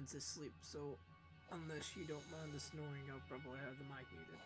everyone's asleep, so unless you don't mind the snoring, I'll probably have the mic muted.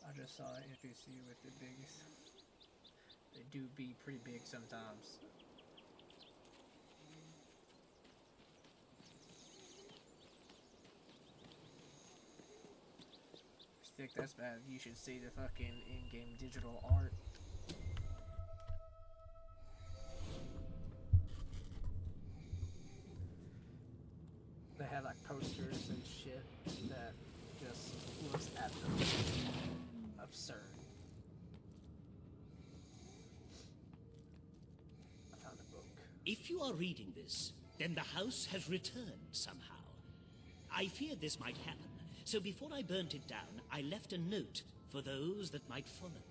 I just saw an NPC with the biggest. They do be pretty big sometimes. If you think that's bad, you should see the fucking in-game digital art. They have like posters and shit that just looks absolutely absurd. I found a book. If you are reading this, then the house has returned somehow. I feared this might happen, so before I burnt it down, I left a note for those that might follow.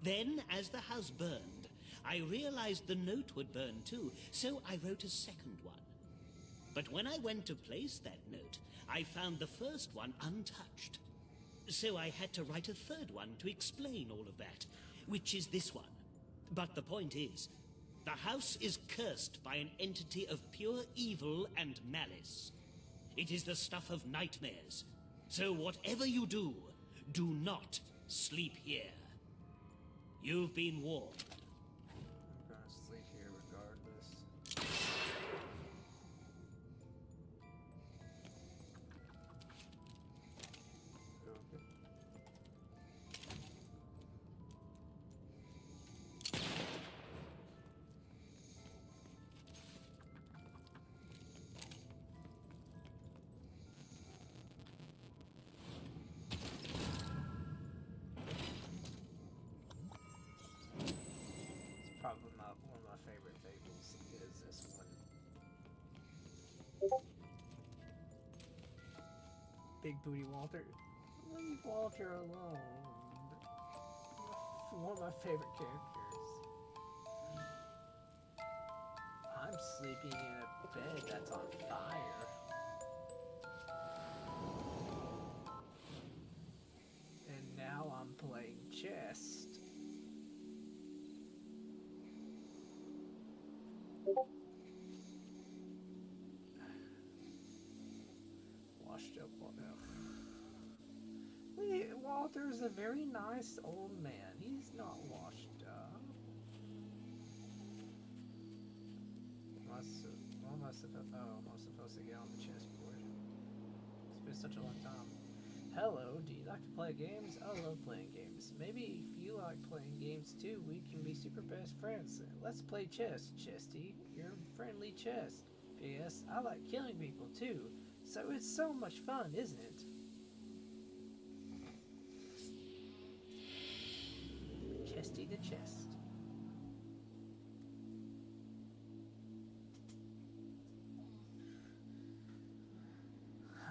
Then, as the house burned, I realized the note would burn too, so I wrote a second one. But when I went to place that note, I found the first one untouched. So I had to write a third one to explain all of that, which is this one. But the point is, the house is cursed by an entity of pure evil and malice. It is the stuff of nightmares. So whatever you do, do not sleep here. You've been warned. I'm gonna sleep here regardless. Okay. Probably one of my favorite fables is this one. Big Booty Walter. Leave Walter alone. One of my favorite characters. I'm sleeping in a bed that's on fire. And now I'm playing chess. Washed up Walter. Walter's a very nice old man. He's not washed up. What am I supposed to get on the chessboard? It's been such a long time. Hello, do you like to play games? I love playing games. Maybe if you like playing games too, we can be super best friends. Let's play chess, Chesty. You're friendly chess. P.S. I like killing people too. So it's so much fun, isn't it? Chesty the chest.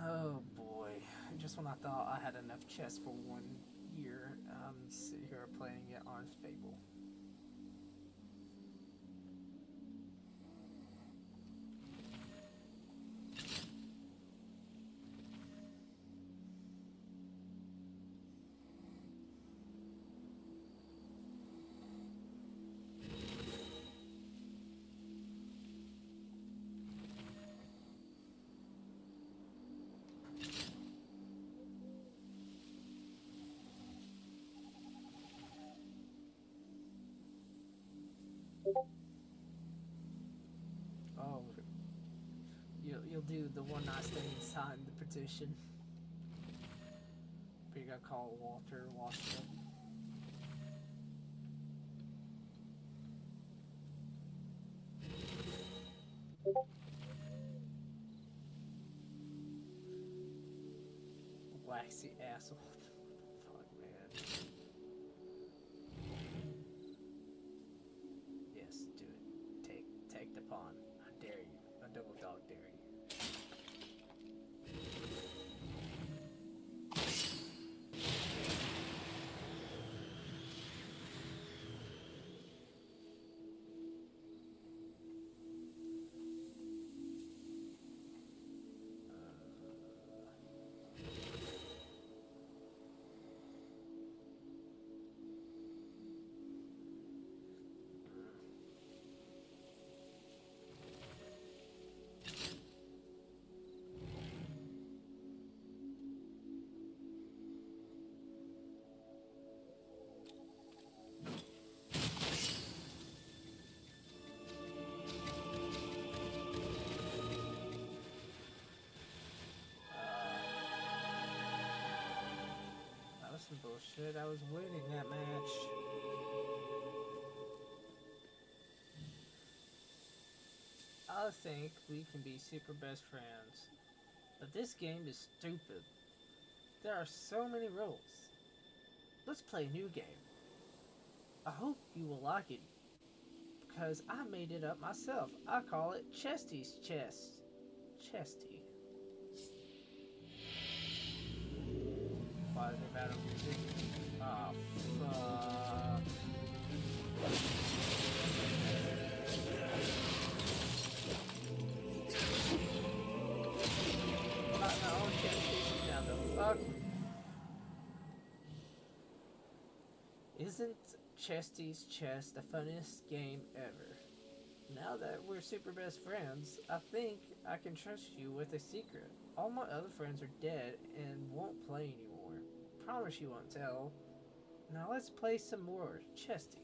Oh boy. Just when I thought I had enough chess for 1 year, I'm sitting here playing it on Fable. Oh, you'll do the one nice thing and sign the petition. But you gotta call Walter Washington. Waxy asshole. bullshit. I was winning that match. I think we can be super best friends. But this game is stupid. There are so many rules. Let's play a new game. I hope you will like it because I made it up myself. I call it Chesty's Chest. Chesty. Why is it battle music? Oh, fuck. My own chest piece now, the fuck? Isn't Chesty's Chest the funniest game ever? Now that we're super best friends, I think I can trust you with a secret. All my other friends are dead and won't play anymore. Promise you won't tell. Now let's play some more Chesty.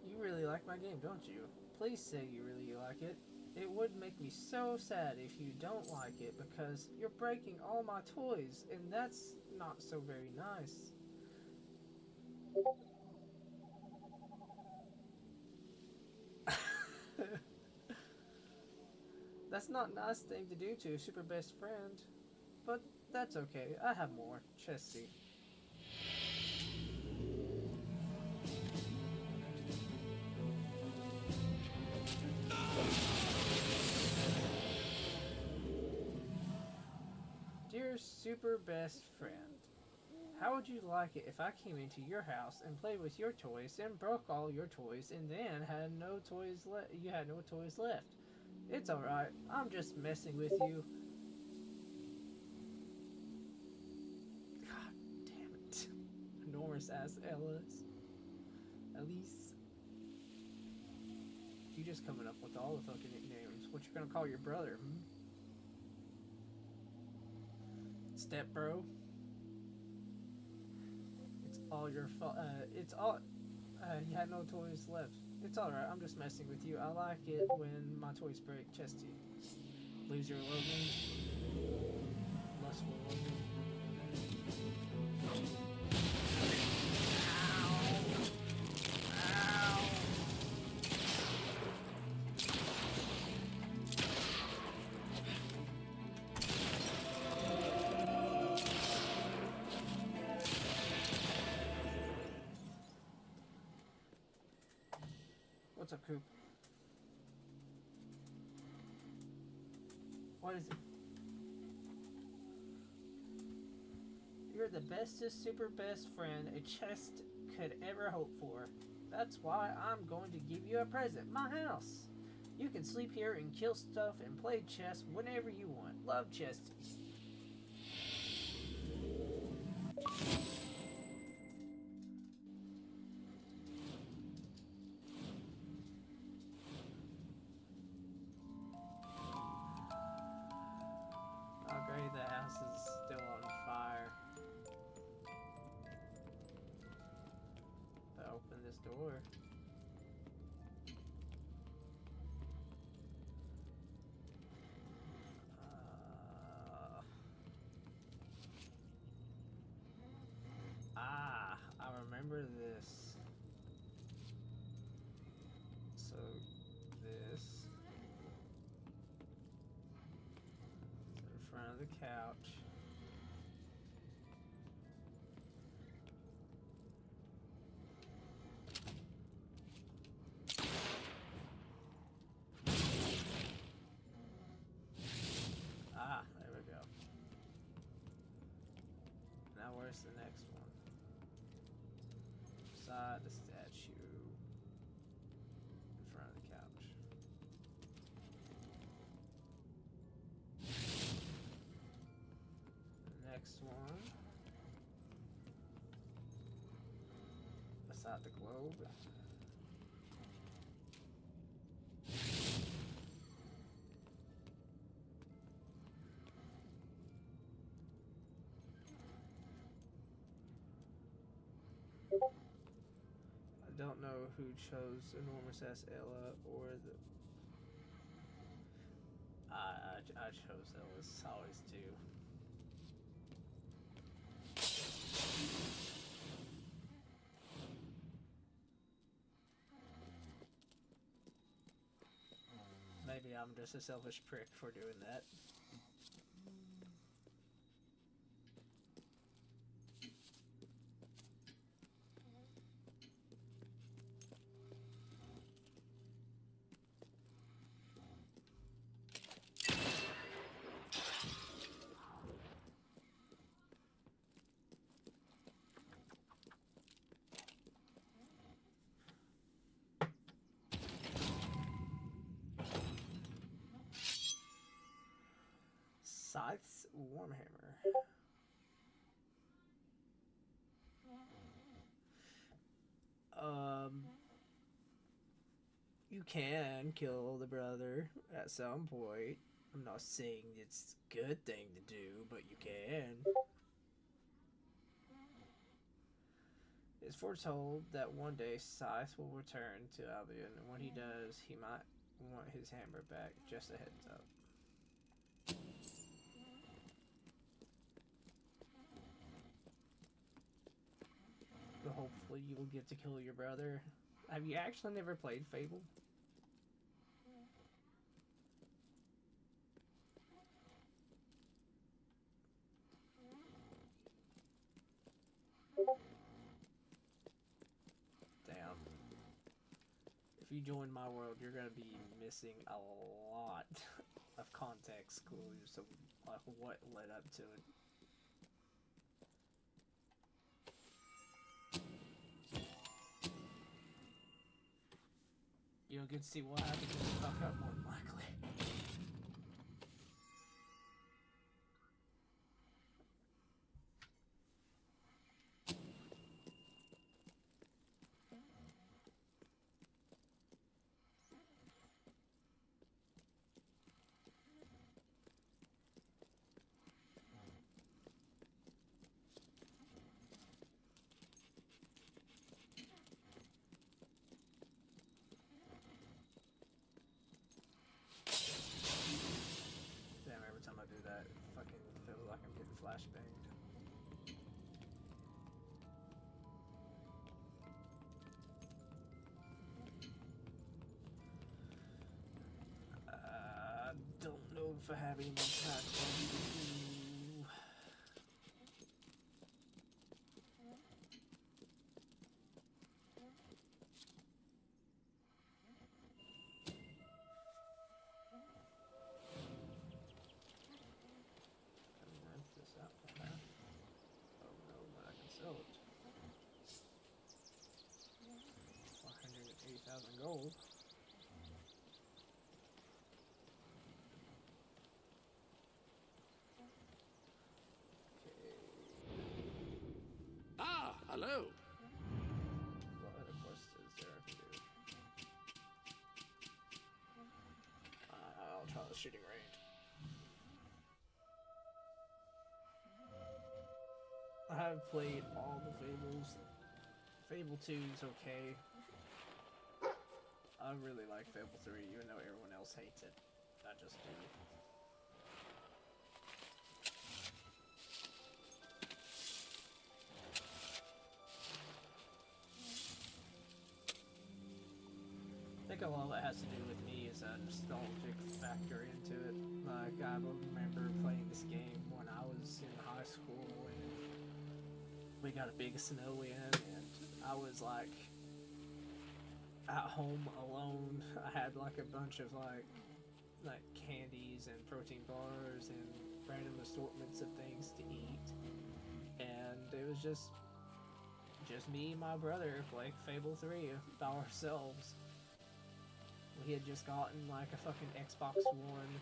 You really like my game, don't you? Please say you really like it. It would make me so sad if you don't like it because you're breaking all my toys and that's not so very nice. That's not a nice thing to do to a super best friend. But that's okay. I have more. Chesty. Dear super best friend, how would you like it if I came into your house and played with your toys and broke all your toys and then had no toys left? You had no toys left. It's alright. I'm just messing with you. God damn it. Enormous ass Ellis. Elise. You just coming up with all the fucking nicknames. What you gonna call your brother, hmm? Step bro. It's all your fault. It's all. You had no toys left. It's alright, I'm just messing with you. I like it when my toys break. Chesty. Loser Logan. Lustful Logan. What's up, Coop? What is it? You're the bestest super best friend a chest could ever hope for. That's why I'm going to give you a present. My house. You can sleep here and kill stuff and play chess whenever you want. Love, Chesty. Oh great, the house is still on fire. To open this door. I remember this. So, this is in front of the couch. There we go. Now where's the next one? Beside the statue. In front of the couch. The next one. outside the globe. I don't know who chose Enormous Ass Ella or the. I chose Ellis. I always do. Maybe I'm just a selfish prick for doing that. Scythe's Warhammer. You can kill the brother at some point. I'm not saying it's a good thing to do, but you can. It's foretold that one day Scythe will return to Albion, and when he does, he might want his hammer back. Just a heads up. But hopefully you will get to kill your brother. Have you actually never played Fable? Damn. If you join my world, you're gonna be missing a lot of context clues of like what led up to it. You don't get to see what happened if you fuck up, more than likely. Damn, every time I do that, it fucking feels like I'm getting flashbanged. I don't know if I have any more packs to do. Can I rent this out for half? Oh no, but I can sell it. 180,000 gold. Ah, hello. What other quests is there I can do? I'll try the shooting range. I have played all the Fables. Fable 2 is okay. I really like Fable 3, even though everyone else hates it. I just do. I think a lot of it has to do with me is a nostalgic factor into it. Like, I remember playing this game when I was in high school and we got a big snow in and I was like at home alone. I had like a bunch of like candies and protein bars and random assortments of things to eat. And it was just me and my brother playing Fable 3 by ourselves. We had just gotten like a fucking Xbox One,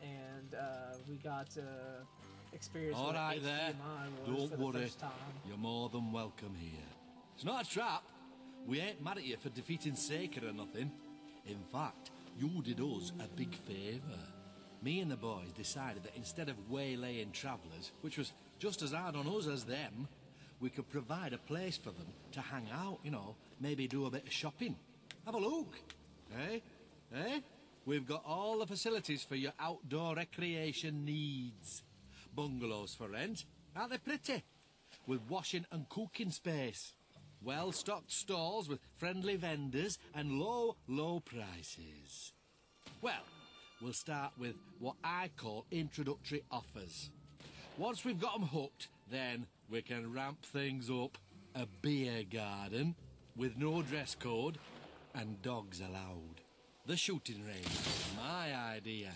and we got to experience All what right HDMI there. was Don't for the worry. first time. You're more than welcome here. It's not a trap. We ain't mad at you for defeating Saker or nothing. In fact, you did us a big favour. Me and the boys decided that instead of waylaying travellers, which was just as hard on us as them, we could provide a place for them to hang out, you know, maybe do a bit of shopping. Have a look. Eh? Eh? We've got all the facilities for your outdoor recreation needs. Bungalows for rent. Aren't they pretty? With washing and cooking space. Well-stocked stalls with friendly vendors and low, low prices. Well, we'll start with what I call introductory offers. Once we've got them hooked, then we can ramp things up. A beer garden with no dress code and dogs allowed. The shooting range, my idea.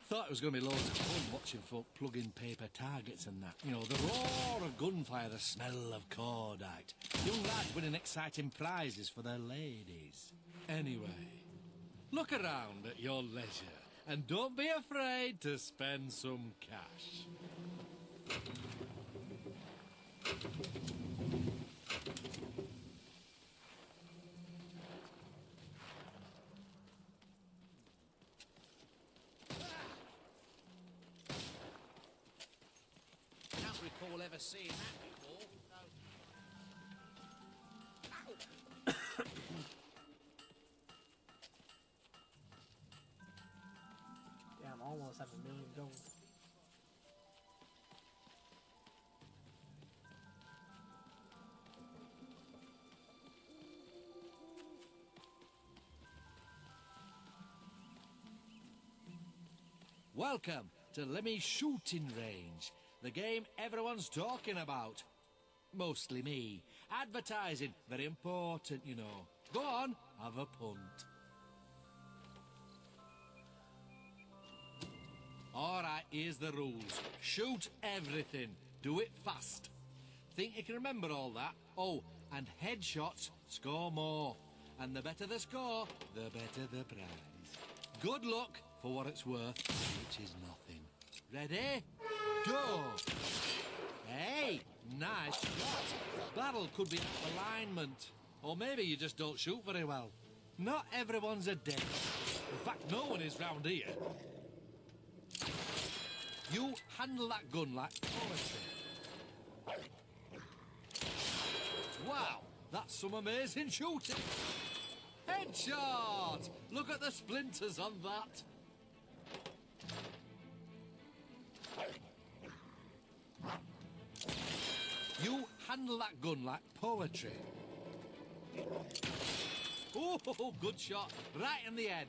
Thought it was going to be loads of fun watching folk plug in paper targets and that. You know, the roar of gunfire, the smell of cordite. Young lads winning exciting prizes for their ladies. Anyway, look around at your leisure and don't be afraid to spend some cash. Can't recall ever seeing that before. Damn, I almost have 1,000,000 gold. Welcome to Lemmy's shooting range, the game everyone's talking about. Mostly me. Advertising, very important, you know. Go on, have a punt. Alright, here's the rules. Shoot everything. Do it fast. Think you can remember all that? Oh, and headshots score more. And the better the score, the better the prize. Good luck for what it's worth, which is nothing. Ready? Go! Hey, nice shot. Battle could be out of alignment. Or maybe you just don't shoot very well. Not everyone's a dead. In fact, no one is round here. You handle that gun like poetry. Wow, that's some amazing shooting. Headshot! Look at the splinters on that. You handle that gun like poetry. Oh, good shot. Right in the head.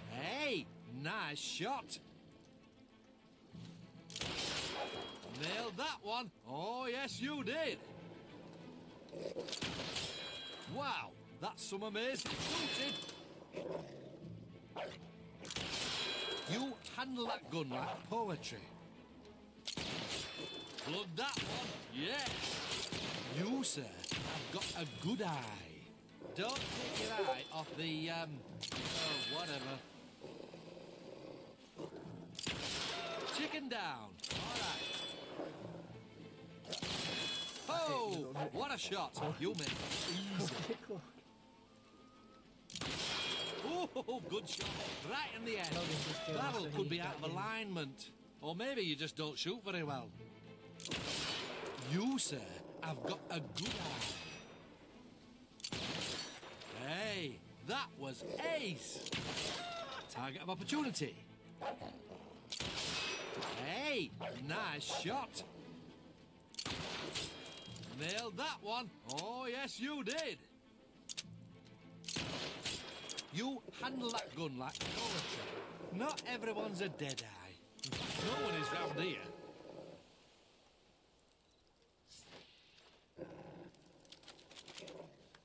Hey, nice shot. Nailed that one. Oh, yes, you did. Wow, that's some amazing shooting. You handle that gun like poetry. Plug that one. Yes. You, sir, have got a good eye. Don't take your eye off the, oh, whatever. Chicken down. All right. Oh, what a shot. You made it easy. Oh, good shot. Right in the end. Battle could be out of alignment. Or maybe you just don't shoot very well. You, sir, have got a good eye. Hey, that was ace. Target of opportunity. Hey, nice shot. Nailed that one. Oh, yes, you did. You handle that gun like poetry. Not everyone's a dead eye. No one is round here.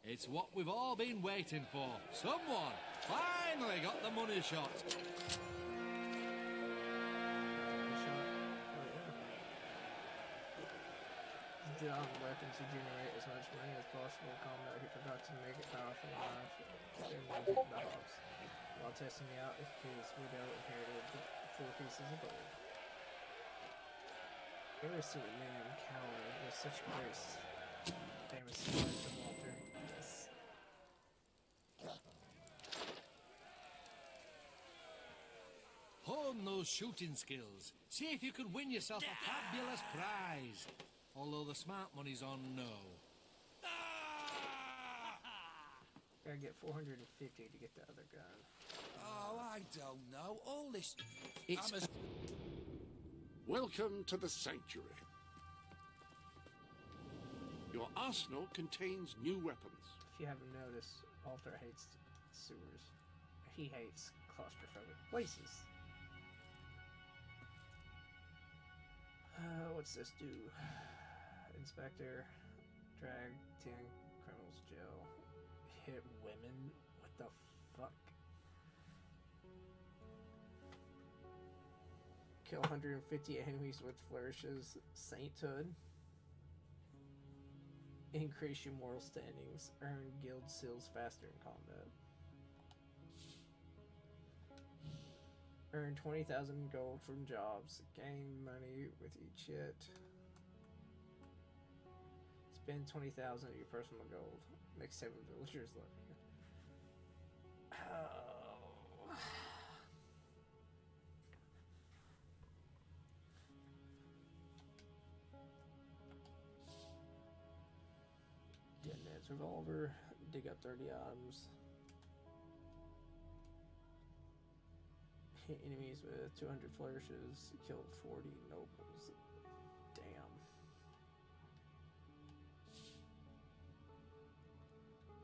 It's what we've all been waiting for. Someone finally got the money shot. Did on weapons to generate as much money as possible in combat. He forgot to make it powerful enough to move the hogs. While testing me out, his widow inherited the 4 pieces of gold. Irresolute man, coward, with such grace. Famous those shooting skills. See if you can win yourself a fabulous prize. Although the smart money's on no. Gotta get 450 to get the other gun. Oh, I don't know. All this... It's Welcome to the Sanctuary. Your arsenal contains new weapons. If you haven't noticed, Walter hates sewers. He hates claustrophobic places. What's this do? Inspector, drag 10 criminals jail. Hit women? What the fuck? Kill 150 enemies with flourishes. Sainthood. Increase your moral standings. Earn guild seals faster in combat. Earn 20,000 gold from jobs. Gain money with each hit. Spend 20,000 of your personal gold. Make 7 villagers love you. Oh. Detonate revolver. Dig up 30 items. Hit enemies with 200 flourishes. Killed 40 nobles. Damn.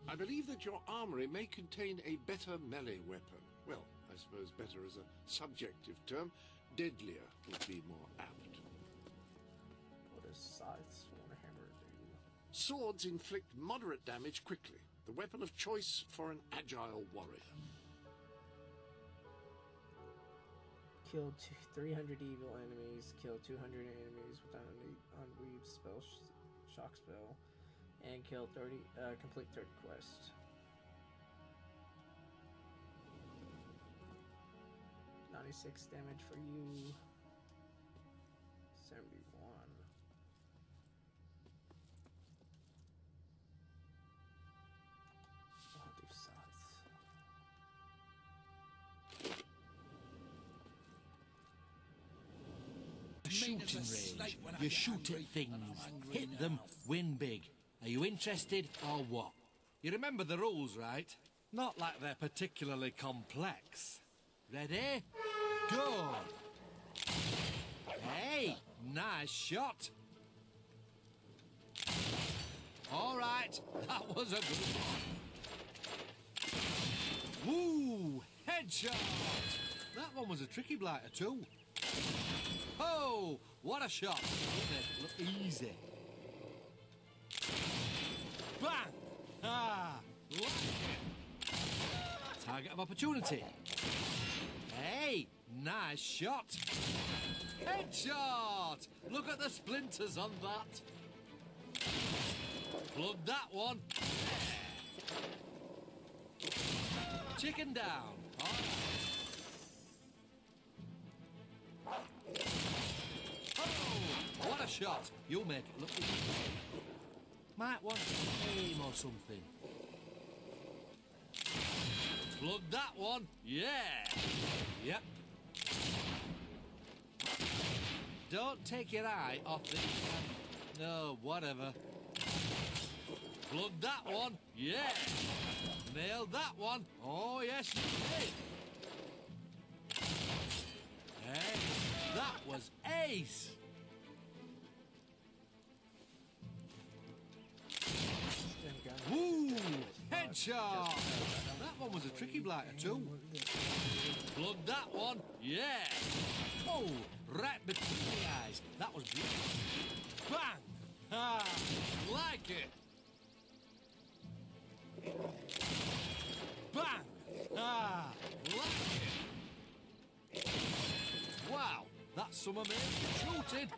I believe that your armory may contain a better melee weapon. Well, I suppose better is a subjective term. Deadlier would be more apt. What does Scythe Swornhammer do? Swords inflict moderate damage quickly. The weapon of choice for an agile warrior. Kill 300 evil enemies. Kill 200 enemies with unweaved spell shock spell. And kill 30. Complete 30 quests. 96 damage for you. 71. I'll do Scythe. shooting range. You shoot at things, hit them, win big. Are you interested or what? You remember the rules, right? Not like they're particularly complex. Ready? Go! Hey, nice shot. All right, that was a good one. Woo! Headshot! That one was a tricky blighter too. Oh, what a shot! Look easy. Bang! Ah, like it. Target of opportunity. Hey, nice shot. Headshot! Look at the splinters on that. Plug that one. Chicken down. All right. Oh, what a shot. You'll make it look easy. Might want to aim or something. Plug that one. Yeah. Yep. Don't take your eye off the... No, whatever. Plug that one. Yeah. Nailed that one. Oh, yes, you did. Hey, that was ace. Woo! Headshot! That one was a tricky blighter too. Plug that one. Yeah. Oh, right between the eyes. That was beautiful. Bang! Ah, like it. Bang! Ah, like it. Wow, that's some amazing shooting.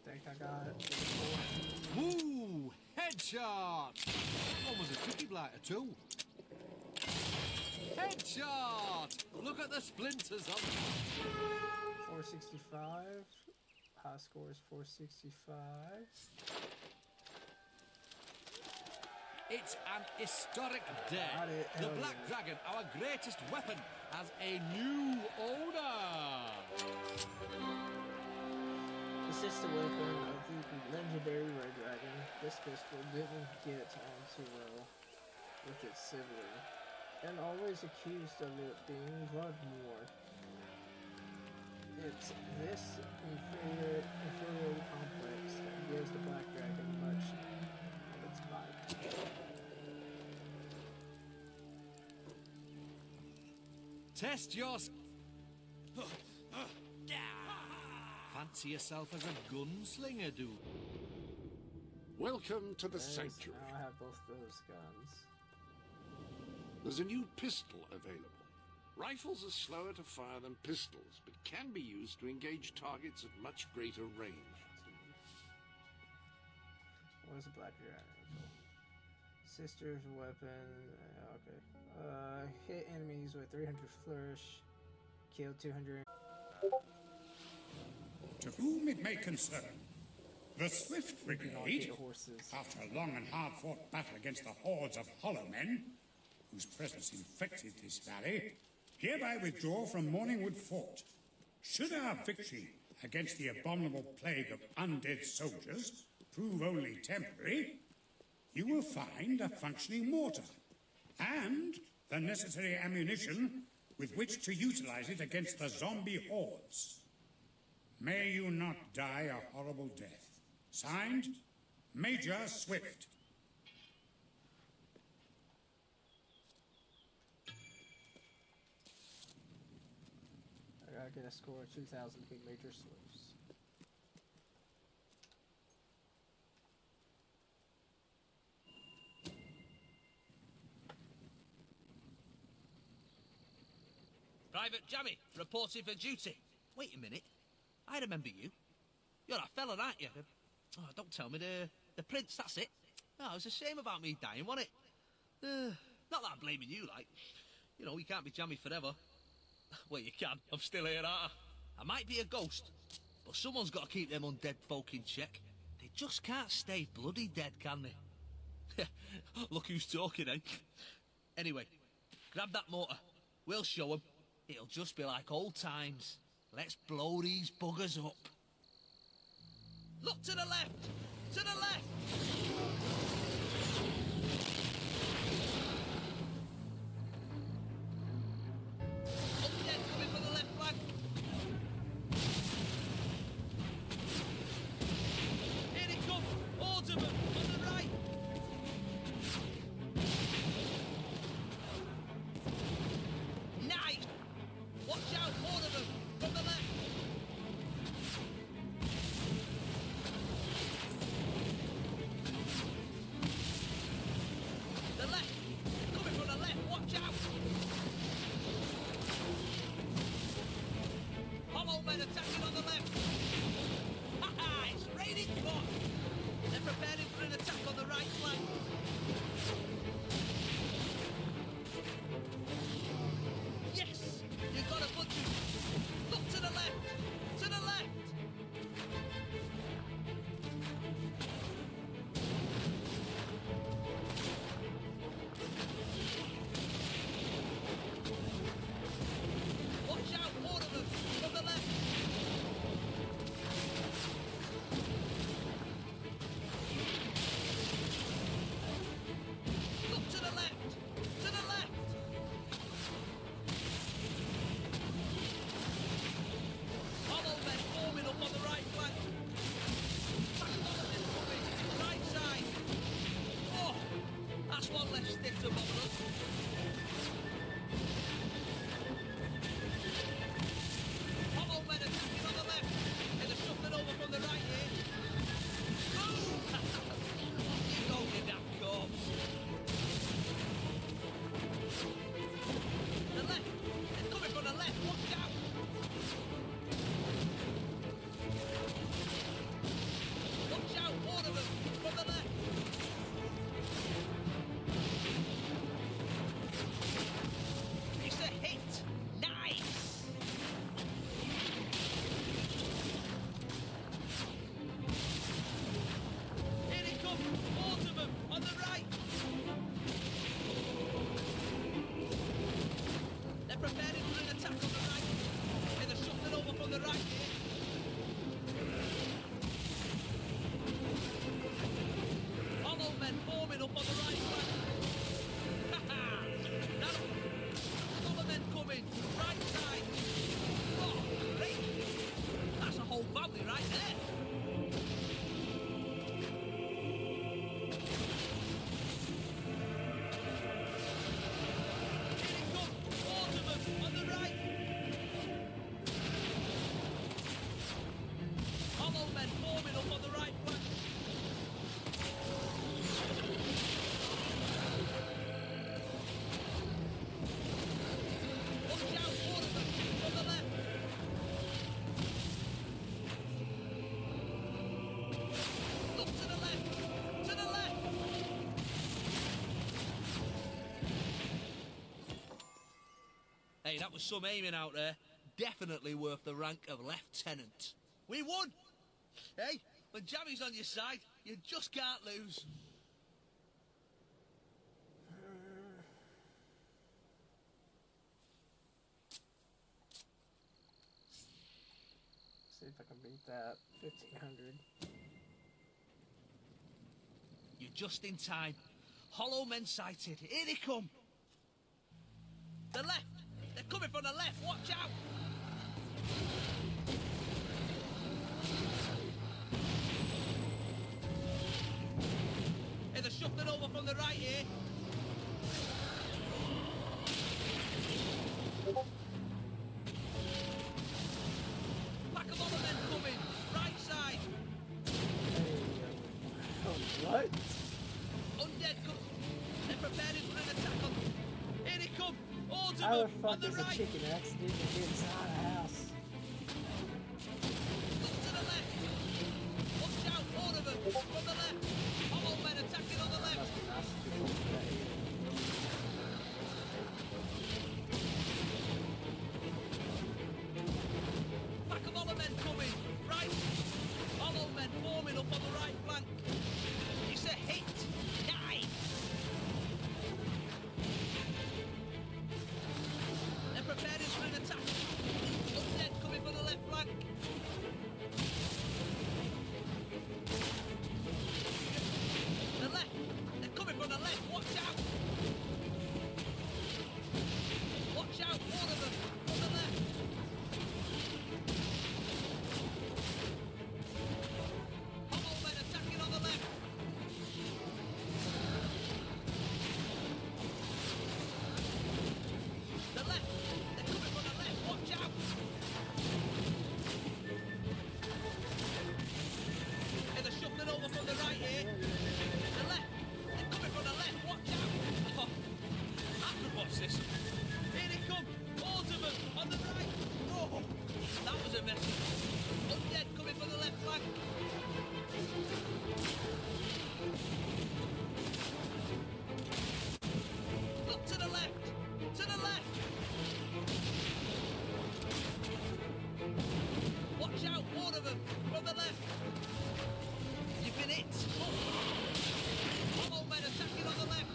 Think I got it. Woo! Headshot! That one was a tricky blighter too. Headshot! Look at the splinters on that. 465. High score is 465. It's an historic day. Got it. The Hell Black yeah. Dragon, our greatest weapon, has a new owner. This is the weapon of the legendary Red Dragon. This pistol didn't get on too well with its sibling, and always accused of it being Bloodmore. It's this inferiority complex that gives the Black Dragon much of its bite. Test your... Fancy yourself as a gunslinger, dude. Welcome to the Yes, sanctuary. now I have both those guns. There's a new pistol available. Rifles are slower to fire than pistols, but can be used to engage targets at much greater range. What is a Black Dragon? Sister's weapon. Okay. Hit enemies with 300 flourish. Kill 200. To whom it may concern, the Swift Brigade, Get horses. after a long and hard-fought battle against the hordes of hollow men, whose presence infected this valley, hereby withdraw from Morningwood Fort. Should our victory against the abominable plague of undead soldiers prove only temporary, you will find a functioning mortar and the necessary ammunition with which to utilize it against the zombie hordes. May you not die a horrible death. Signed, Major Swift. I gotta get a score of 2,000 to be Major Swifts. Private Jammy, reporting for duty. Wait a minute. I remember you. You're a fella, aren't you? Oh, don't tell me the prince, that's it. Oh, it was a shame about me dying, wasn't it? Not that I'm blaming you, like. You know, you can't be jammy forever. Well, you can. I'm still here, aren't I? I might be a ghost, but someone's got to keep them undead folk in check. They just can't stay bloody dead, can they? Look who's talking, eh? Anyway, grab that mortar. We'll show them. It'll just be like old times. Let's blow these buggers up. Look to the left! To the left! Undead coming from the left flank. Here they come! Hordes of them on the right! Nice! Watch out, more of them from the left! Hey, that was some aiming out there. Definitely worth the rank of lieutenant. We won! Hey, when Jammy's on your side, you just can't lose. See if I can beat that. 1500. You're just in time. Hollow men sighted. Here they come. The left! They're coming from the left! Watch out! Hey, they're shuffling over from the right here. Pack of other men coming. Right side. Oh, what? Undead come. They're preparing for an attack on. Here they come. Hordes How the of them fuck on the does right. a chicken accidentally get inside a house? Look to the left. Watch out, all of them from the left. Hollow men attacking on the left. Must be nice to do that here. Pack of hollow men coming. Right. Hollow men forming up on the right flank. It's a hit. Die. They're preparing for an attack. Undead coming from the left flank. The left. They're coming from the left. Watch out. Watch out. All of them from the left. Hollow men attacking on the left. The left. They're coming from the left. Watch out. Hey, they're shuffling over from the right here. The left. They're coming from the left. Watch out. Oh, I could watch this. Here they come. Hordes of them on the right. Oh, that was a mess. Undead coming from the left flank. Look to the left. To the left. Watch out, all of them from the left. You've been hit. Hollow men attacking on the left.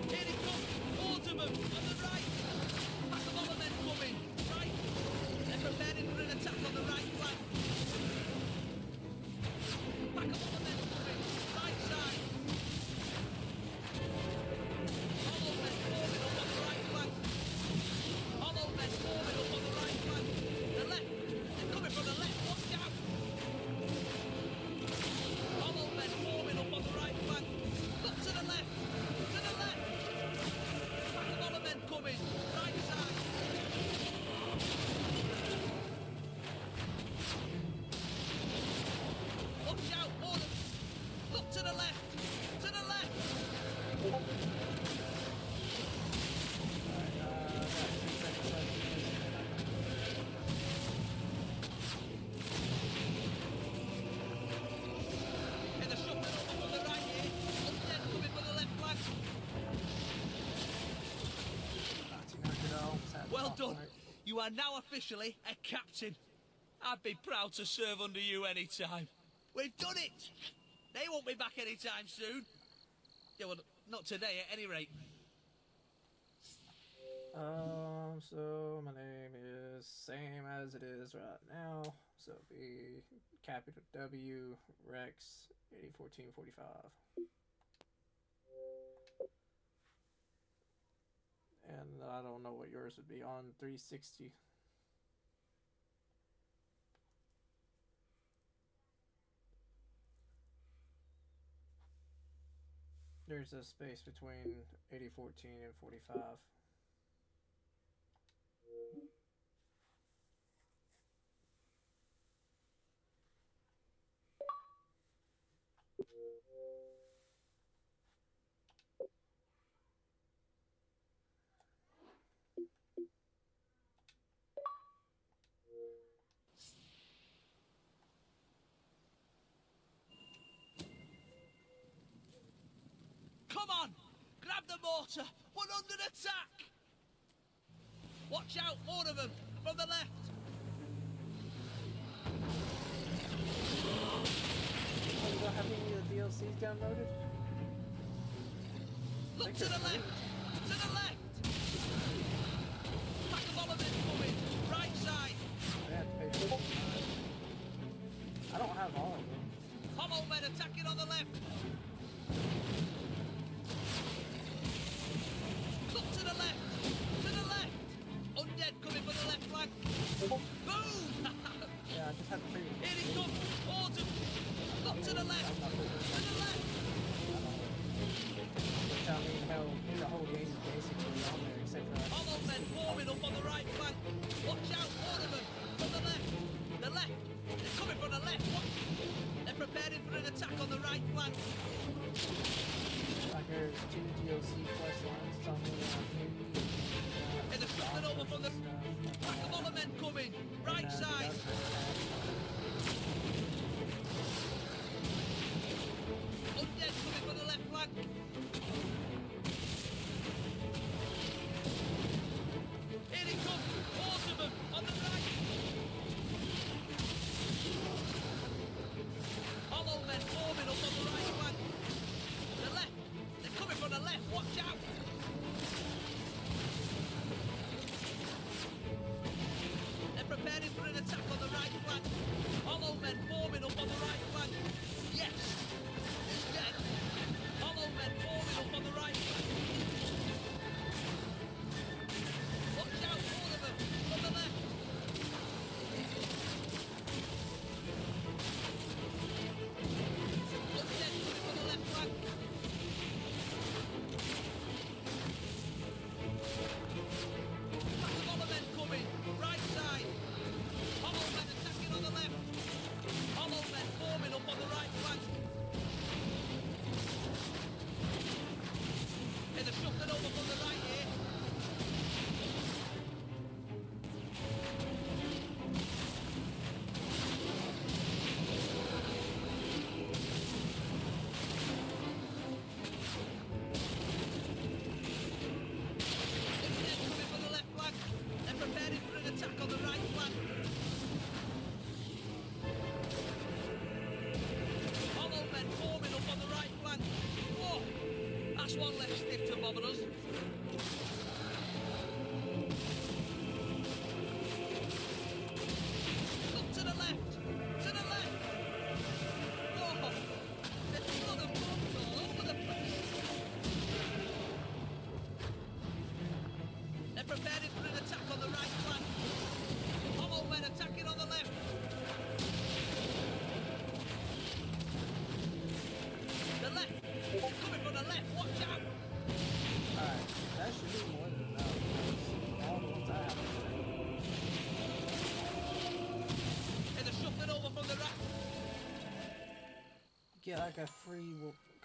Here they come. Hordes of them on the right. Pack of other men coming. Right. They're preparing for an attack on the right flank. Pack of other men coming. Right side. Hollow men forming up on the right flank. Hollow men forming up on the right flank. The left. They're coming from the left. Watch out. Hollow men forming up on the right flank. Look to the left. To the left. Pack of hollow men coming. Right side. Watch out, all of. Look to the left. To the left. Hey, they're shuffling over from the right here. Undead coming from the left flank. 1900 almost had the Well top done. point. You are now officially a captain. I'd be proud to serve under you any time. We've done it. They won't be back anytime soon. Yeah, well, not today at any rate. So my name is same as it is right now. So it'll be capital W Rex 801445. And I don't know what yours would be on 360. There's a space between 8014 and 45. mortar! One under attack! Watch out, more of them! From the left! Oh, you don't have any of the DLCs downloaded? Look to the left! To the left! Pack of Oliver's coming! Right side! I have to pay for it. I don't have all of them. Hollow men attacking on the left! Look to the left! To the left! Undead coming from the left flank! Boom! Yeah, I just have to figure it Here he comes! Autumn! Look to the left! To the left! Which I mean, hell, the whole game is basically on there except for Hollow men forming up on the right flank! Watch out, Ornament! From the left! The left! They're coming from the left! What? They're preparing for an attack on the right flank! like there's 2 DLC quest lines, some of them are free. And they're shooting over from the pack of all the men coming! Right side! Undead coming from the left flank! Here he comes! Autumn on the right! Hollow men forming up on the right flank! The left! They're coming from the left! Watch out! They're preparing for an attack on the right flank! Hollow men forming up on the right flank! Yes! He's dead! Hollow men forming up on the right flank! Watch out, all of them! From the left! Undead coming from the left flank! Pack of Hollow men coming! Right side! Hollow men attacking on the left! Hollow men forming up on the right flank! And they're shifting over from the right here! Undead coming from the left flank! They're preparing for an attack on the right flank! Hollow men forming up on the right flank! Whoa! That's one less stiff to bother us! Look to the left! To the left! Whoa! There's blood and bombs all over the place! They're preparing for an attack on the right flank! Hollow men attacking on the left! The left! They're coming from the left! Watch out! Alright, that should be more than enough. All the ones I have. And they're shuffling over from the right! Get like a free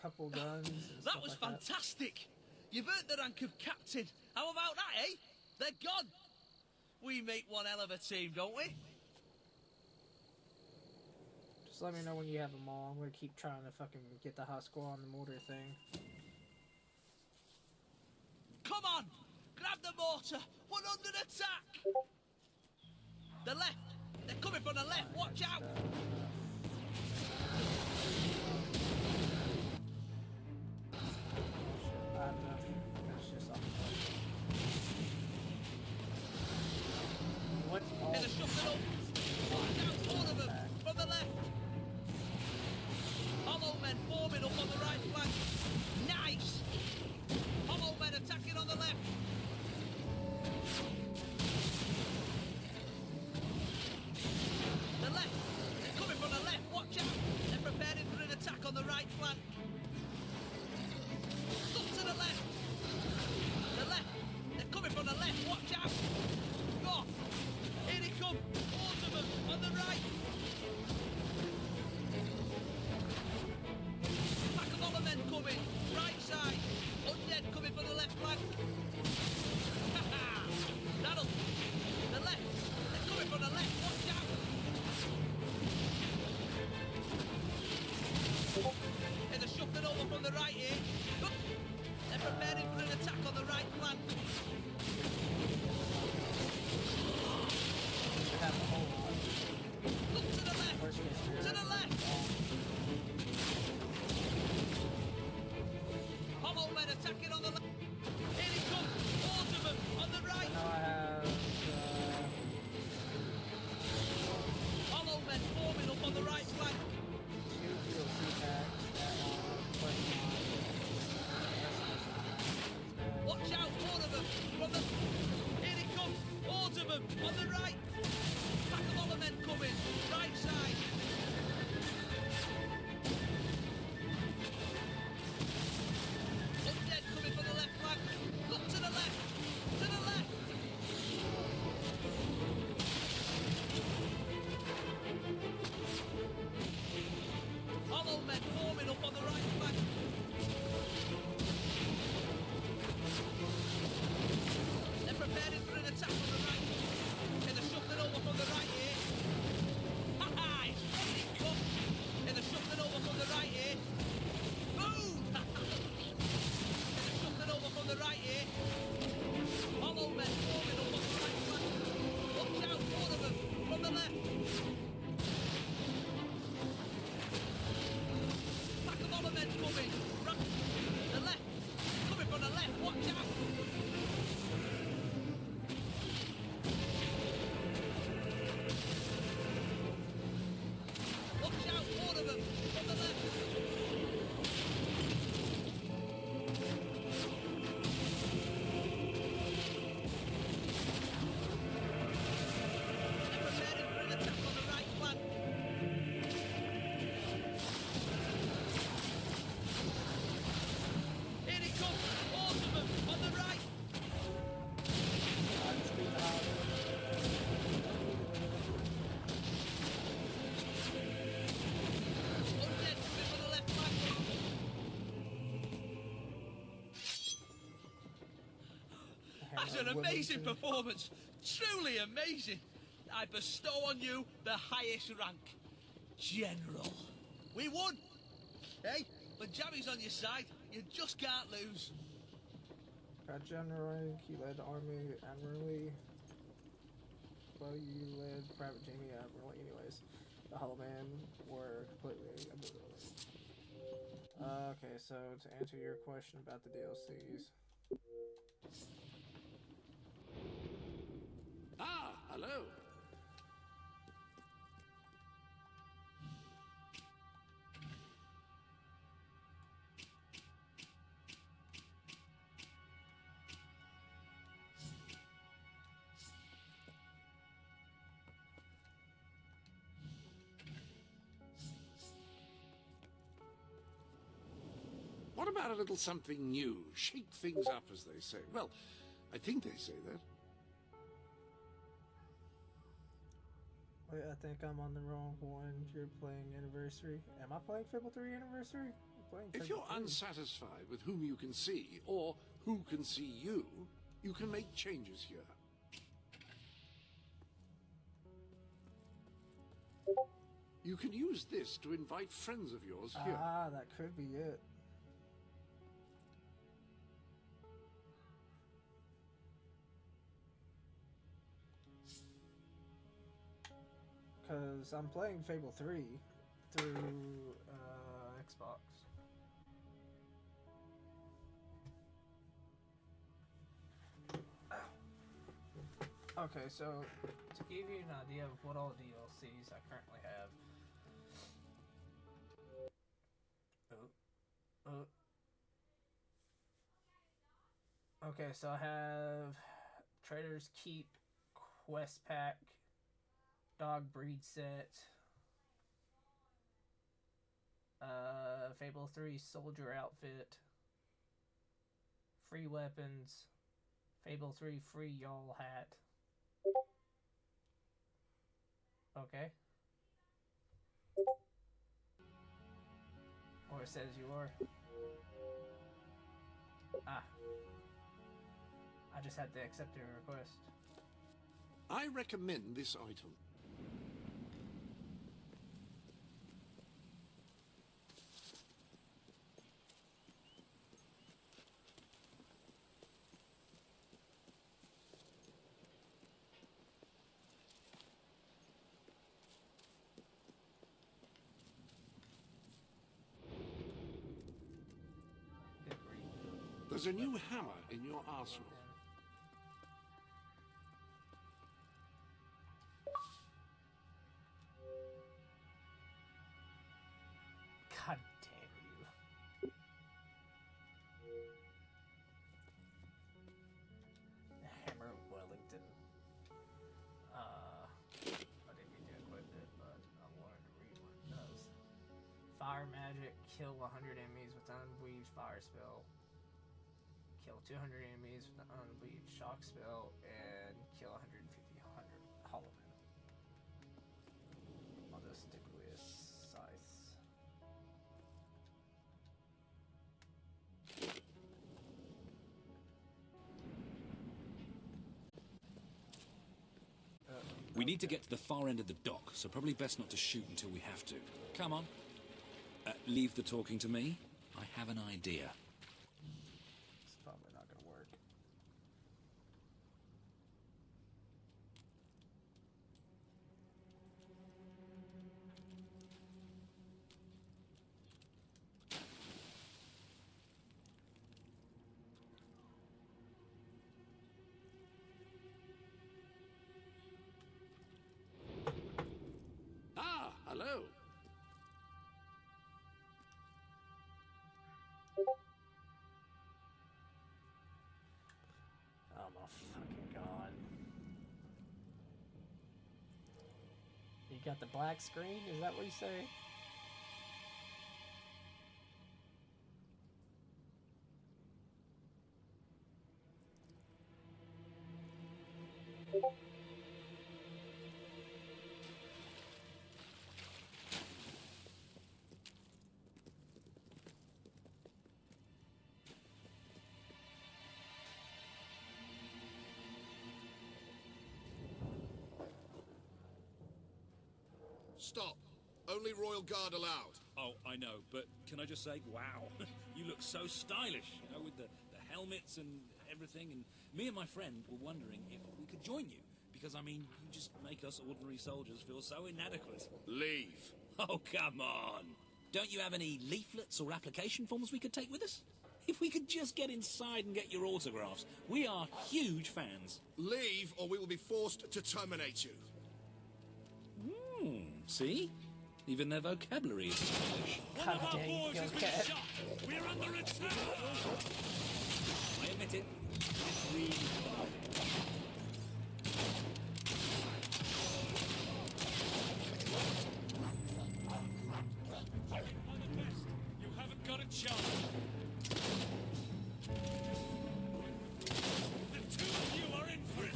couple guns. And That stuff was like fantastic! You've earned the rank of captain. How about that, eh? They're gone! We make one hell of a team, don't we? Just let me know when you have them all. I'm gonna keep trying to fucking get the high score on the mortar thing. Come on! Grab the mortar! One under attack! The left! They're coming from the left! Watch out! I have to finish this off. What's all And they're shuffling over! Watch out, all of them! From the left! Hollow men forming up on the right flank! Nice! Hollow men attacking on the left! The left! They're coming from was an amazing performance. Truly amazing. I bestow on you the highest rank. General. We won. Hey, when Jammy's on your side, you just can't lose. Got general rank, he led the army admirably. Well, you led Private Jamie admirably. Anyways, the Hollow Man were completely obliterated. Okay, so to answer your question about the DLCs. Ah, hello. What about a little something new? Shake things up, as they say. Well, I think they say that. Wait, I think I'm on the wrong one. You're playing Anniversary. Am I playing Fable 3 Anniversary? I'm playing If Fable you're 3. unsatisfied with whom you can see, or who can see you, you can make changes here. You can use this to invite friends of yours here. Ah, that could be it. Because I'm playing Fable 3 through Xbox. Okay, so to give you an idea of what all DLCs I currently have. Okay, so I have Trader's Keep Quest Pack, Dog Breed Set, Fable 3 Soldier Outfit, Free Weapons, Fable 3 Free Y'all Hat. Okay. Or it says you are. Ah. I just had to accept your request. I recommend this item. There's a new hammer in your arsenal. God damn you. Hammer of Wellington. I didn't mean to equip it, but I wanted to read what it does. Fire magic, kill 100 enemies with unweaved fire spell. Kill 200 enemies with an unweaved shock spell, and kill 150 hollow men. I'll just stick with scythes. We need to get to the far end of the dock, so probably best not to shoot until we have to. Come on. Leave the talking to me. I have an idea. It's probably not going to work. Ah, hello. Oh my fucking god. You got the black screen? Is that what you say? Stop. Only Royal Guard allowed. Oh, I know, but can I just say, wow, you look so stylish, you know, with the helmets and everything. And me and my friend were wondering if we could join you. Because, I mean, you just make us ordinary soldiers feel so inadequate. Leave. Oh, come on. Don't you have any leaflets or application forms we could take with us? If we could just get inside and get your autographs. We are huge fans. Leave, or we will be forced to terminate you. See? Even their vocabulary is English. How dare you kill Cat? We're under attack! I admit it. It's really You haven't got a chance. The two of you are in for it.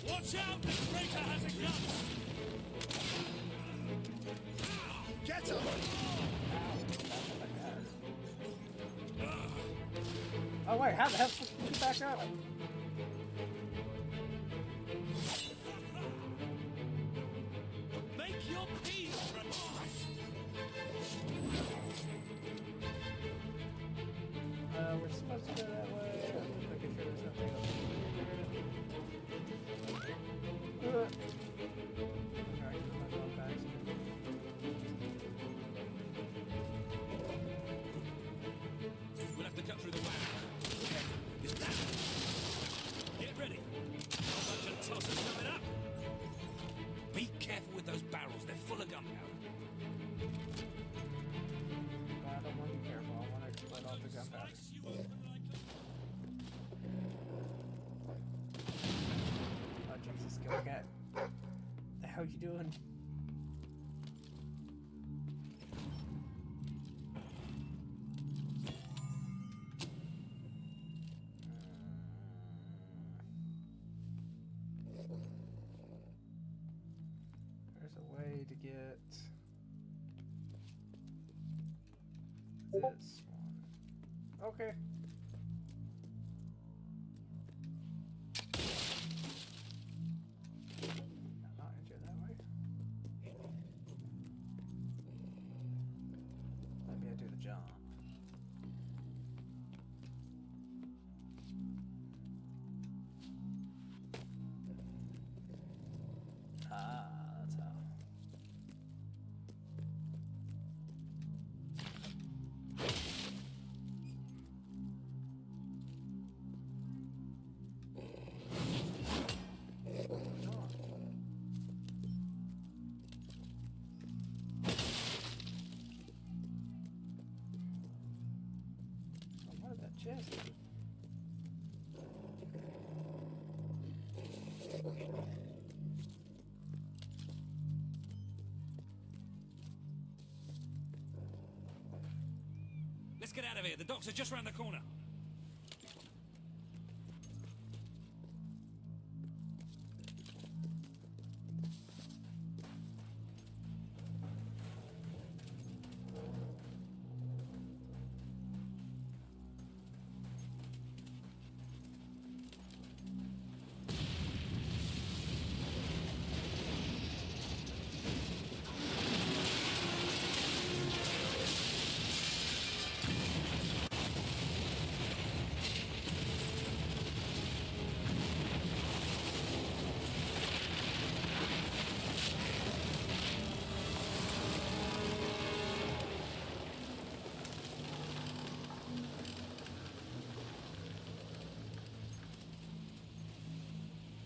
Watch out! The traitor has a gun! Get him! Oh wait, how the hell did you back up? Make your peace! We're supposed to go that way. I'm just making sure there's nothing else here. Alright, my phone back. We'll have to cut through the wire. Is that? Get ready. Bunch of tossers coming up. Be careful with those barrels. They're full of gunpowder. I don't want to be careful. I want to explode all the gunpowder. Oh Jesus, go cat. The hell you doing? There's a way to get this one. Okay. Not enter that way. Maybe I do the jump. Ah, that's how. What did that chest do? Let's get out of here. The docks are just round the corner.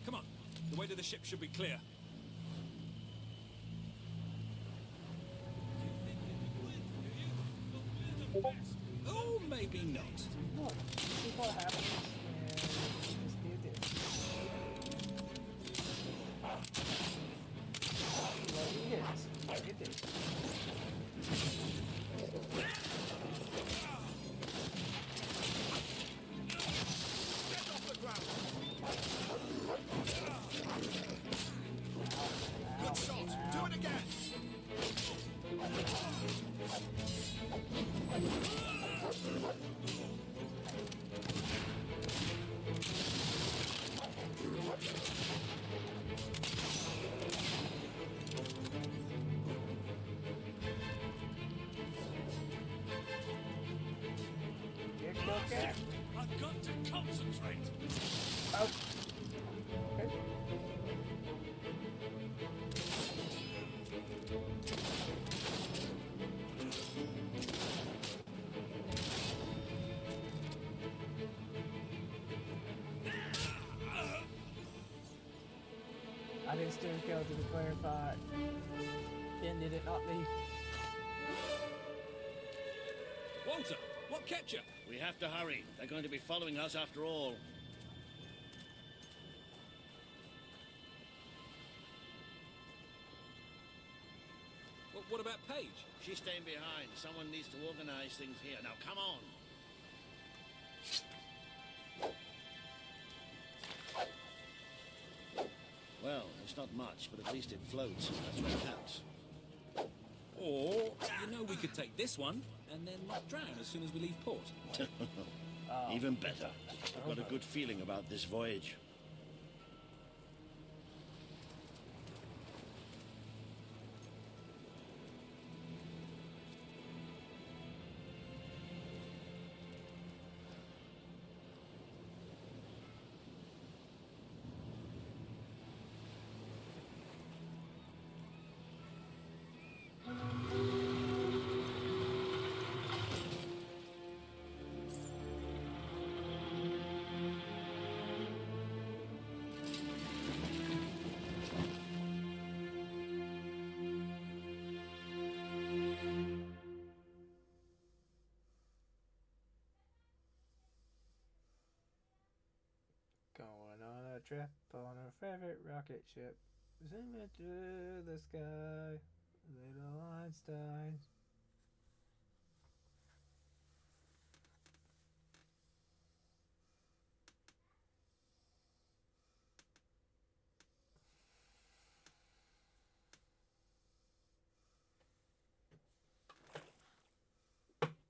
Come on. The way to the ship should be clear. Oh, maybe not. Look, see what happens when you just be a dick. Well, he is. Like a dick. Get off the ground! Good shot! Do it again! Get killed, cat. I've got to concentrate. Oh. Okay. I didn't steer kill to be clarified. Finn did it, not me. Walter, what kept you? We have to hurry. They're going to be following us after all. What about Paige? She's staying behind. Someone needs to organize things here. Now, come on. Well, it's not much, but at least it floats. That's what counts. Or, you know, we could take this one and then not drown as soon as we leave port. Even better. I've got a good feeling about this voyage. Going on a trip on our favorite rocket ship. Zooming through the sky. Little Einstein.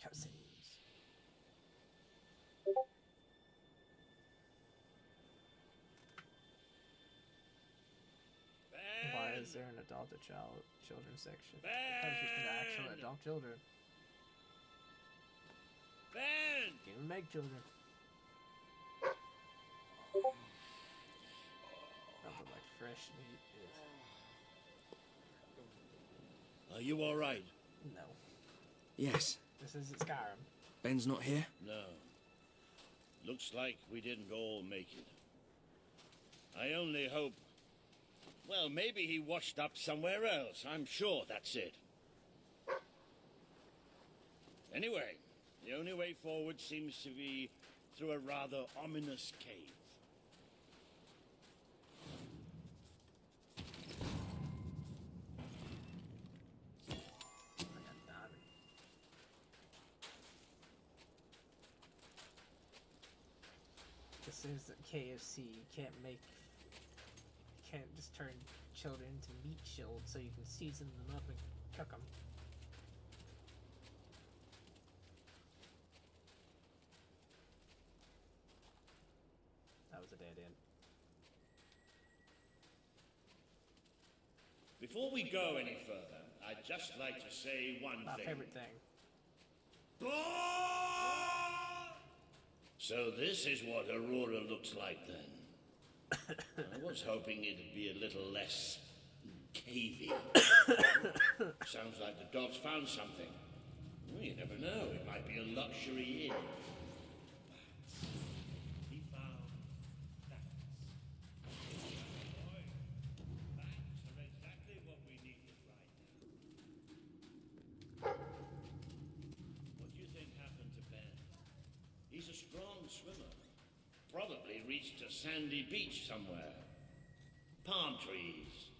Cutscenes. Why is there an adult to children section? How to keep an actual adult children. Ben! Can't even make children. Nothing like fresh meat is. Are you all right? No. Yes. This isn't Skyrim. Ben's not here? No. Looks like we didn't all make it. I only hope... Well, maybe he washed up somewhere else. I'm sure that's it. Anyway, the only way forward seems to be through a rather ominous cave. This is KFC. You can't just turn children into meat shields so you can season them up and cook them. That was a dead end. Before we go any further, I'd just like to say one My thing. favorite thing. So this is what Aurora looks like then. I was hoping it'd be a little less cavey. Sounds like the dogs found something. Well, you never know. It might be a luxury inn. He found that. Bats are exactly what we needed right now. What do you think happened to Ben? He's a strong swimmer. Probably reached a sandy beach somewhere. Palm trees,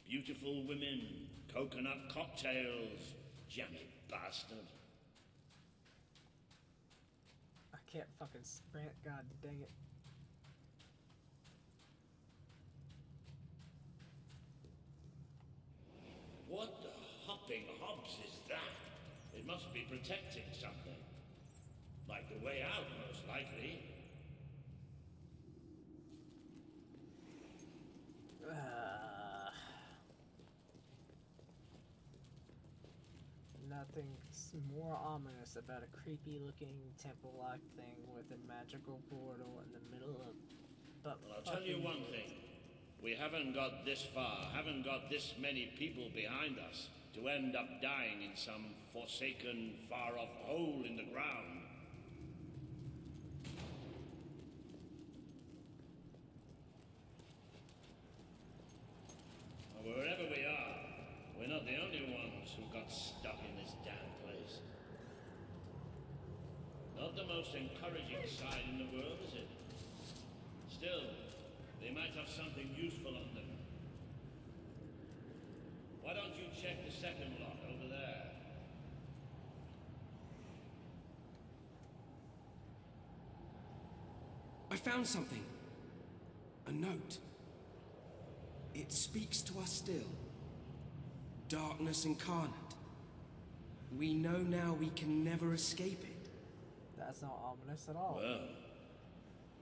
beautiful women, coconut cocktails, jammy bastard. I can't fucking sprint. God dang it. What the hopping hobs is that? It must be protecting something. Like the way out, most likely. Nothing's more ominous about a creepy-looking temple-like thing with a magical portal in the middle of. But Well, I'll tell you one thing. We haven't got this far, haven't got this many people behind us to end up dying in some forsaken, far-off hole in the ground. Well, wherever we are, we're not the only ones who got stuck in this damn place. Not the most encouraging side in the world, is it? Still, they might have something useful on them. Why don't you check the second lot over there? I found something. A note. It speaks to us still. Darkness incarnate. We know now we can never escape it. that's not ominous at all. Well,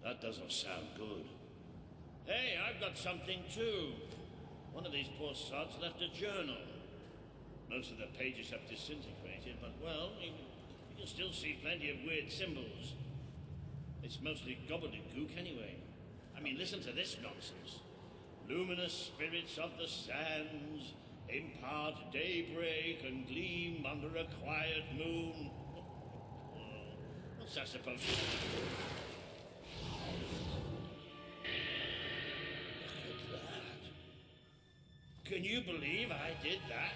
that doesn't sound good. Hey, I've got something too. One of these poor sods left a journal. Most of the pages have disintegrated, but well, you can still see plenty of weird symbols. It's mostly gobbledygook anyway. I mean, listen to this nonsense. Luminous spirits of the sands impart daybreak and gleam under a quiet moon. What's that supposed to be? Look at that. Can you believe I did that?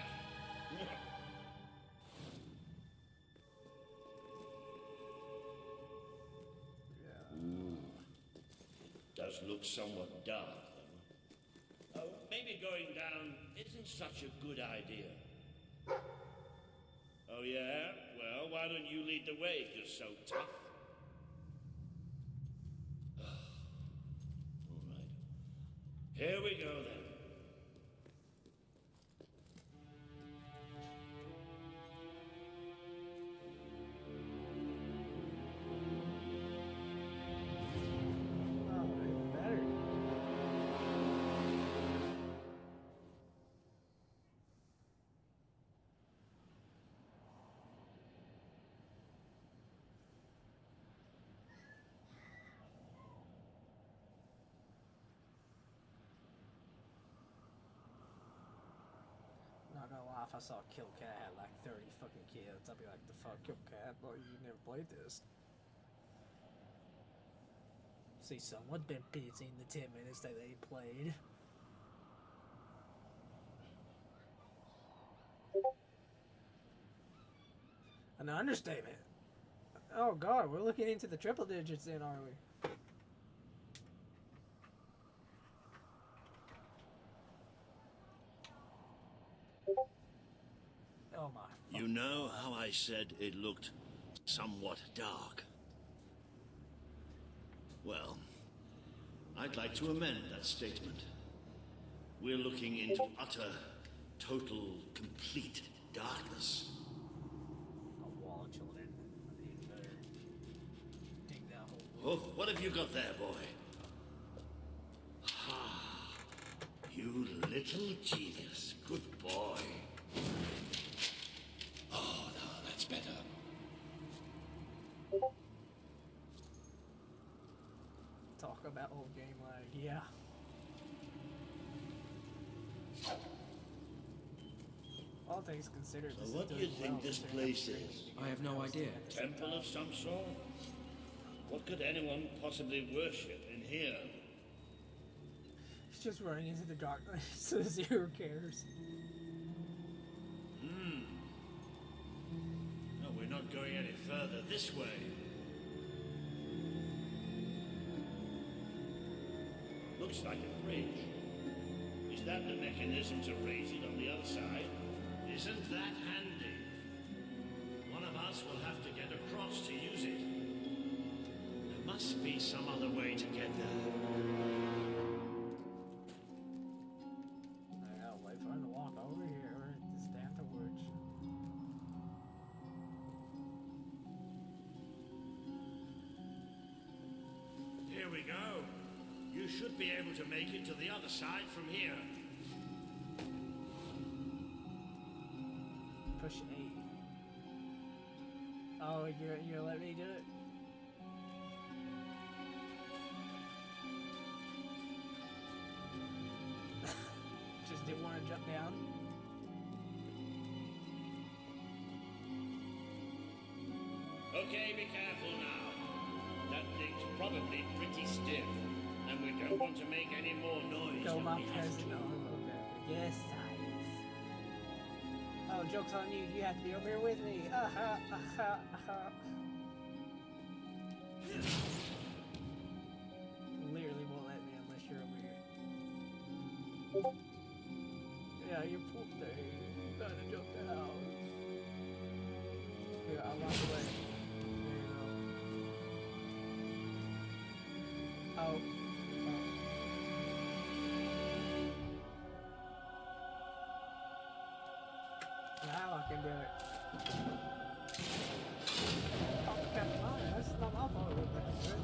Ooh. Does look somewhat dark, though. Oh, maybe going down isn't such a good idea. Oh, yeah? Well, why don't you lead the way if you're so tough? All right. Here we go, then. Not gonna lie, if I saw Kill Cat had like 30 fucking kids, I'd be like, the fuck, Kill Cat? Well, you never played this. See, someone's been busy in the 10 minutes that they played. An understatement. Oh god, we're looking into the triple digits then, are we? Oh my. You know how I said it looked somewhat dark? Well, I'd like to amend that statement. We're looking into utter, total, complete darkness. A wall of children. Dig that hole. Oh, what have you got there, boy? Ah, you little genius. Good boy. Oh, no, that's better. Talk about old game lag, yeah. All things considered, So what do you think this place is? I have no idea. Temple of some sort? What could anyone possibly worship in here? He's just running into the darkness, so Zero cares. No, we're not going any further this way. Looks like a bridge. Is that the mechanism to raise it on the other side? Isn't that handy? One of us will have to get across to use it. There must be some other way to get there. I gotta wait for him to walk over here or just stand towards. we go. You should be able to make it to the other side from here. Push A. Oh, you're gonna let me do it? Just didn't want to jump down. Okay, be careful now. That thing's probably pretty stiff, and we don't want to make any more noise Go, than my we have present. to. Oh, okay. Yes, science. Oh, joke's on you. You have to be over here with me. Aha, aha, aha. Literally won't let me unless you're over here. Yeah, you poor thing. You gotta jump down. Here, I'll walk away. There you go. Oh. Now I can do it. Oh, kept mine. That's not my fault. It went that good.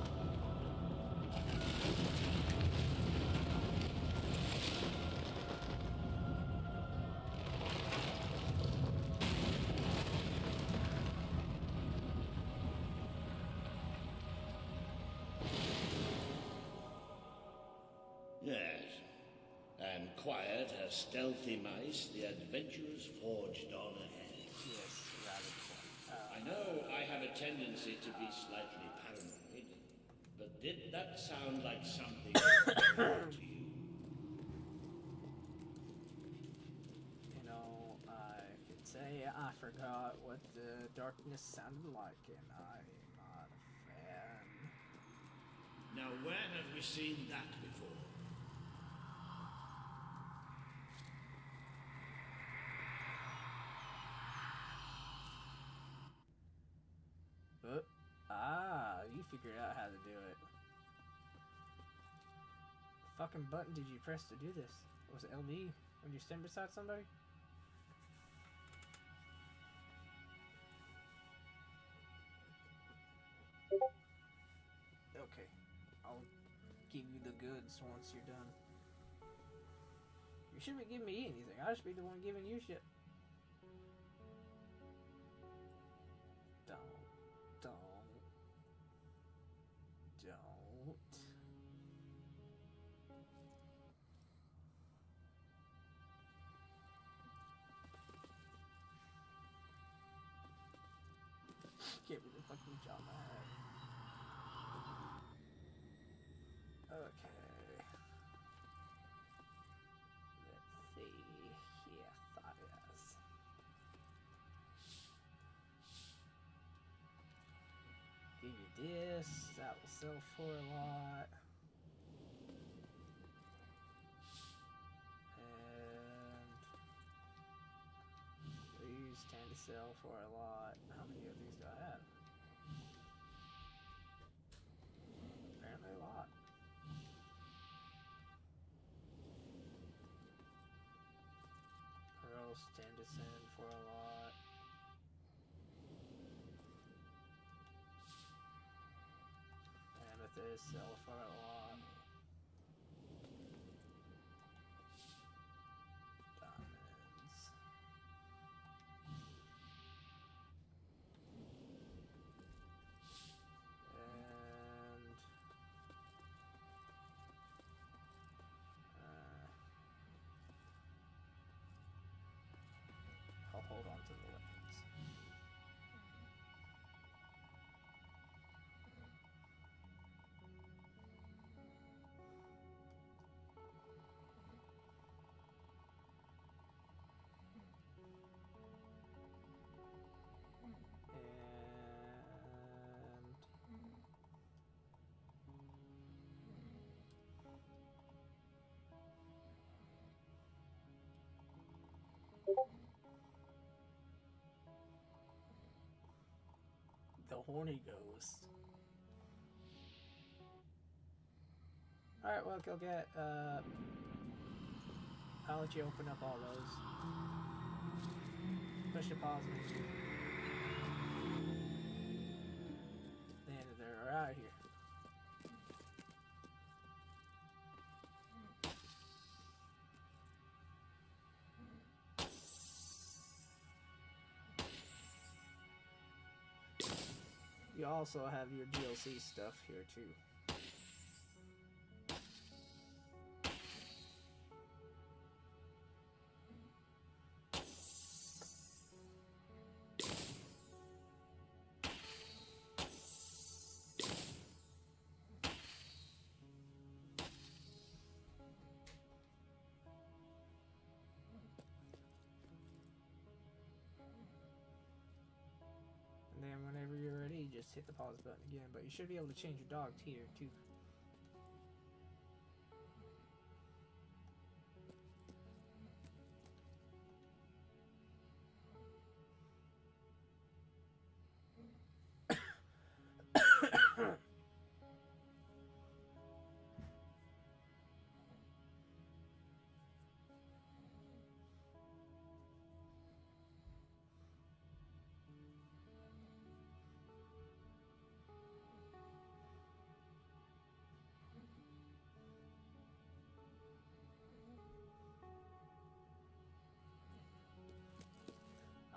Yes. And quiet as stealthy mice, the adventurers forged on ahead. Yes, rather than. I know I have a tendency to be slightly paranoid, but did that sound like something to you? You know, I could say I forgot what the darkness sounded like, and I'm not a fan. Now, where have we seen that before? You figured out how to do it. The fucking button did you press to do this? Was it LB when you stand beside somebody? Okay, I'll give you the goods once you're done. You shouldn't be giving me anything. I should be the one giving you shit. Don't. Give me the fucking job I had. Okay. Let's see. Here, fires. Give you this. That will sell for a lot. And these tend to sell for a lot. How many of these do I have? Apparently a lot. Pearls tend to send for a lot. Amethyst sell for a lot. Diamonds. I'll hold on to the weapons. The horny ghost. Alright, well, go get, I'll let you open up all those. Push the pause menu. And they're out here. You also have your DLC stuff here too. And then whenever you're ready, you just hit the pause button again. But you should be able to change your dog here too.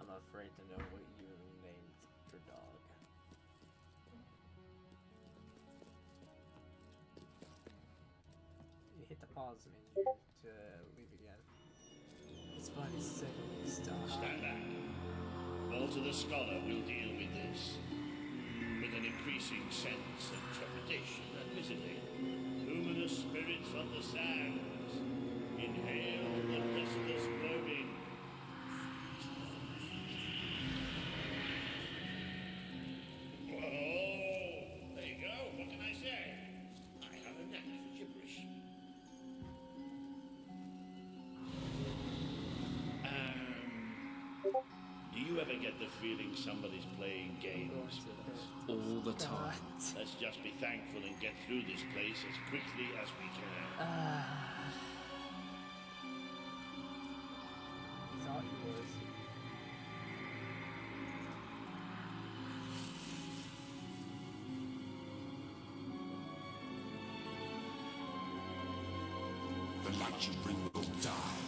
I'm afraid to know what you named your dog. You hit the pause menu to leave again. It's funny to say the least. Stand back. Walter the Scholar will deal with this. With an increasing sense of trepidation, admittedly. Luminous spirits of the sands. Inhale the restless gloaming. Oh, there you go. What can I say? I have a knack for gibberish. Do you ever get the feeling somebody's playing games with us? All the time. Let's just be thankful and get through this place as quickly as we can. Thought you was. The light you bring will die.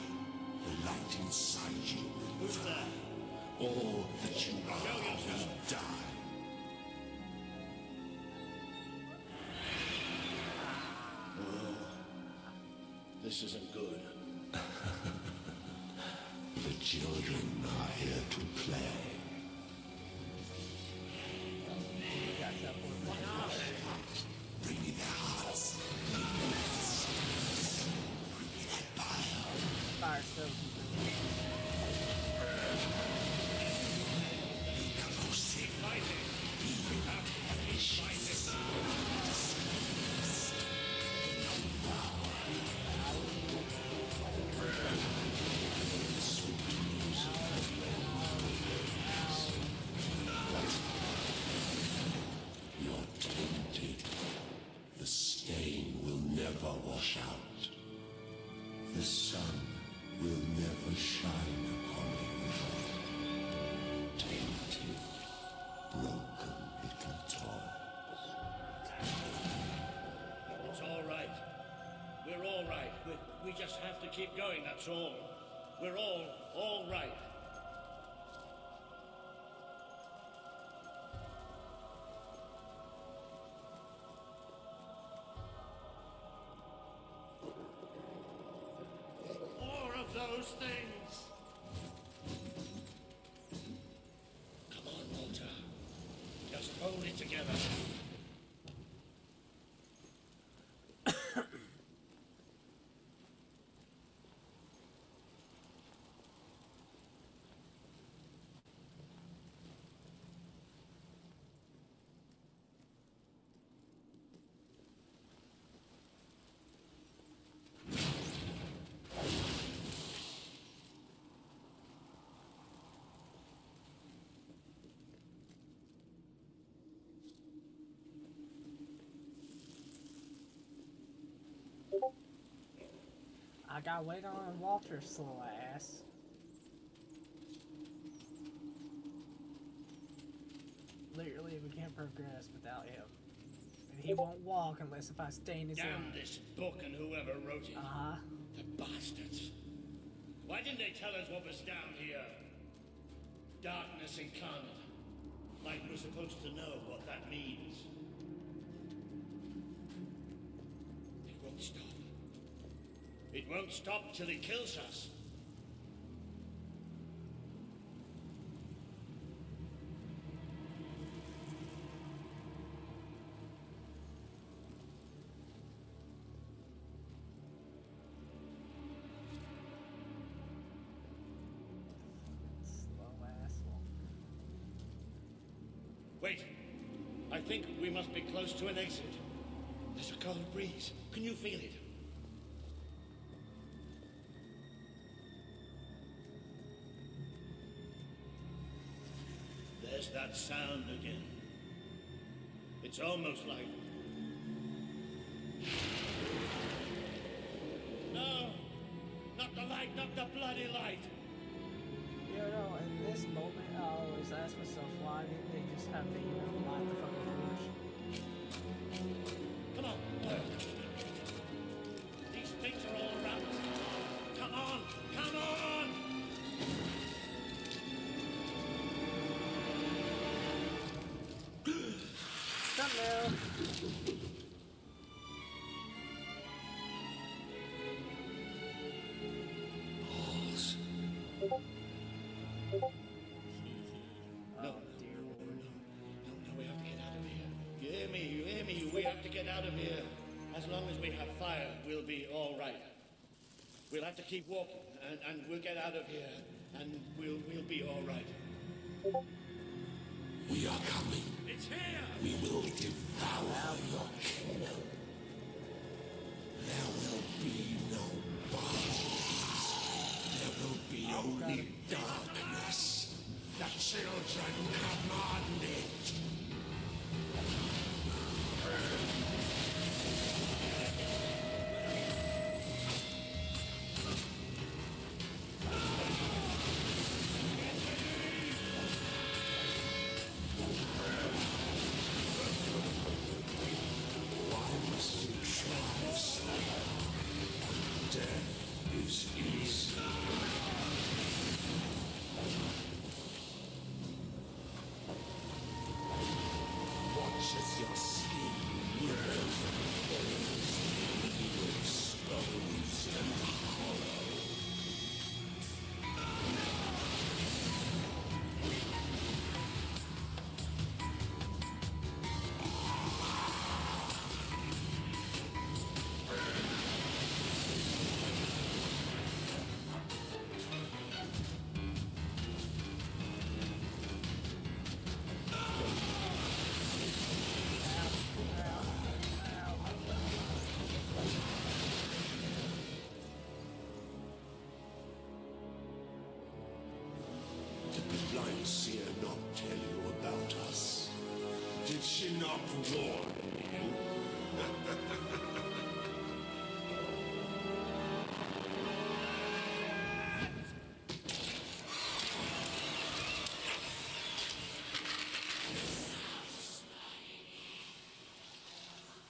The light inside you will Who's die. that? All that you are will die. This isn't good. The children are here to play. Bring me their hearts. Bring me their souls. Bring me that fire. Fire stove. You're tainted. The stain will never wash out. The sun will never shine upon you. Tainted, broken little toys. It's all right. We're all right. We just have to keep going, that's all. We're all right. More of those things. Come on, Walter. Just hold it together. I gotta wait on Walter, slow ass. Literally, we can't progress without him. And he won't walk unless if I stay in his Damn this book and whoever wrote it. Uh-huh. The bastards. Why didn't they tell us what was down here? Darkness incarnate. Like we're supposed to know what that means. It won't stop. It won't stop till it kills us. Slow ass walk. Wait. I think we must be close to an exit. There's a cold breeze. Can you feel it? There's that sound again. It's almost like... No! Not the light, not the bloody light! You know, in this moment, I always ask myself, why didn't they just have the light the fucking torch? Come on, these things are all around us. Come on, come on! Come now. Balls. No, Dear Lord. no, we have to get out of here. You hear me, you hear me? We have to get out of here. As long as we have fire, we'll be all right. We'll have to keep walking, and we'll get out of here, and we'll be all right. We are coming. It's here! We will devour your kingdom. There will be no bodies. There will be only darkness. The children command it. Why must you try so? Death is easy. Watch as your skin withers and falls, you exposed and hollow. Did the blind seer not tell you about us? Did she not warn you?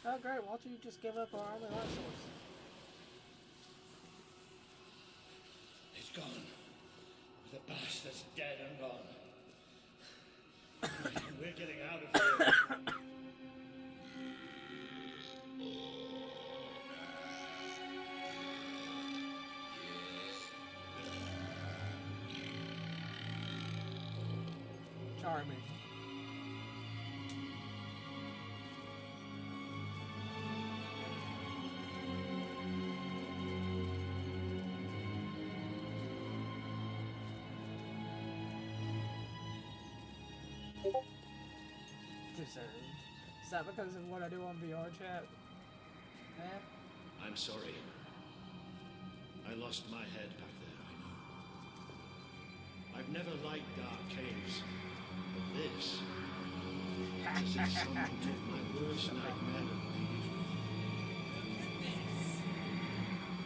Oh great, why don't you just give up our only life source? It's gone. The bastard's dead and gone. We're getting out of here. Charming. Deserved. Is that because of what I do on VR chat? Eh? I'm sorry. I lost my head back there, I know. I've never liked dark caves, but this... It's as if someone took my worst nightmare and made it real.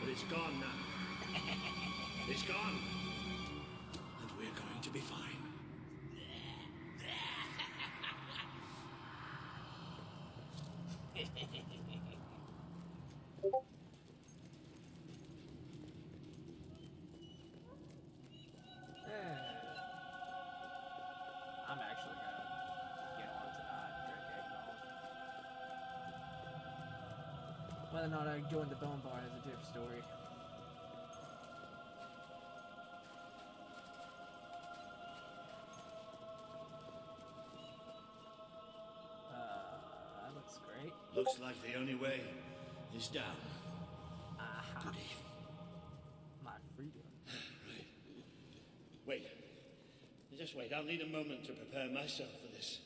But it's gone now. It's gone. And we're going to be fine. I'm actually good. Whether or not I joined the Bone Barn is a different story. That looks great. Looks like the only way is down. Aha. Goody. My freedom. Wait. Just wait. I'll need a moment to prepare myself for this.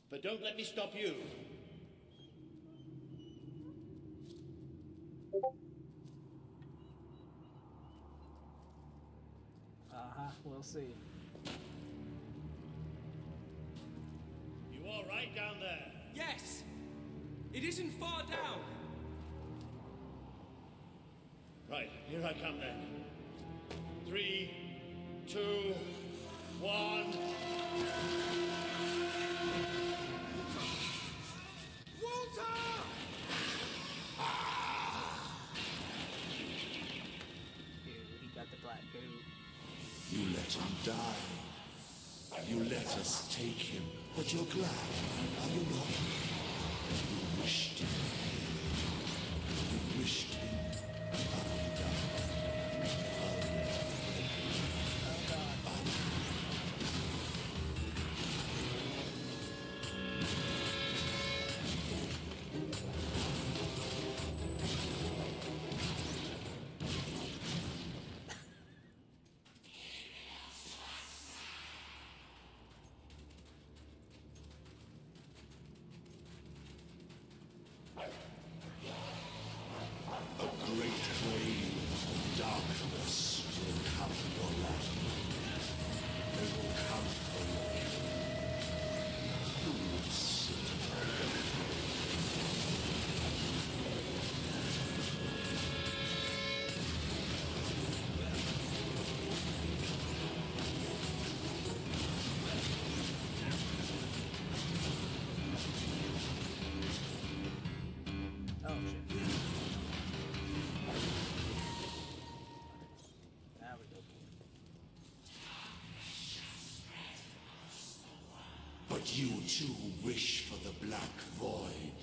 But don't let me stop you. We'll see. You all right down there? Yes! It isn't far down! Right, here I come then. 3, 2, 1. Walter! Ew, he got the black goo. You let him die. You let us take him. But you're glad, are you not? You wished him. You wished him undone. A great wave of darkness will come your land. They will come for you. Who will sit on them? Oh shit. Now we go. But you too wish for the Black Void.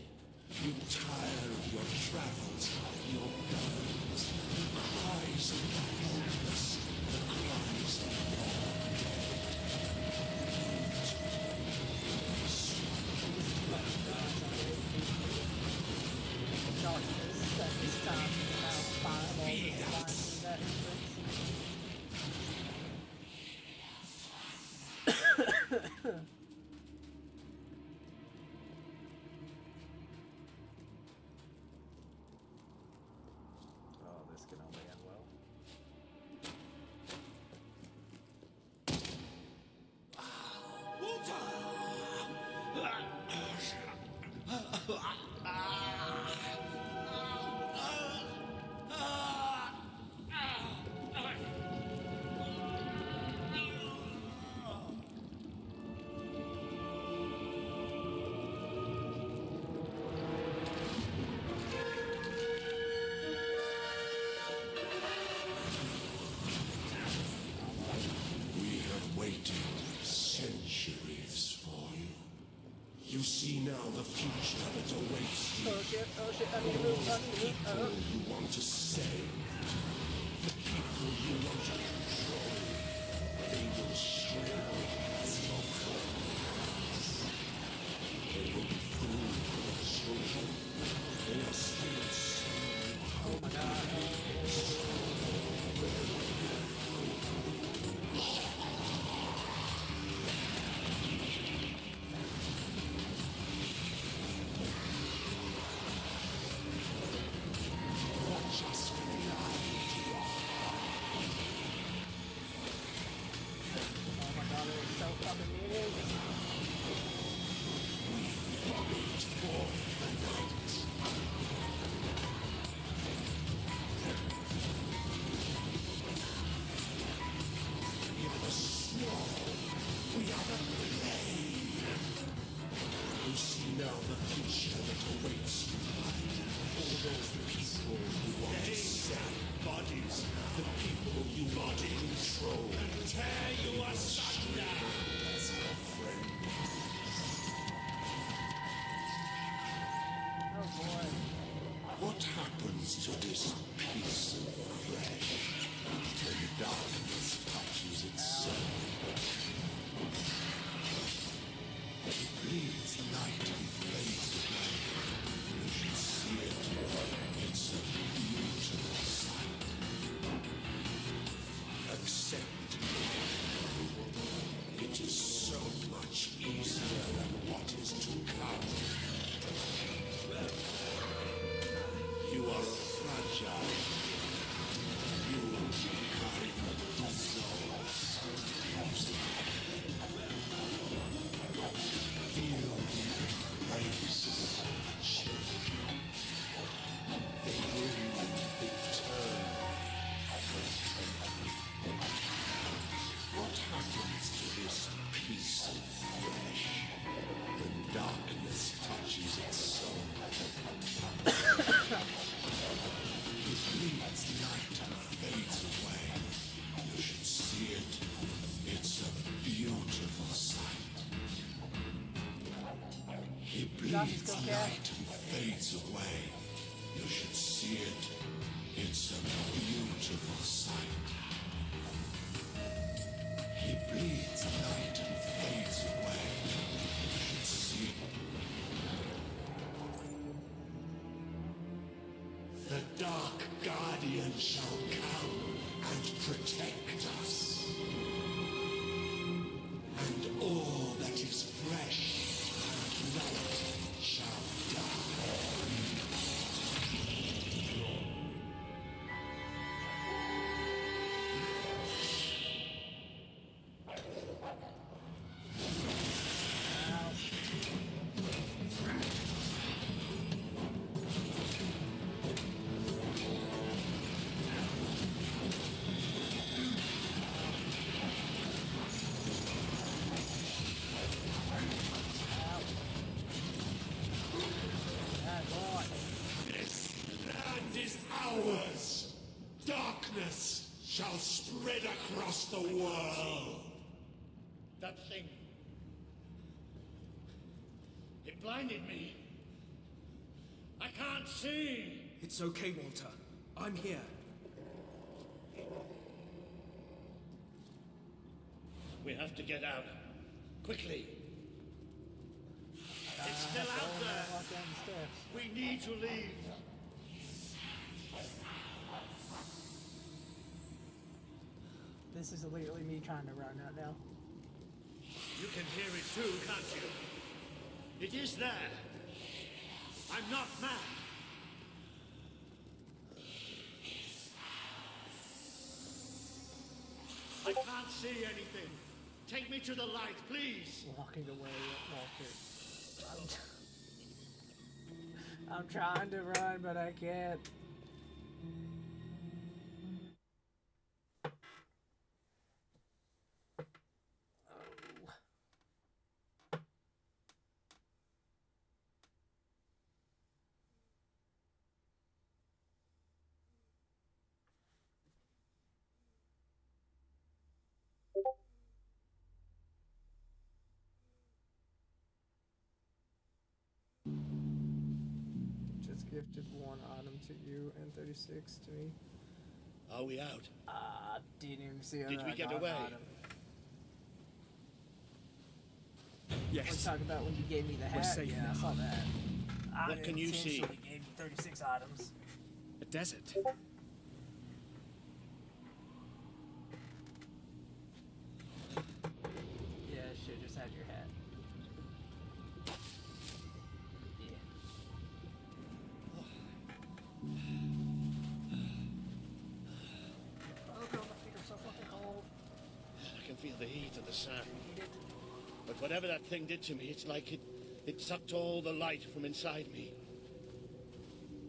You tire of your travels, your guns, the cries of the helpless, the cries of Darkness at this time is now fireball in that entrance. Oh, this can only end well. We have waited centuries for you. You see now the future that awaits you. Oh shit, I need to move, I need to People move. you want to save. The people you want to control. They will stray as your foes. They will be food for the children. They are spirits. Oh my god. Just Oh my god, it's so fucking big. vomit forth the night. In the snow, we are the blade. You see now the future that awaits you. All those people you want to sell. Bodies. The people you want to control. And tear you asunder. As your friend. Oh boy. It is so much easier than what is to come. You are fragile. You will carry the souls. Feel the grace of the children. They bring eternal. What happens to this piece of flesh when darkness touches its soul? It bleeds light and fades away. You should see it. It's a beautiful sight. It bleeds light and fades away. You should see it. It's a beautiful sight. He bleeds light and fades away. You should see it. The Dark Guardian shall come and protect us. And all that is fresh and light shall die. This land is ours. Darkness shall spread across the world. That thing. It blinded me. I can't see. It's okay, Walter. I'm here. We have to get out. Quickly. It's still out there. Walk down the steps. We need to leave. This is literally me trying to run right now. You can hear it too, can't you? It is there. I'm not mad. I can't see anything. Take me to the light, please. Walking away, Walter. I'm trying to run, but I can't. Just gifted one item to you and 36 to me. Are we out? Didn't even see Did we I get got an away? item. Let's talk about when you gave me the hat. safe Yeah, now. I saw that. What can you see? intentionally gave you 36 items. A desert. Yeah, should just had your hat. Yeah. Oh god, my feet are so fucking cold. I can feel the heat of the sand. But whatever that thing did to me, it's like it sucked all the light from inside me.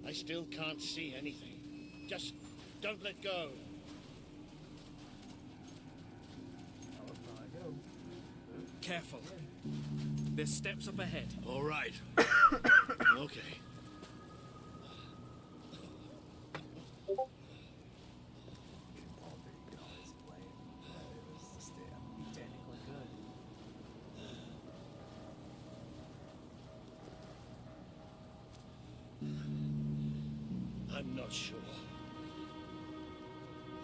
I still can't see anything. Just don't let go. That was probably good. Careful. There's steps up ahead. All right. Okay. Walter, you can always play it. It was just technically good. I'm not sure.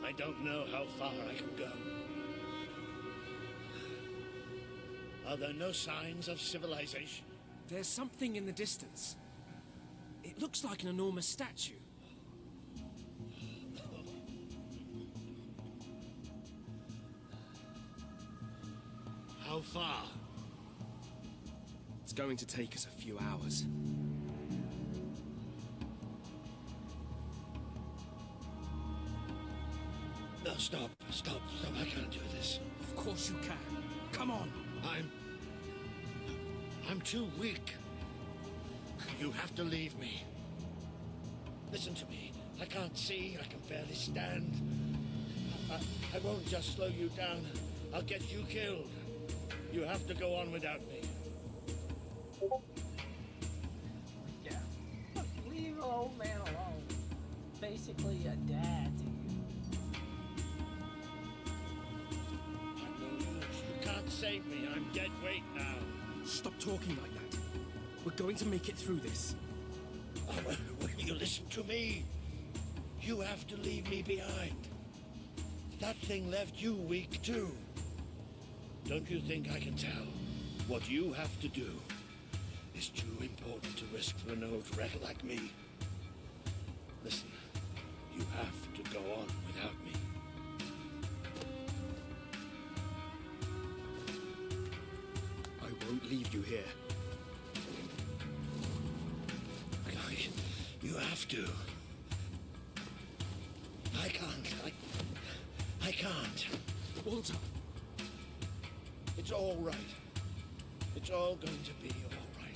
I don't know how far I can go. Are there no signs of civilization? There's something in the distance. It looks like an enormous statue. How How far? It's going to take us a few hours. No, stop. I can't do this. Of course you can. Come on. I'm too weak. You have to leave me. Listen to me. I can't see. I can barely stand. I won't just slow you down. I'll get you killed. You have to go on without me. Yeah. Leave the old man alone. Basically a dad to you. I'm no use. You can't save me. I'm dead weight now. Stop talking like that. We're going to make it through this. Oh, will you listen to me? You have to leave me behind. That thing left you weak too. Don't you think I can tell? What you have to do is too important to risk for an old wreck like me. Listen, you have to go on without me. I won't leave you here. You have to. I can't. I can't. Walter. It's all right. It's all going to be all right.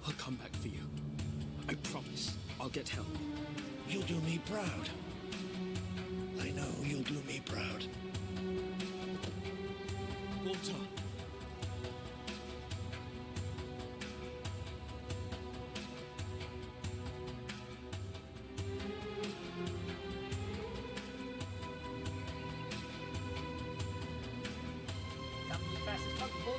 I'll come back for you. I promise. I'll get help. You'll do me proud. I know you'll do me proud. Walter. Come as fast as possible.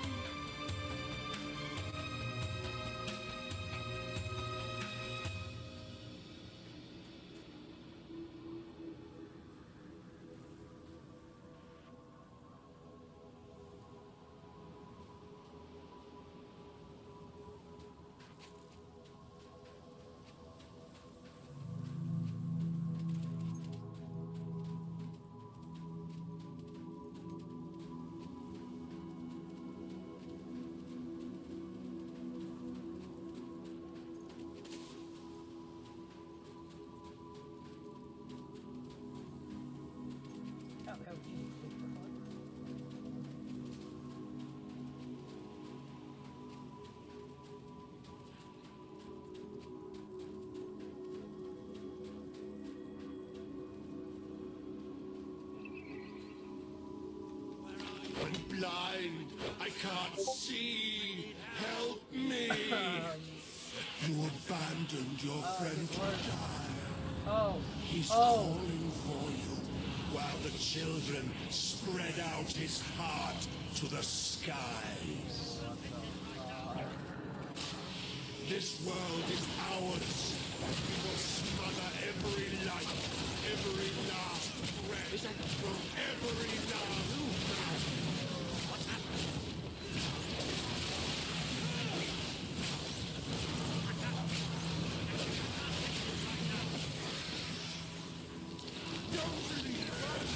I'm blind. I can't see. Help me. You abandoned your friend to die. Oh. He's calling for you while the children spread out his heart to the skies. This world is ours. We will smother every life, every last breath, from every last mouth. What's happening? Don't leave us!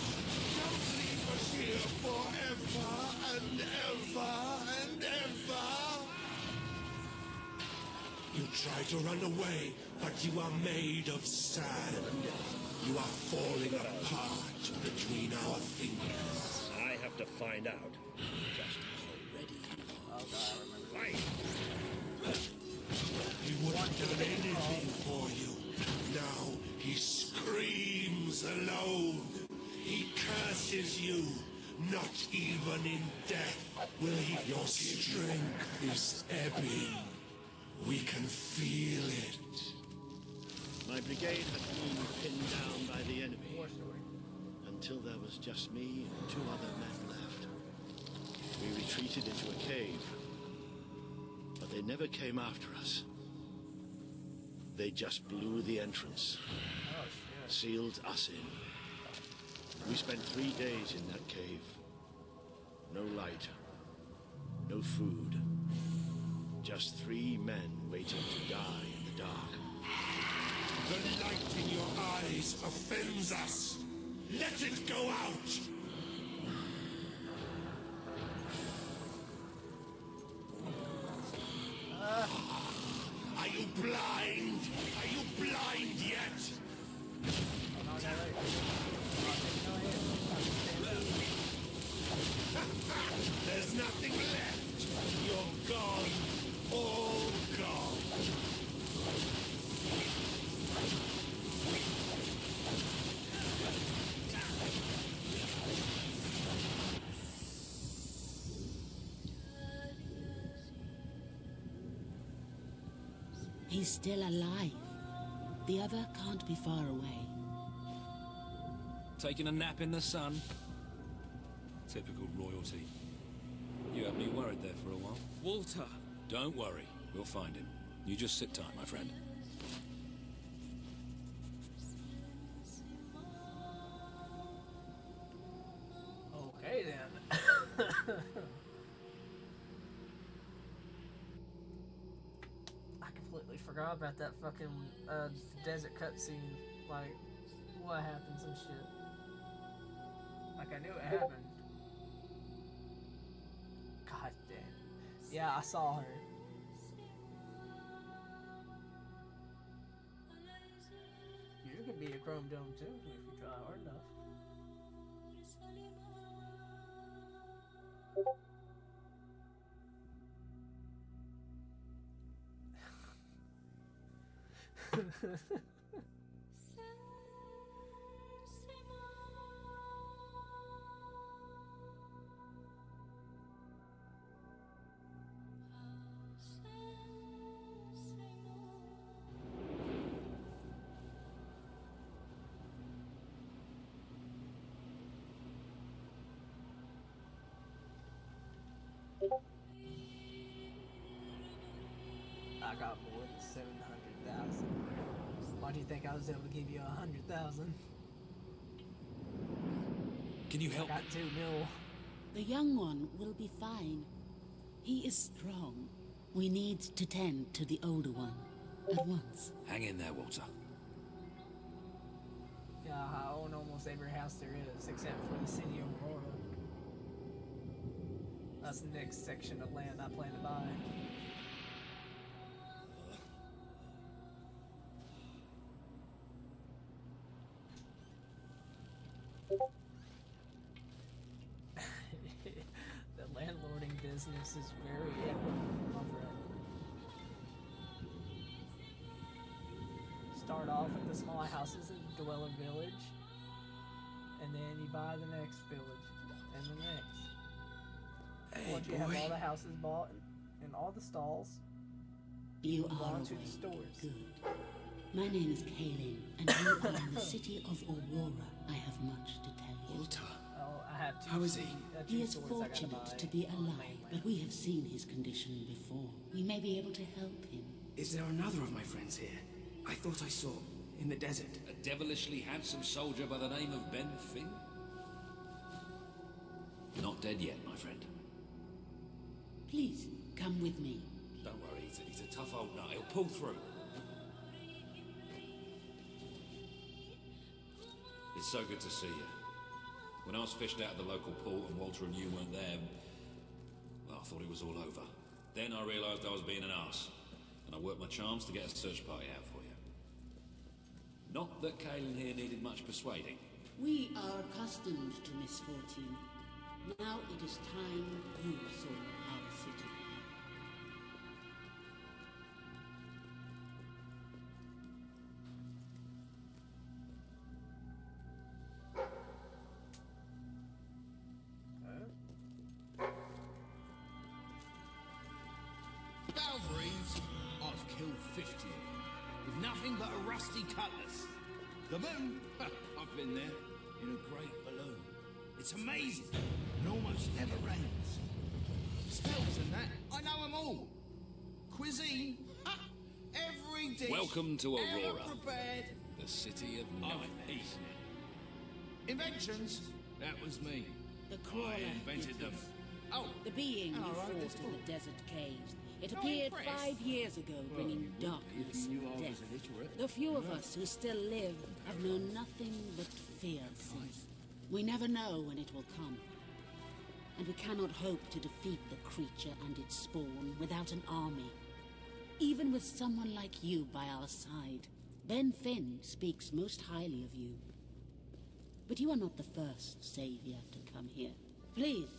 Don't leave us here forever and ever and ever! You try to run away, but you are made of sand. You are falling apart between our fingers. I have to find out just how ready you are. Fight! He would have done anything for you. Now he screams alone. He curses you. Not even in death will he. Your strength is ebbing. We can feel it. My brigade had been pinned down by the enemy until there was just me and 2 other men left. We retreated into a cave, but they never came after us. They just blew the entrance, sealed us in. We spent 3 days in that cave. No light, no food. Just 3 men waiting to die in the dark. The light in your eyes offends us. Let it go out. He's still alive. The other can't be far away. Taking a nap in the sun? Typical royalty. You had me worried there for a while. Walter! Don't worry, we'll find him. You just sit tight, my friend. Okay then. I completely forgot about that fucking desert cutscene. Like, what happens and shit. Like, I knew it happened. God damn. Yeah, I saw her. You can be a Chrome Dome too if you try hard enough. I got more than 700,000. Why do you think I was able to give you 100,000? Can you help? I got 2 mil. The young one will be fine. He is strong. We need to tend to the older one at once. Hang in there, Walter. Yeah, I own almost every house there is, except for the city of Aurora. That's the next section of land I plan to buy. The landlording business is very equitable, my friend. Start off with the small houses in the dweller village, and then you buy the next village, and the next. Hey, Once you have all the houses bought and all the stalls, You move are on to awake. the stores. Good. My name is Kaelin, and you are in the city of Aurora. I have much to tell you. Walter. Oh, I have 2 How is he? two He is stores I gotta fortunate buy to be on the alive, mainland. but we have seen his condition before. We may be able to help him. Is there another of my friends here? I thought I saw in the desert. A devilishly handsome soldier by the name of Ben Finn? Not dead yet, my friend. Please, come with me. Don't worry, he's a tough old nut. He'll pull through. It's so good to see you. When I was fished out of the local port and Walter and you weren't there, well, I thought it was all over. Then I realised I was being an arse, and I worked my charms to get a search party out for you. Not that Kaelin here needed much persuading. We are accustomed to misfortune. Now it is time you saw our city. Balverines, I've killed 50 with nothing but a rusty cutlass. The moon, I've been there in a great balloon. It's amazing and almost never rains. Spells and that, I know them all. Cuisine, every dish. Welcome to ever Aurora. prepared. The city of nightmares. Inventions, that was me. The crawler invented is them. this. Oh, The being and you I fought wrote in this book. the desert caves. It Not appeared impressed? 5 years ago, bringing darkness and death. The few of us who still live have known nothing but fear since. We never know when it will come. And we cannot hope to defeat the creature and its spawn without an army. Even with someone like you by our side, Ben Finn speaks most highly of you. But you are not the first savior to come here. Please,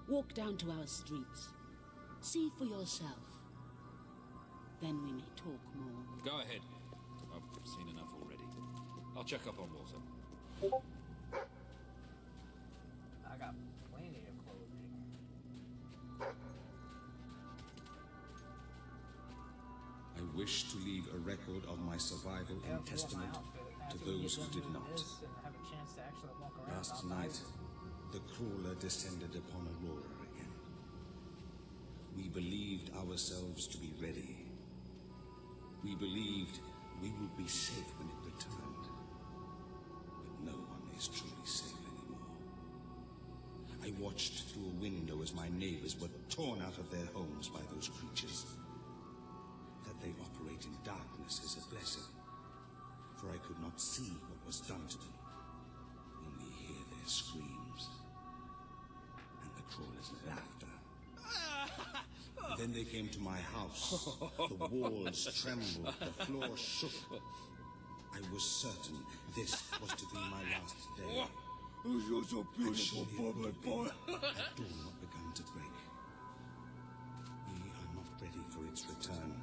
walk down to our streets. See for yourself. Then we may talk more. Go ahead. I've seen enough already. I'll check up on Walter. I got plenty of clothing. I wish to leave a record of my survival in testament to those who did not. Last night, the crawler descended upon Aurora again. We believed ourselves to be ready. We believed we would be safe when it returned. But no one is truly safe anymore. I watched through a window as my neighbors were torn out of their homes by those creatures. That they operate in darkness is a blessing, for I could not see what was done to them, only hear their screams and the crawler's laughter. Then they came to my house. The walls trembled, the floor shook. I was certain this was to be my last day. You're so beautiful, Bobby boy. Had dawn not begun to break. We are not ready for its return.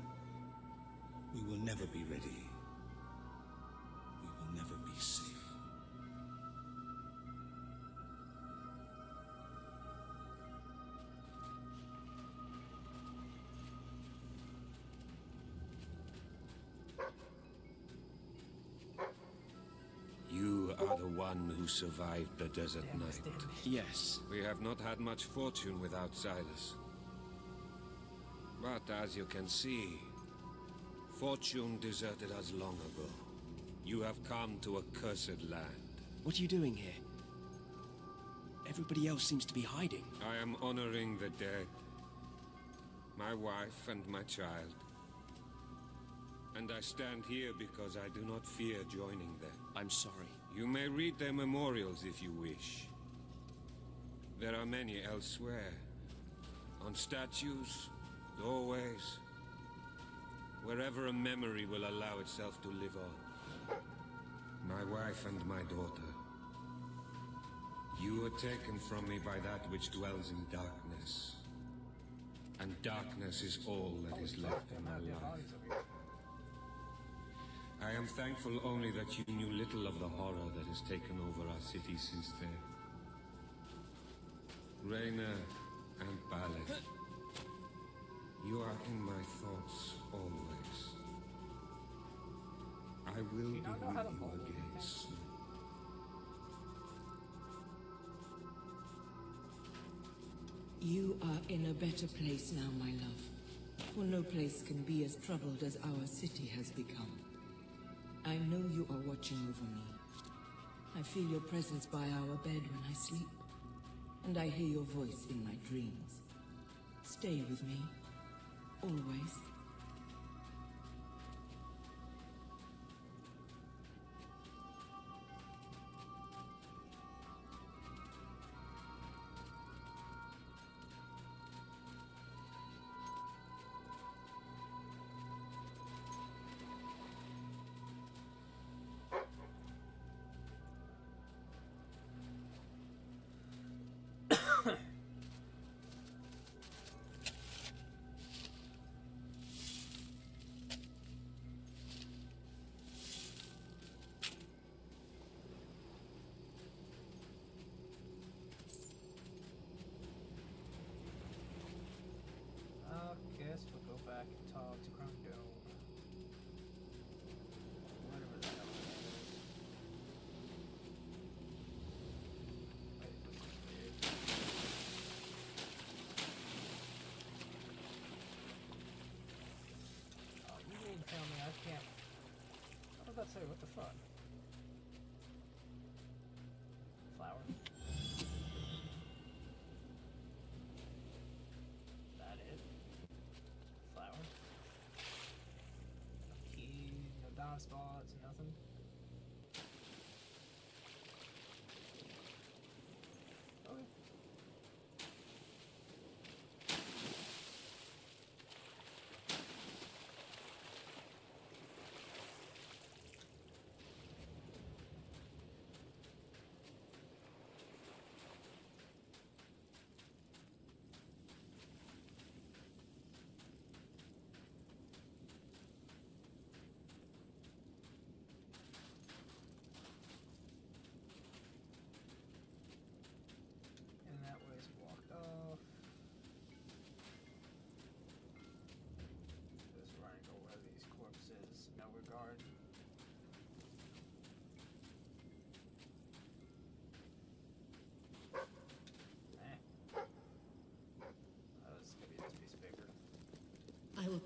We will never be ready. We will never be safe. You are the one who survived the desert night. Yes. We have not had much fortune with outsiders. But as you can see, fortune deserted us long ago. You have come to a cursed land. What are you doing here? Everybody else seems to be hiding. I am honoring the dead. My wife and my child. And I stand here because I do not fear joining them. I'm sorry. You may read their memorials if you wish. There are many elsewhere. On statues, doorways. Wherever a memory will allow itself to live on. My wife and my daughter. You were taken from me by that which dwells in darkness. And darkness is all that is left in my life. I am thankful only that you knew little of the horror that has taken over our city since then. Raina and Baleth, you are in my thoughts always. I will be with you again soon. You are in a better place now, my love. For no place can be as troubled as our city has become. I know you are watching over me. I feel your presence by our bed when I sleep, and I hear your voice in my dreams. Stay with me, always. Guess we'll go back and talk to Cromdome. Whatever the hell that is. Wait, this is weird. Oh, you mean to tell me I can't... I was about to say, what the fuck? Flower. That it? Flower. No key, no dive spots, nothing. Okay.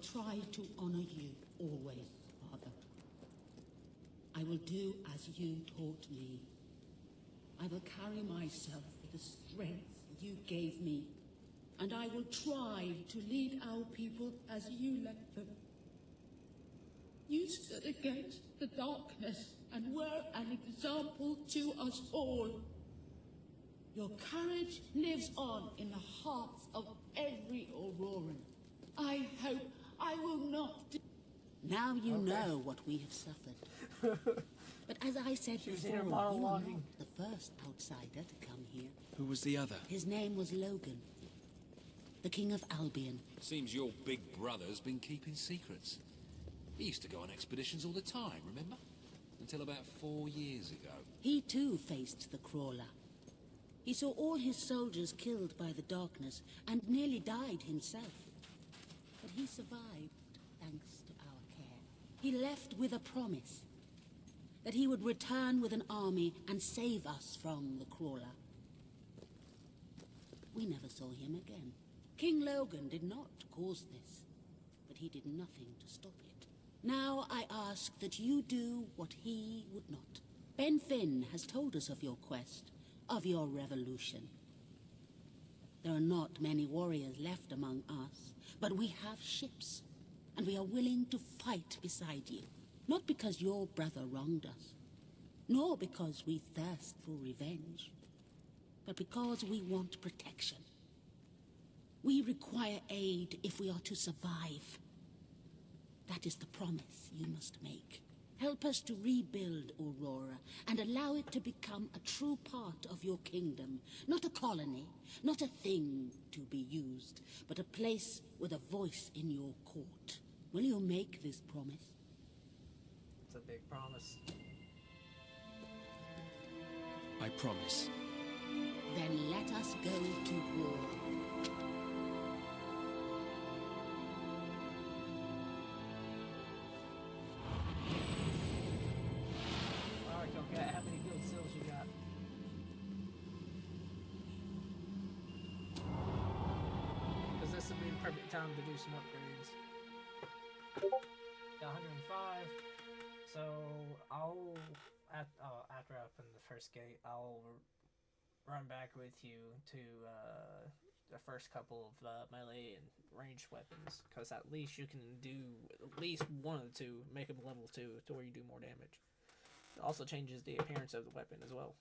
try to honor you always, Father. I will do as you taught me. I will carry myself with the strength you gave me, and I will try to lead our people as you led them. You stood against the darkness and were an example to us all. Your courage lives on in the hearts of every Auroran. I hope I will not do... Now you know what we have suffered. But as I said before, you are not the first outsider to come here. Who was the other? His name was Logan, the King of Albion. Seems your big brother's been keeping secrets. He used to go on expeditions all the time, remember? Until about 4 years ago. He too faced the Crawler. He saw all his soldiers killed by the darkness and nearly died himself. But he survived thanks to our care. He left with a promise that he would return with an army and save us from the Crawler. We never saw him again. King Logan did not cause this, but he did nothing to stop it. Now I ask that you do what he would not. Ben Finn has told us of your quest, of your revolution. There are not many warriors left among us, but we have ships, and we are willing to fight beside you. Not because your brother wronged us, nor because we thirst for revenge, but because we want protection. We require aid if we are to survive. That is the promise you must make. Help us to rebuild Aurora and allow it to become a true part of your kingdom. Not a colony, not a thing to be used, but a place with a voice in your court. Will you make this promise? It's a big promise. I promise. Then let us go to war. Alright, okay, how many guild seals you got? Because this would be the perfect time to do some upgrades. Got 105. So I'll after I open the first gate, I'll run back with you to the first couple of melee and ranged weapons, because at least you can do at least one of the two, make them level 2 to where you do more damage. It also changes the appearance of the weapon as well.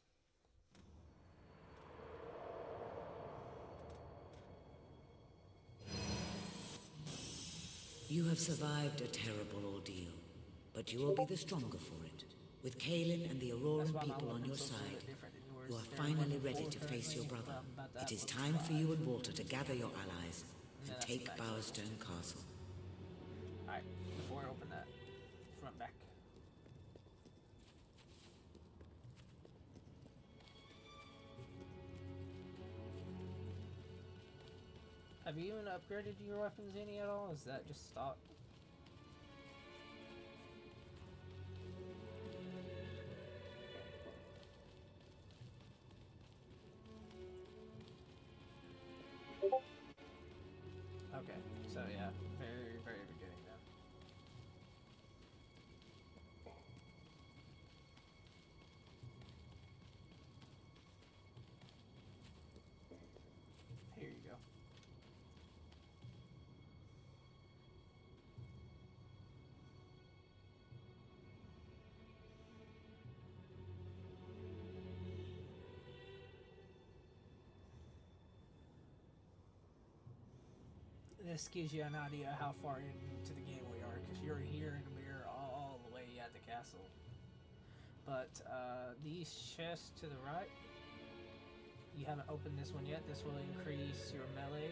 You have survived a terrible ordeal, but you will be the stronger for it. With Kaelin and the Auroran people on your side, you are finally ready to face your brother. It is time for you and Walter to gather your allies and take Bowerstone Castle. Alright, before I open that, let's run back. Have you even upgraded your weapons any at all? Is that just stock? Okay, so yeah, very, very beginning then. Here you go. This gives you an idea how far into the game we are, because you're here in the mirror all the way at the castle. But these chests to the right, you haven't opened this one yet. This will increase your melee,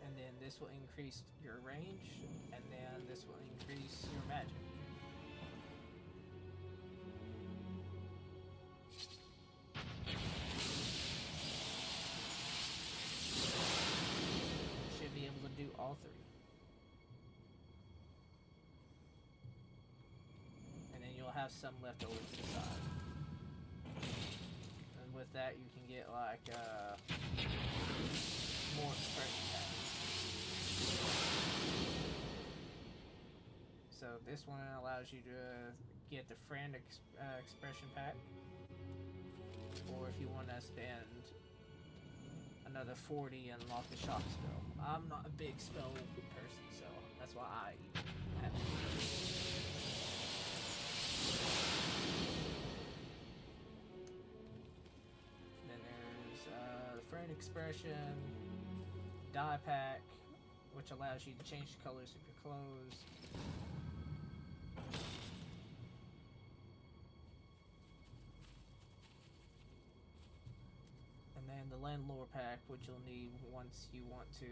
and then this will increase your range, and then this will increase your magic. Should be able to do all three. And then you'll have some left over to the side. And with that you can get like more expression patterns. this one allows you to get the friend expression pack, or if you want to spend another 40 and unlock the shock spell. I'm not a big spell person, so that's why I have it. Then there's the friend expression, dye pack, which allows you to change the colors of your clothes. And then the landlord pack, which you'll need once you want to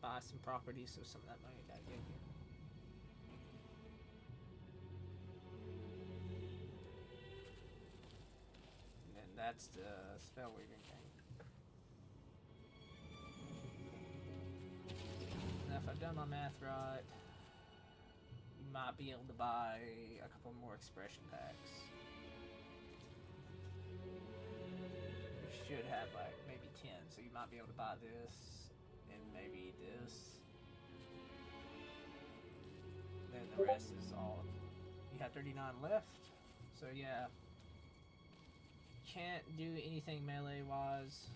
buy some property, so some of that money that I gave you. And then that's the spell weaving thing. Now, if I've done my math right, you might be able to buy a couple more expression packs. You should have like maybe 10, so you might be able to buy this and maybe this. Then the rest is all. You have 39 left, so yeah. Can't do anything melee wise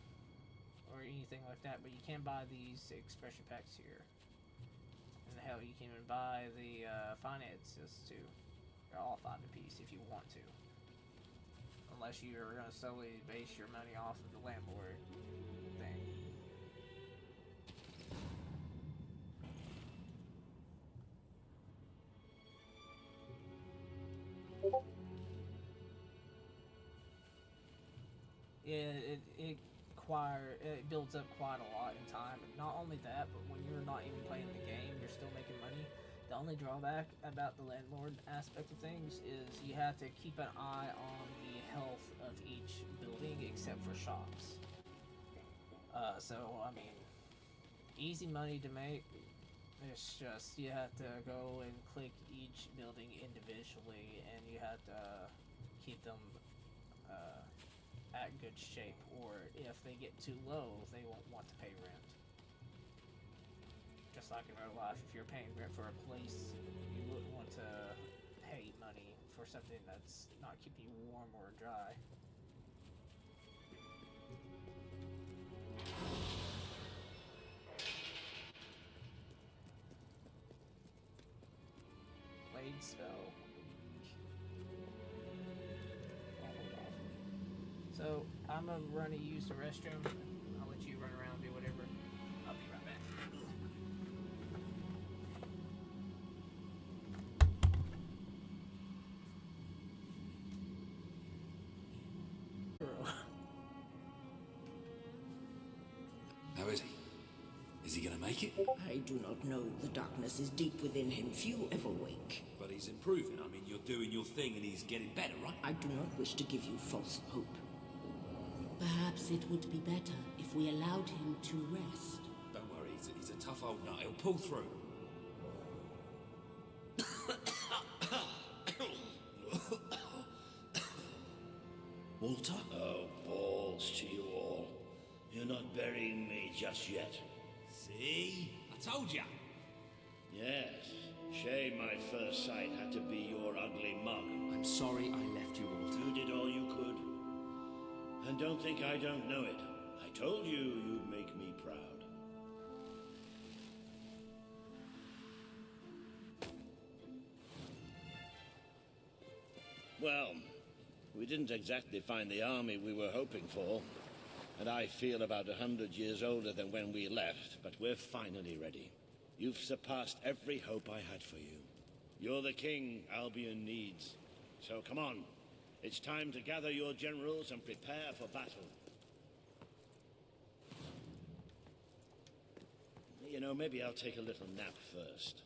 or anything like that, but you can buy these expression packs here. And hell, you can even buy the finances too. They're all 5 apiece if you want to. Unless you are going to solely base your money off of the landlord thing. Yeah, it builds up quite a lot in time. Not only that, but when you're not even playing the game, you're still making money. The only drawback about the landlord aspect of things is you have to keep an eye on the health of each building except for shops. So, I mean, easy money to make. It's just you have to go and click each building individually, and you have to keep them at good shape, or if they get too low, they won't want to pay rent. Just like in real life, if you're paying rent for a place, you wouldn't want to pay money for something that's not keeping you warm or dry. Blade spell. So, I'm gonna run to use the restroom. I'll let you run around and do whatever. I'll be right back. How is he? Is he gonna make it? I do not know. The darkness is deep within him. Few ever wake. But he's improving. I mean, you're doing your thing and he's getting better, right? I do not wish to give you false hope. Perhaps it would be better if we allowed him to rest. Don't worry, he's a tough old nut. He'll pull through. Walter? Oh, balls to you all. You're not burying me just yet. See? I told ya. Yes. Shame my first sight had to be your ugly mug. I'm sorry I left you, Walter. You did all you could. And don't think I don't know it. I told you you'd make me proud. Well, we didn't exactly find the army we were hoping for. And I feel about 100 years older than when we left, but we're finally ready. You've surpassed every hope I had for you. You're the king Albion needs. So come on. It's time to gather your generals and prepare for battle. You know, maybe I'll take a little nap first.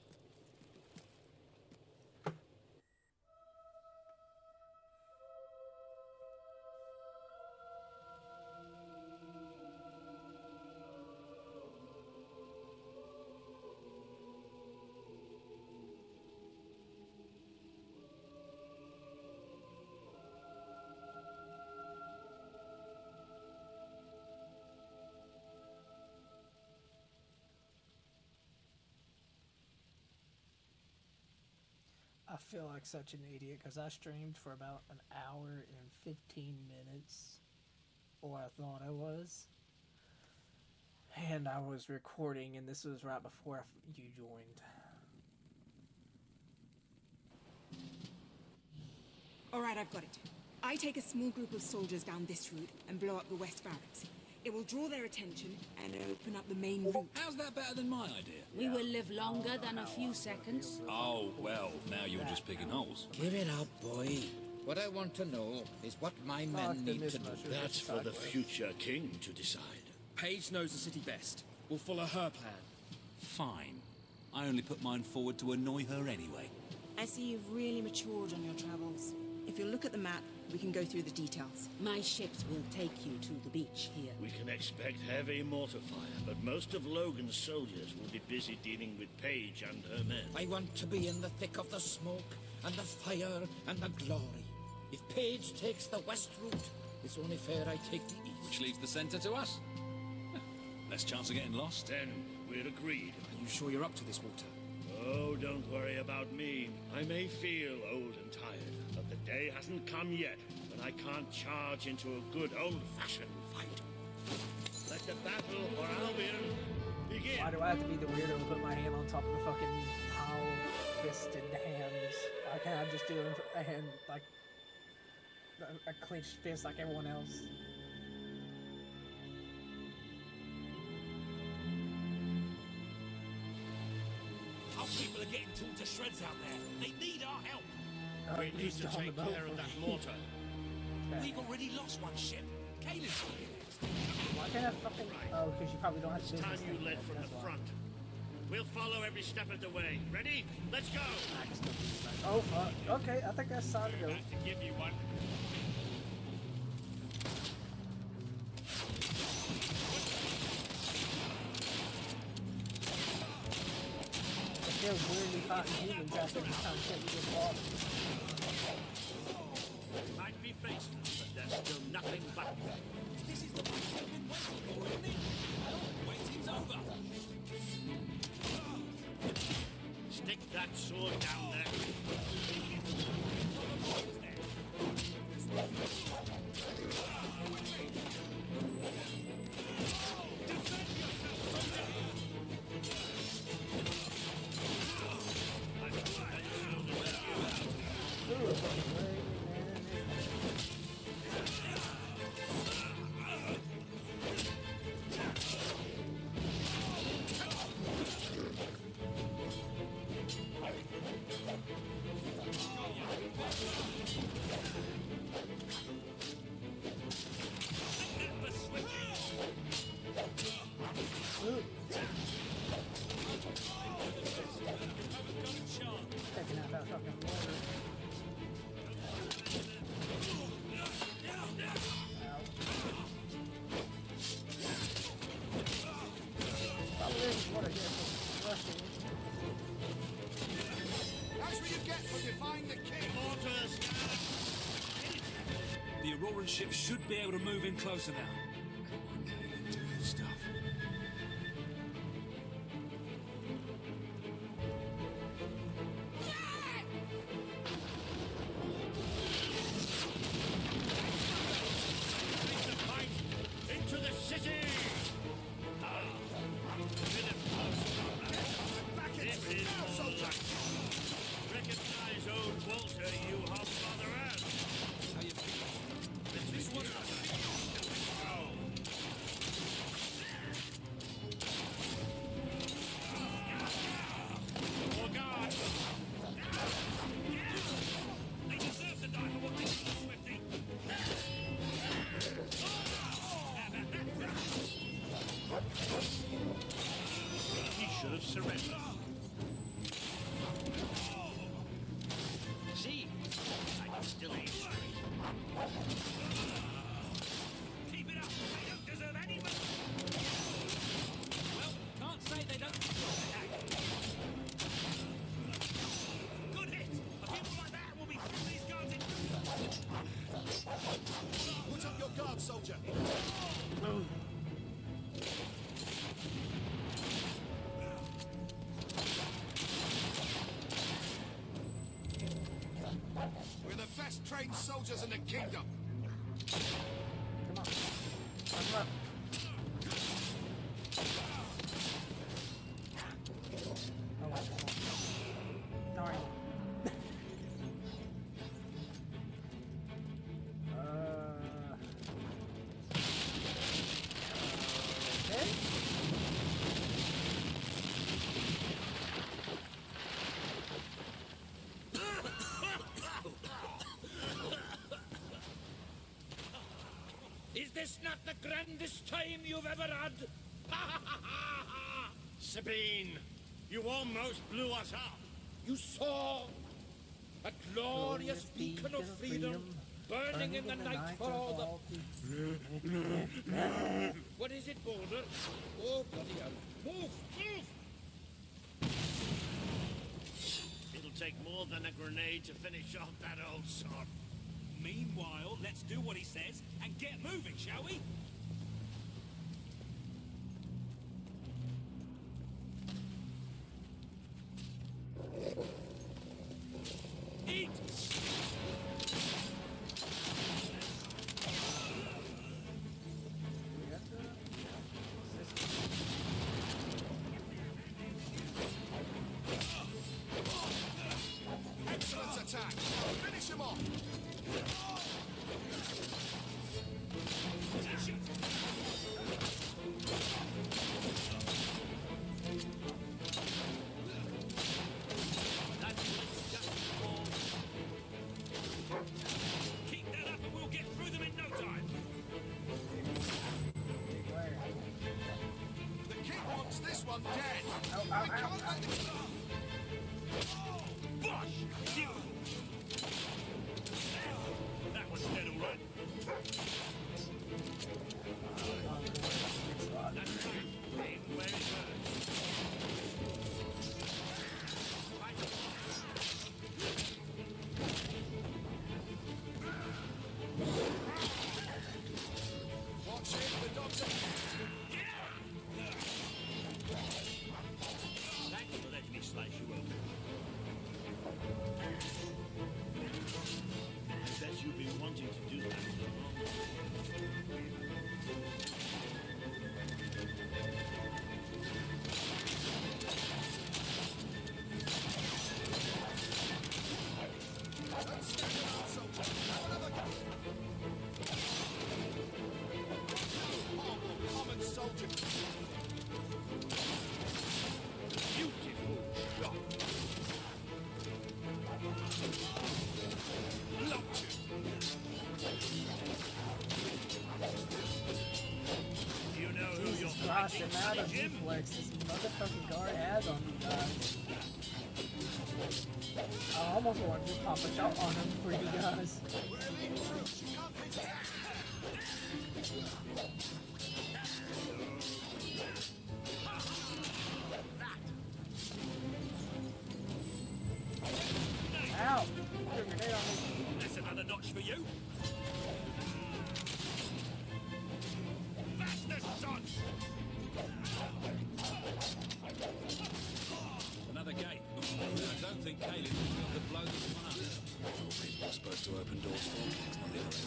I feel like such an idiot because I streamed for about an hour and 15 minutes, or I thought I was. And I was recording, and this was right before you joined. All right, I've got it. I take a small group of soldiers down this route and blow up the west barracks. It will draw their attention and open up the main route. How's that better than my idea? We will live longer than a few seconds. Oh, well, now you're just picking holes. Give it up, boy. What I want to know is what my men need to do. That's for the future king to decide. Paige knows the city best. We'll follow her plan. Fine. I only put mine forward to annoy her anyway. I see you've really matured on your travels. If you look at the map, we can go through the details. My ships will take you to the beach here. We can expect heavy mortar fire, but most of Logan's soldiers will be busy dealing with Paige and her men. I want to be in the thick of the smoke and the fire and the glory. If Paige takes the west route, it's only fair I take the east. Which leaves the center to us. Less chance of getting lost. Then we're agreed. Are you sure you're up to this, Walter? Oh, don't worry about me. I may feel old and tired, but the day hasn't come yet when I can't charge into a good old-fashioned fight. Let the battle for Albion begin. Why do I have to be the weirdo and put my hand on top of the fucking power-fisted hands? Why can't I just do a hand, like, a clenched fist like everyone else? Our people are getting torn to shreds out there. They need our help. We need to take care of that mortar. We've already lost one ship. Kaylin's coming next. Why can't I fucking... Oh, because you probably don't have to do It's time this you thing led yet, from that's the why. front. We'll follow every step of the way. Ready? Let's go! Oh, fuck. Okay, I think that's time to go. To give you one. It feels weirdly fighting humans after this time shit gets off. Might be faceless, but there's still nothing but. This is the place we've been waiting for, isn't it? Waiting's over. Stick that sword down there. Taking out that fucking water. That's what you get for defying the king. Mortars! The Auroran ship should be able to move in closer now. Doing stuff. Into the city! This is Walter. Recognize old Walter, you hobfather ass. How you feeling? This one. For God! They deserve to die for what they did to Swifty. He should have surrendered. See? I can still aim straight. Keep it up! They don't deserve any mercy! Well, can't say they don't deserve that. Good hit! A people like that will be through these guards in Put up your guard, soldier. best trained soldiers in the kingdom. Come on. Come up. Oh, darn. Okay. Is this not the grandest time you've ever had? Sabine, you almost blew us up. You saw a glorious beacon of freedom burning in the night for all the... What is it, Boulder? Oh, bloody hell. Move! Move! It'll take more than a grenade to finish off that old sod. Meanwhile, let's do what he says and get moving, shall we? Eat! Excellent attack. Finish him off. Keep that up and we'll get through them in no time. The king wants this one dead. Ow, We ow, can't ow, let this... Bosh! That was dead all right. That's right. Aim where it hurts. Watch it, the dogs are... Thanks for letting me slice you open. I bet you've been wanting to do that for a long time. Don't stand around, soldier. Oh, common soldier. Beautiful shot. Locked you. Do you know who you're Gosh, fighting, the amount of Jim? reflex this motherfucking guard has on you guys. I almost want to just pop a shot on him for you guys. We're elite troops. You can't hit us. Ow! Put a grenade on me. That's another notch for you. Faster, son! Another gate. I don't think Caleb will be able to blow this one up. People are supposed to open doors for me. It's not the other way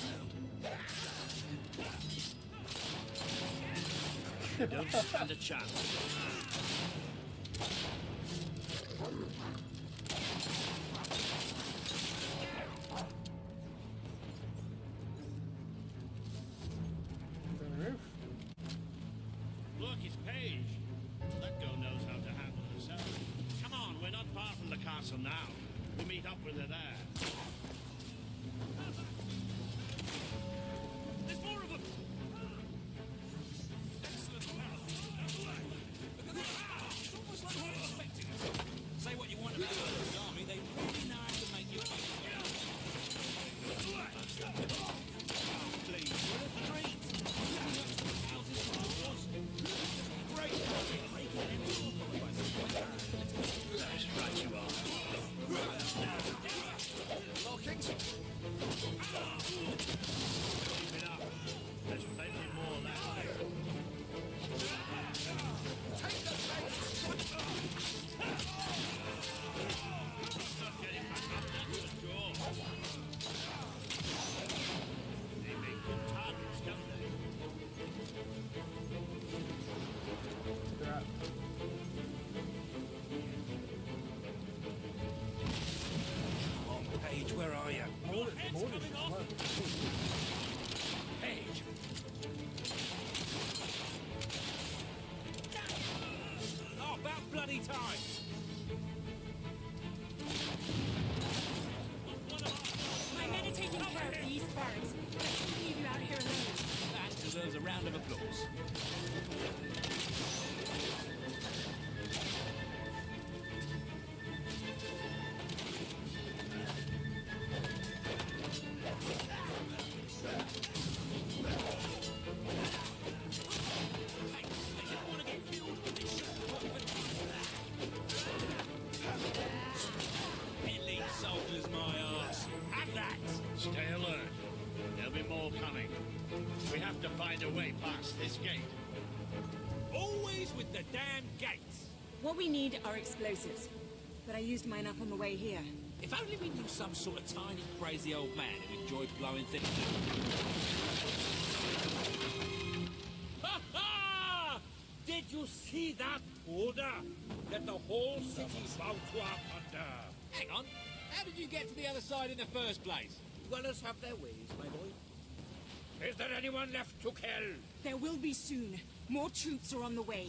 around. Don't stand a chance. The roof. Look, it's Paige. That girl knows how to handle herself. Come on, we're not far from the castle now. We'll meet up with her there. There's more of them. Excellent. Look at that. It's almost like they're expecting us. Say what you want about the army, they really know how to make you pay. Please, we're a street. Houses from the wars. Great. That's right, you are. any time. My men are taking care of these barracks. I can't leave you out here alone. That deserves a round of applause. Elite soldiers, my arse. Have that! Stay alert. There'll be more coming. We have to find a way past this gate. Always with the damn gates. What we need are explosives. But I used mine up on the way here. If only we knew some sort of tiny, crazy old man who enjoyed blowing things. Ha ha! Did you see that order? That the whole city's about to up under. Hang on. How did you get to the other side in the first place? Dwellers have their ways, my boy. Is there anyone left to kill? There will be soon. More troops are on the way.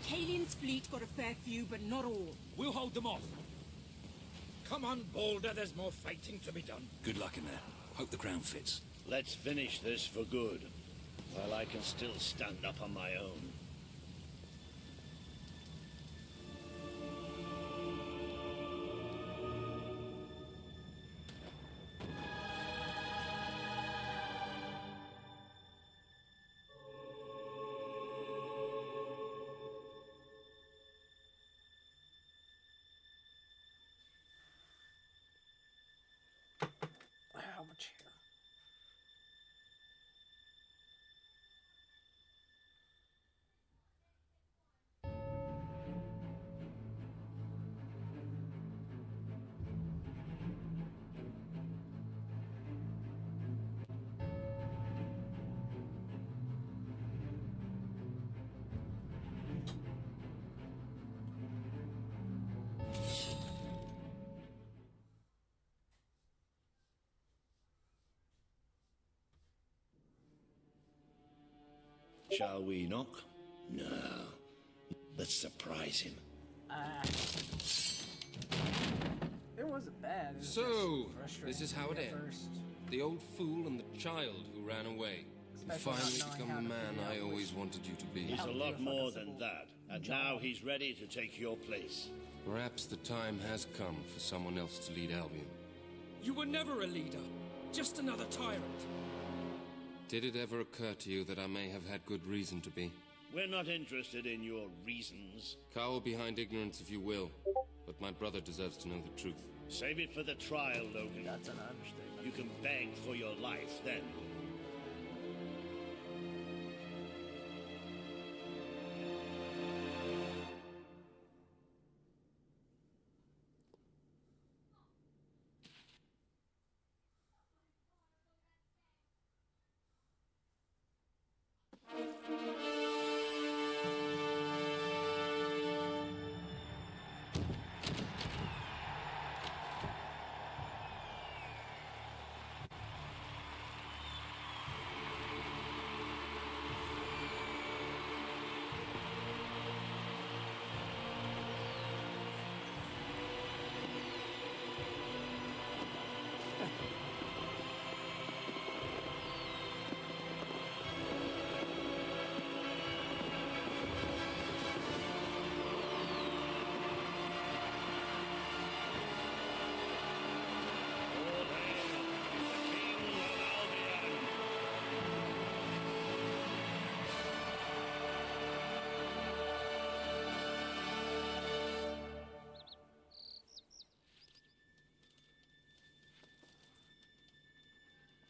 Kalin's fleet got a fair few, but not all. We'll hold them off. Come on, Balder, there's more fighting to be done. Good luck in there. Hope the crown fits. Let's finish this for good, while I can still stand up on my own. How much hair? Shall we knock? No. Let's surprise him. It wasn't bad. It was So, just frustrating this is how it at ends. first. The old fool and the child who ran away. You Especially not finally knowing become how the to man figure out I always which- wanted you to be. He's a do a lot fucking more than simple that, and job. now he's ready to take your place. Perhaps the time has come for someone else to lead Albion. You were never a leader. Just another tyrant. Did it ever occur to you that I may have had good reason to be? We're not interested in your reasons. Cower behind ignorance if you will, but my brother deserves to know the truth. Save it for the trial, Logan. That's an understatement. You can beg for your life then.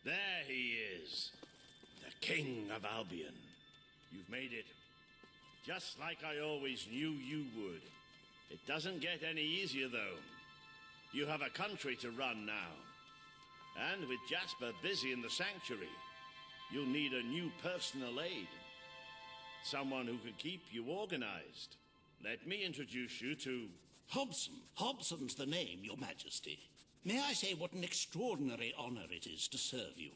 There he is, the King of Albion. You've made it, just like I always knew you would. It doesn't get any easier, though. You have a country to run now. And with Jasper busy in the sanctuary, you'll need a new personal aide. Someone who can keep you organized. Let me introduce you to... Hobson. Hobson's the name, Your Majesty. May I say what an extraordinary honor it is to serve you?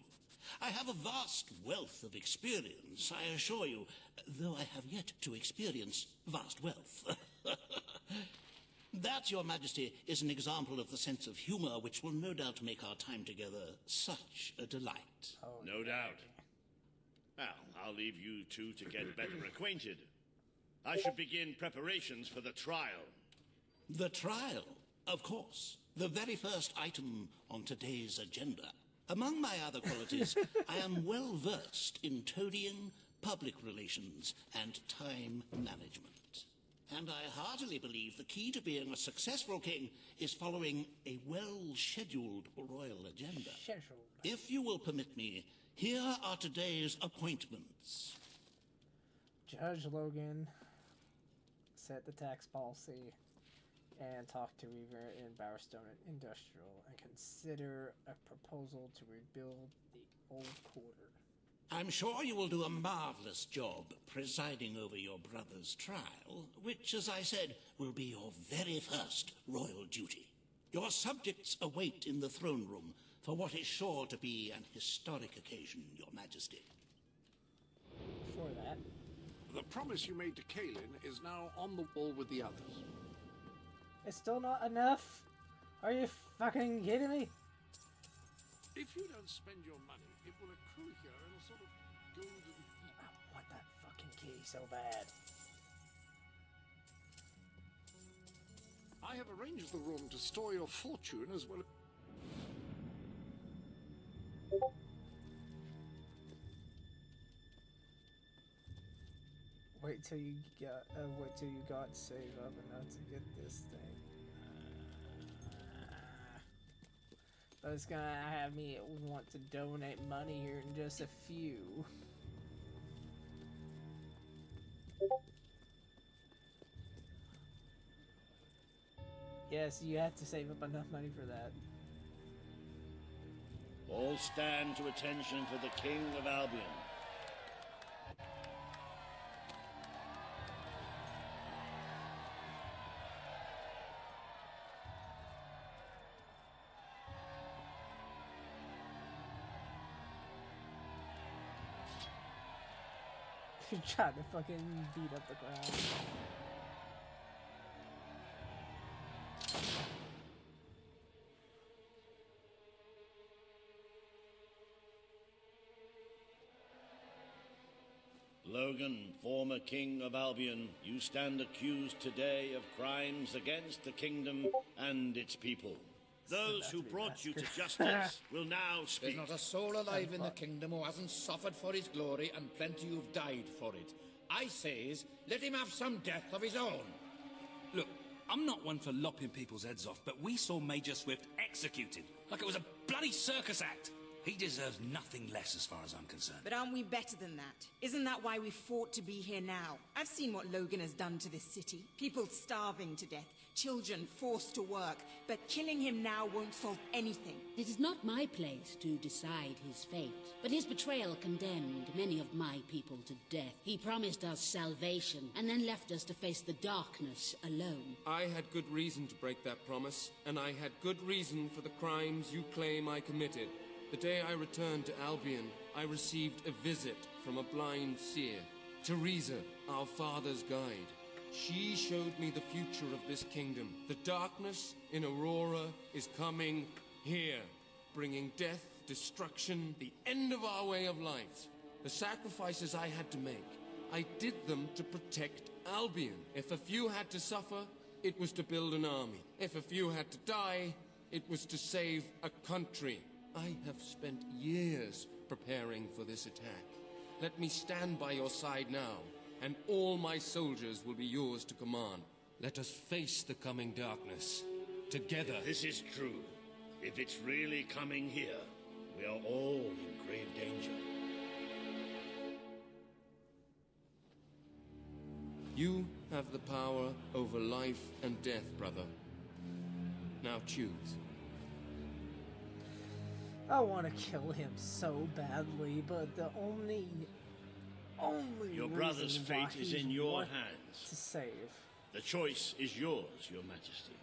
I have a vast wealth of experience, I assure you, though I have yet to experience vast wealth. That, Your Majesty, is an example of the sense of humour which will no doubt make our time together such a delight. No doubt. Well, I'll leave you two to get better acquainted. I should begin preparations for the trial. The trial, of course. The very first item on today's agenda. Among my other qualities, I am well versed in toadying, public relations, and time management. And I heartily believe the key to being a successful king is following a well-scheduled royal agenda. If you will permit me, here are today's appointments. Judge Logan set the tax policy and talk to Weaver in Bowerstone Industrial and consider a proposal to rebuild the old quarter. I'm sure you will do a marvelous job presiding over your brother's trial, which, as I said, will be your very first royal duty. Your subjects await in the throne room for what is sure to be an historic occasion, Your Majesty. Before that, the promise you made to Kaelin is now on the wall with the others. it's still not enough? Are you fucking kidding me? If you don't spend your money, it will accrue here in a sort of golden heap. I want that fucking key so bad. I have arranged the room to store your fortune as well. Wait till you got saved up enough to get this thing. But it's gonna have me want to donate money here in just a few. Yes, you have to save up enough money for that. All stand to attention for the King of Albion. You're trying to fucking beat up the ground. Logan, former King of Albion, you stand accused today of crimes against the kingdom and its people. Those who brought you to justice will now speak. There's not a soul alive in the kingdom who hasn't suffered for his glory, and plenty who've died for it. I says, let him have some death of his own. Look, I'm not one for lopping people's heads off, but we saw Major Swift executed like it was a bloody circus act. He deserves nothing less as far as I'm concerned. But aren't we better than that? Isn't that why we fought to be here now? I've seen what Logan has done to this city. People starving to death, children forced to work. But killing him now won't solve anything. It is not my place to decide his fate, but his betrayal condemned many of my people to death. He promised us salvation, and then left us to face the darkness alone. I had good reason to break that promise, and I had good reason for the crimes you claim I committed. The day I returned to Albion, I received a visit from a blind seer, Teresa, our father's guide. She showed me the future of this kingdom. The darkness in Aurora is coming here, bringing death, destruction, the end of our way of life. The sacrifices I had to make, I did them to protect Albion. If a few had to suffer, it was to build an army. If a few had to die, it was to save a country. I have spent years preparing for this attack. Let me stand by your side now, and all my soldiers will be yours to command. Let us face the coming darkness, together. If this is true, if it's really coming here, we are all in grave danger. You have the power over life and death, brother. Now choose. I want to kill him so badly, but the only Your brother's reason why fate is he's in your want hands. to save The choice is yours, Your Majesty.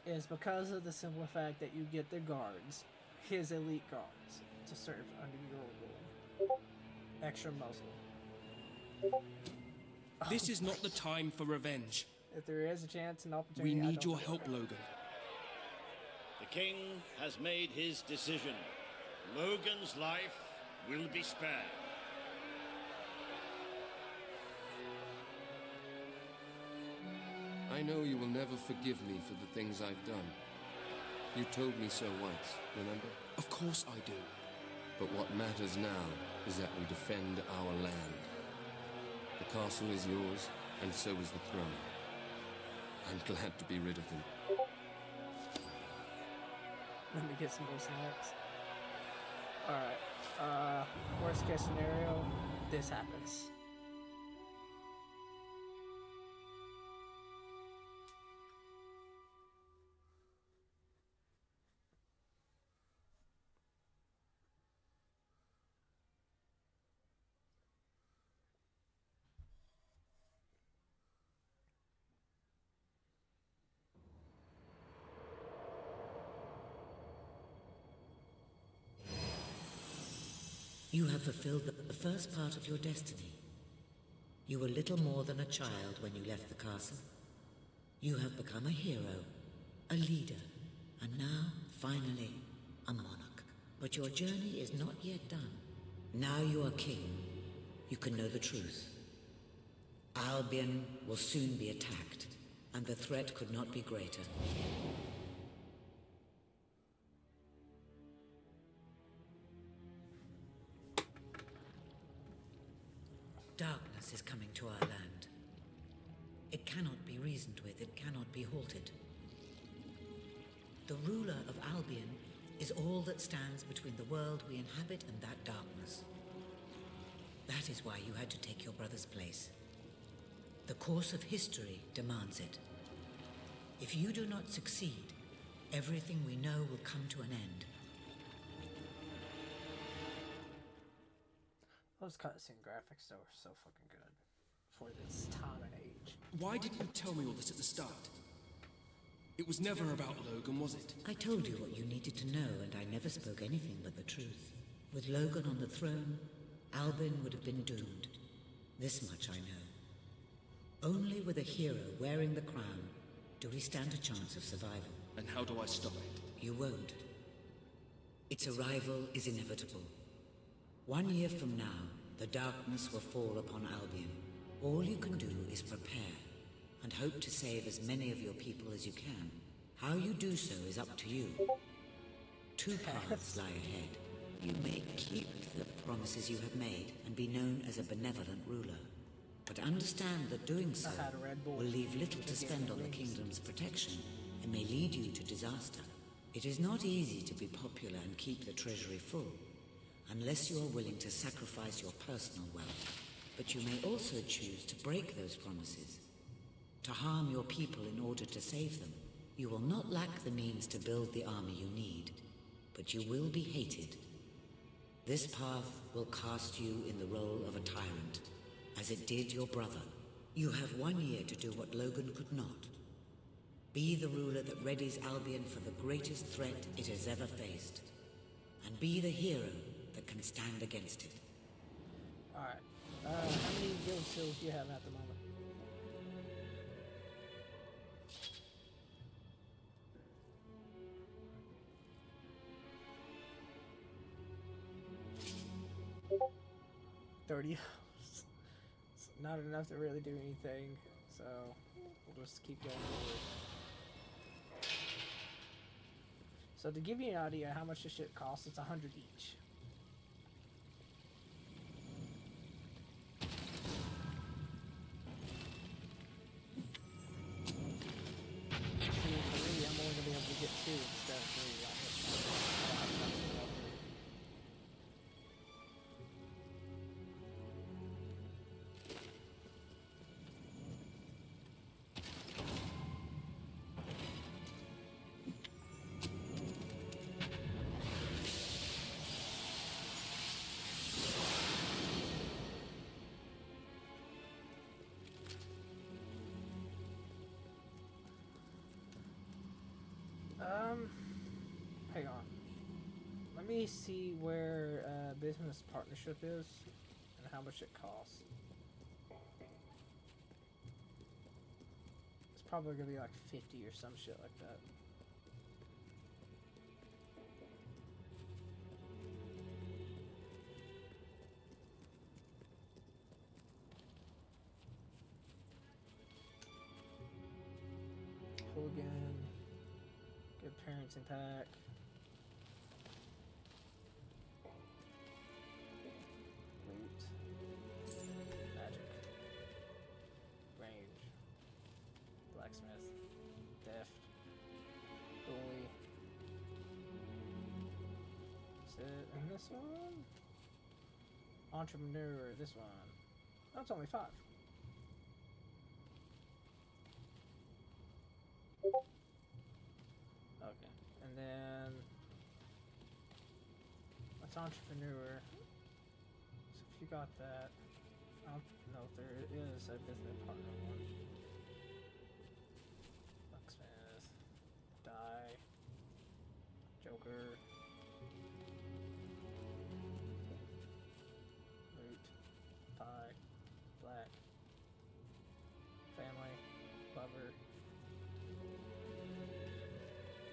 is because of the simple fact that you get the guards, his elite guards, to serve under your rule. Extra muzzle. This is not the time for revenge. If there is a chance, an opportunity, We I need don't your know. help, Logan. The king has made his decision. Logan's life will be spared. I know you will never forgive me for the things I've done. You told me so once, remember? Of course I do. But what matters now is that we defend our land. The castle is yours, and so is the throne. I'm glad to be rid of them. Let me get some more snacks. Alright. Worst case scenario, this happens. You have fulfilled the first part of your destiny. You were little more than a child when you left the castle. You have become a hero, a leader, and now, finally, a monarch. But your journey is not yet done. Now you are king. You can know the truth. Albion will soon be attacked, and the threat could not be greater. Darkness is coming to our land. It cannot be reasoned with, it cannot be halted. The ruler of Albion is all that stands between the world we inhabit and that darkness. That is why you had to take your brother's place. The course of history demands it. If you do not succeed, everything we know will come to an end. Those cutscene graphics though are so fucking good for this time and age. Why didn't you tell me all this at the start? It was never about Logan, was it? I told you what you needed to know, and I never spoke anything but the truth. With Logan on the throne, Albion would have been doomed. This much I know. Only with a hero wearing the crown do we stand a chance of survival. And how do I stop it? You won't. Its arrival is inevitable. 1 year from now, the darkness will fall upon Albion. All you can do is prepare, and hope to save as many of your people as you can. How you do so is up to you. Two paths lie ahead. You may keep the promises you have made, and be known as a benevolent ruler. But understand that doing so will leave little to spend on the kingdom's protection, and may lead you to disaster. It is not easy to be popular and keep the treasury full, unless you are willing to sacrifice your personal wealth. But you may also choose to break those promises, to harm your people in order to save them. You will not lack the means to build the army you need, but you will be hated. This path will cast you in the role of a tyrant, as it did your brother. You have 1 year to do what Logan could not. Be the ruler that readies Albion for the greatest threat it has ever faced, and be the hero that can stand against it. Alright. How many guild skills do you have at the moment? $30. It's not enough to really do anything, so we'll just keep going forward. So to give you an idea how much this shit costs, it's 100 each. See, for me, I'm only gonna be able to get 2 instead of 3 on this one. I don't have enough to go up to. Hang on. Let me see where business partnership is and how much it costs. probably gonna be like 50 or some shit like that. Hogan, good parenting pack. Loot. Magic. Range. Blacksmith. Deft. Bully. Is it in this one? Entrepreneur, this one. That's only 5. Okay, and then that's entrepreneur. So if you got that, I don't know if there is a business partner one. Locksmith, die, Joker, loot, pie, black, family, lover.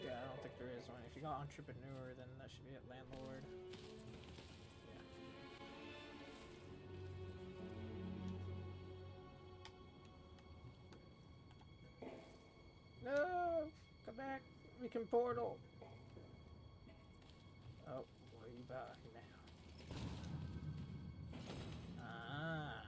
Yeah, I don't think there is one. If you got entrepreneur, then that should be it. Landlord. Yeah. No! Come back! We can portal! Oh, what are you back now? Ah.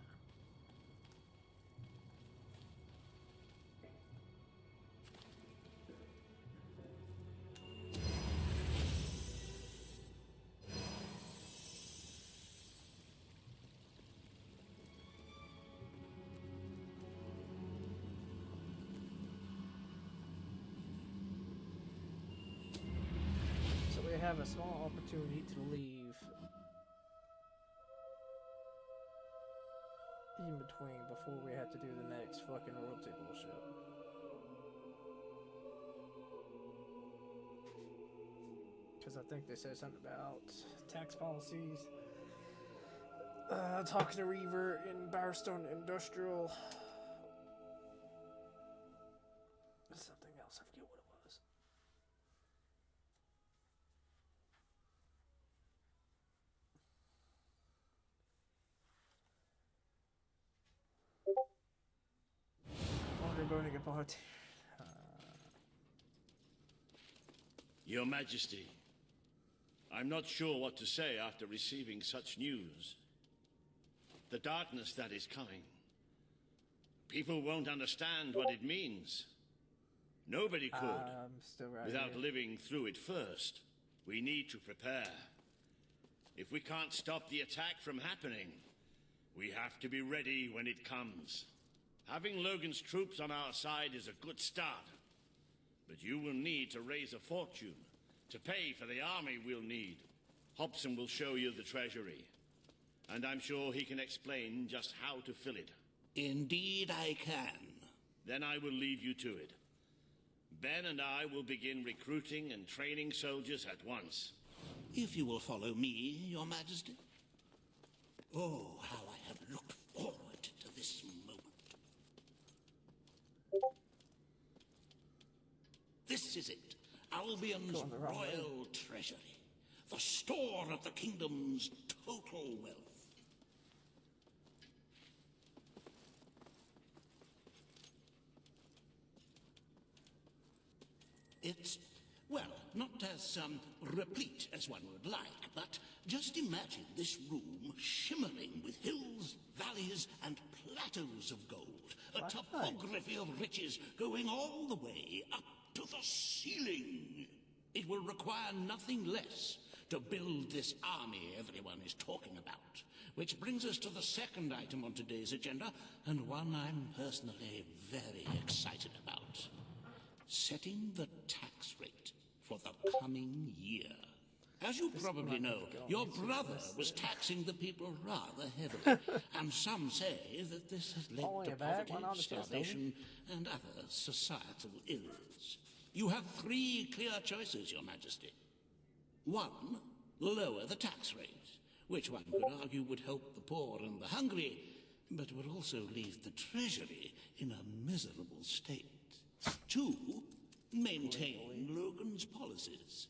We have a small opportunity to leave in between before we have to do the next fucking royalty bullshit. Because I think they said something about tax policies. Talking to Reaver in Barstone Industrial. Something else, I forget what it was. Burning apart. Your Majesty, I'm not sure what to say after receiving such news. The darkness that is coming. People won't understand what it means. Nobody could, without living through it first. We need to prepare. If we can't stop the attack from happening, we have to be ready when it comes. Having Logan's troops on our side is a good start. But you will need to raise a fortune to pay for the army we'll need. Hobson will show you the treasury. And I'm sure he can explain just how to fill it. Indeed I can. Then I will leave you to it. Ben and I will begin recruiting and training soldiers at once. If you will follow me, Your Majesty. Oh, how I have looked forward to this moment. This is it, Albion's royal treasury, the store of the kingdom's total wealth. It's, well, not as replete as one would like, but just imagine this room shimmering with hills, valleys, and plateaus of gold. A topography of riches going all the way up to the ceiling. It will require nothing less to build this army everyone is talking about. Which brings us to the second item on today's agenda, and one I'm personally very excited about. Setting the tax rate for the coming year. As you probably know, your brother was taxing the people rather heavily, and some say that this has led to poverty, starvation, and other societal ills. You have 3 clear choices, Your Majesty. 1, lower the tax rate, which one could argue would help the poor and the hungry, but would also leave the treasury in a miserable state. 2, maintain Logan's policies.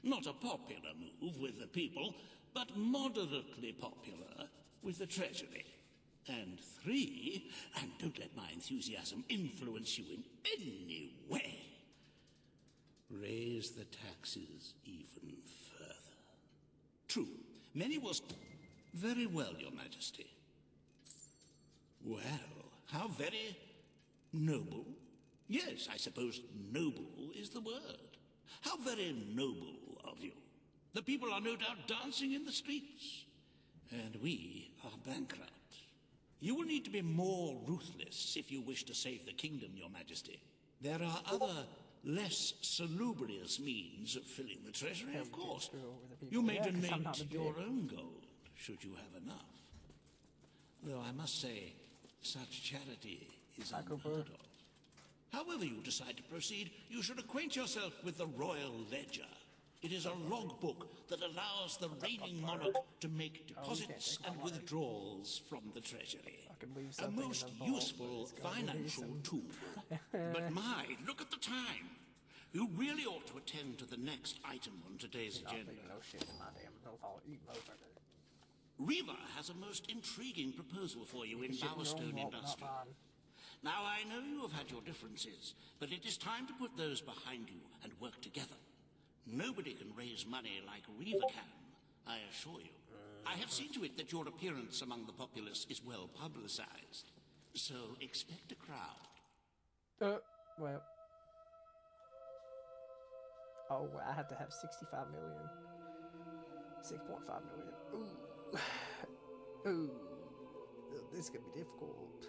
Not a popular move with the people, but moderately popular with the Treasury. And 3, and don't let my enthusiasm influence you in any way, raise the taxes even further. True, many was... Very well, Your Majesty. Well, how very noble. Yes, I suppose noble is the word. How very noble of you. The people are no doubt dancing in the streets, and we are bankrupt. You will need to be more ruthless if you wish to save the kingdom, Your Majesty. There are other, less salubrious means of filling the treasury, of course. You may donate your own gold, should you have enough. Though I must say, such charity is unheard of. However you decide to proceed, you should acquaint yourself with the Royal Ledger. It is a logbook that allows the reigning monarch to make deposits and withdrawals from the treasury. A most useful financial tool. But my, look at the time. You really ought to attend to the next item on today's agenda. Reva has a most intriguing proposal for you in Bowerstone Industry. Now, I know you have had your differences, but it is time to put those behind you and work together. Nobody can raise money like Reva can, I assure you. I have seen to it that your appearance among the populace is well publicized. So expect a crowd. Well. Oh, I had to have 65 million. 6.5 million. Ooh. Ooh. This could be difficult.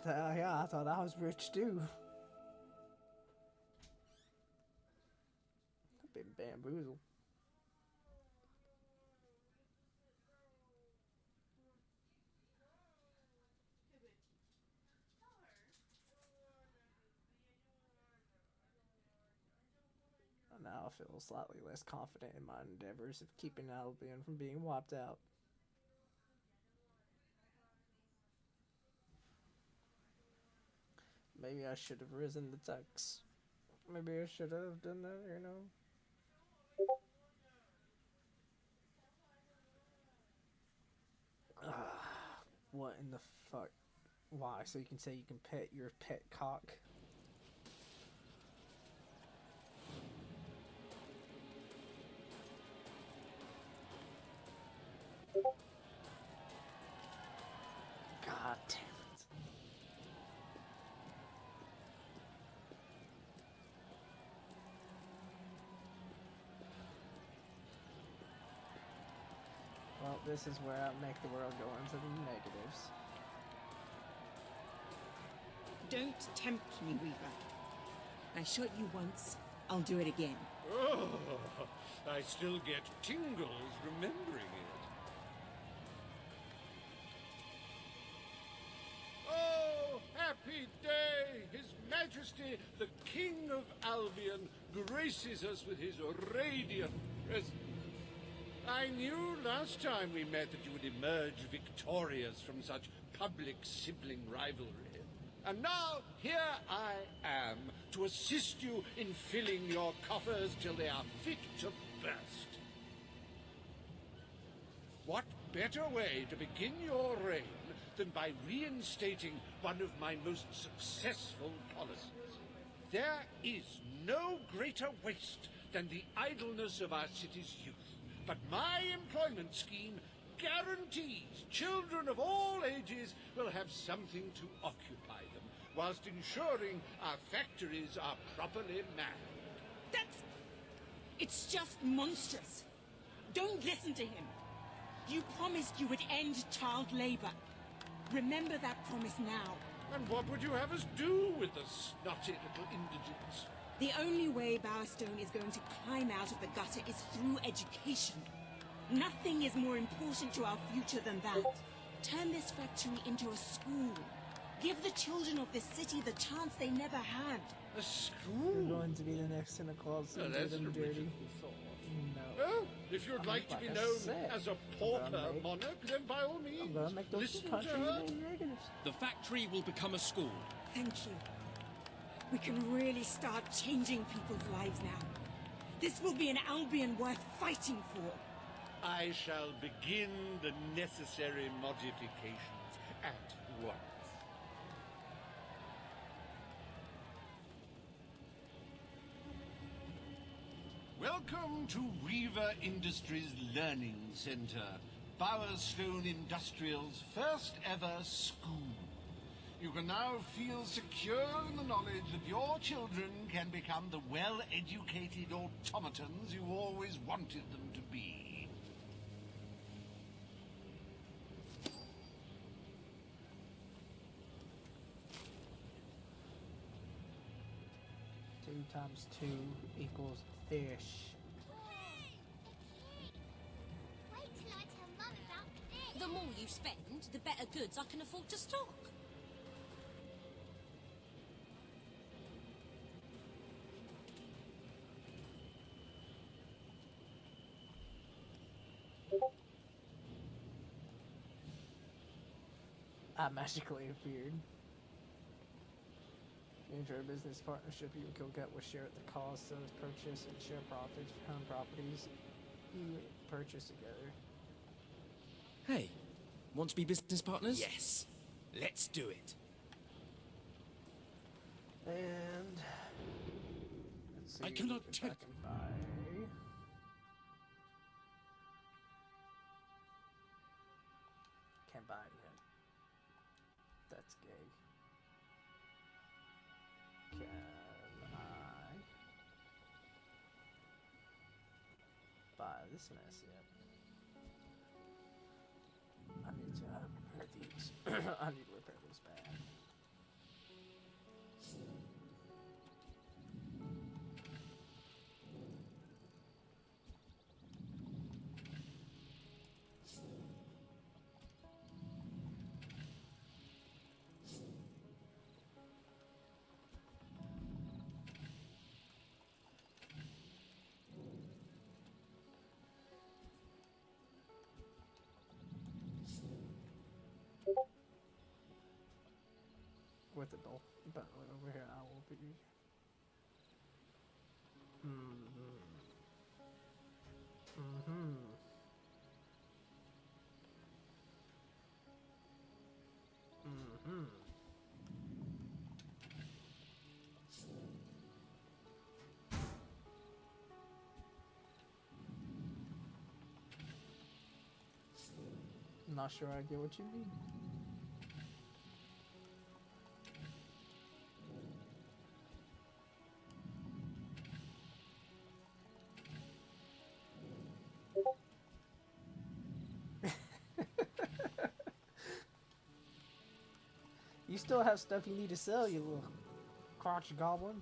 I thought I was rich too. I've been bamboozled. Now I feel slightly less confident in my endeavors of keeping Albion from being wiped out. Maybe I should have risen the tax. Maybe I should have done that, you know. What in the fuck? Why? So you can say you can pet your pet cock? God damn it. Well, this is where I make the world go into the negatives. Don't tempt me, Weaver. I shot you once, I'll do it again. Oh, I still get tingles remembering it. Oh, happy day! His Majesty, the King of Albion, graces us with his radiant presence. I knew last time we met that you would emerge victorious from such public sibling rivalry. And now, here I am, to assist you in filling your coffers till they are fit to burst. What better way to begin your reign than by reinstating one of my most successful policies? There is no greater waste than the idleness of our city's youth. But my employment scheme guarantees children of all ages will have something to occupy them, whilst ensuring our factories are properly manned. It's just monstrous. Don't listen to him. You promised you would end child labor. Remember that promise now. And what would you have us do with the snotty little indigents? The only way Bowerstone is going to climb out of the gutter is through education. Nothing is more important to our future than that. Turn this factory into a school. Give the children of this city the chance they never had. A school? You're going to be the next Santa Claus, so that's them an dirty. original thought. No. Well, If you'd I mean, like to be I known said, as a I'm pauper gonna make- monarch, then by all means, I'm gonna make those listen to country her. negatives. The factory will become a school. Thank you. We can really start changing people's lives now. This will be an Albion worth fighting for. I shall begin the necessary modifications at once. Welcome to Weaver Industries Learning Center, Bowerstone Industrial's first ever school. You can now feel secure in the knowledge that your children can become the well-educated automatons you always wanted them to be. Two times two equals fish. The more you spend, the better goods I can afford to stock. I magically appeared. Enter a business partnership you can get with share at the cost of purchase and share profits for home properties you purchase together. Hey, want to be business partners? Yes. Let's do it. And let's see I cannot if tell. I can buy. Can't buy it yet. That's gay. Can I buy this mess yet? I need to repair these. I need to repair this bad. With the doll, but over here I will be. Not sure I get what you mean. You still have stuff you need to sell, you little crotch goblin.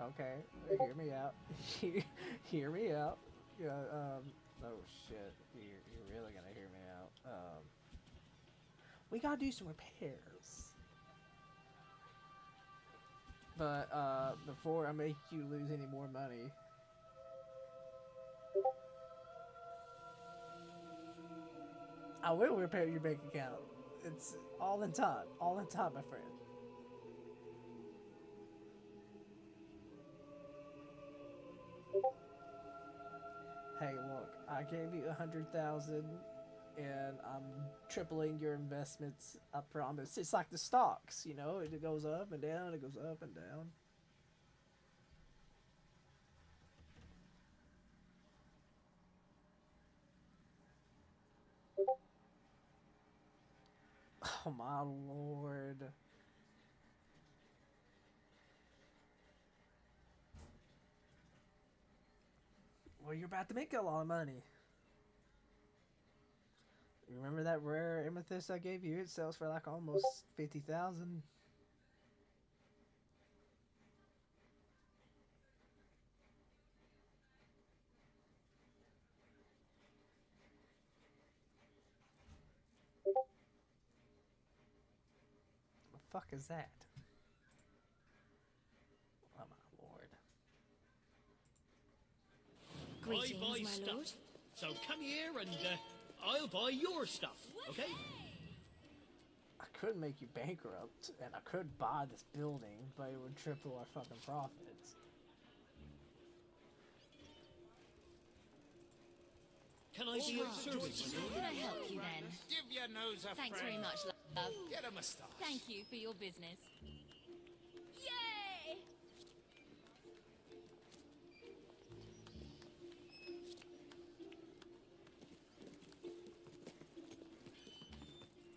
Okay, hear me out. Hear me out. Yeah, oh shit, you're really gonna hear me out. We gotta do some repairs. But, before I make you lose any more money. I will repair your bank account. It's all in time, my friend. Hey, look, I gave you 100,000, and I'm tripling your investments. I promise. It's like the stocks, you know. It goes up and down. It goes up and down. Oh my lord. Well, you're about to make a lot of money. You remember that rare amethyst I gave you? It sells for like almost 50,000. fuck is that? Oh my lord. I buy stuff. So come here and I'll buy your stuff, okay? I could make you bankrupt, and I could buy this building, but it would triple our fucking profits. Can I be of service? How can I help you then? Give your nose a Thanks friend. very much, love. Get a moustache. Thank you for your business. Yay!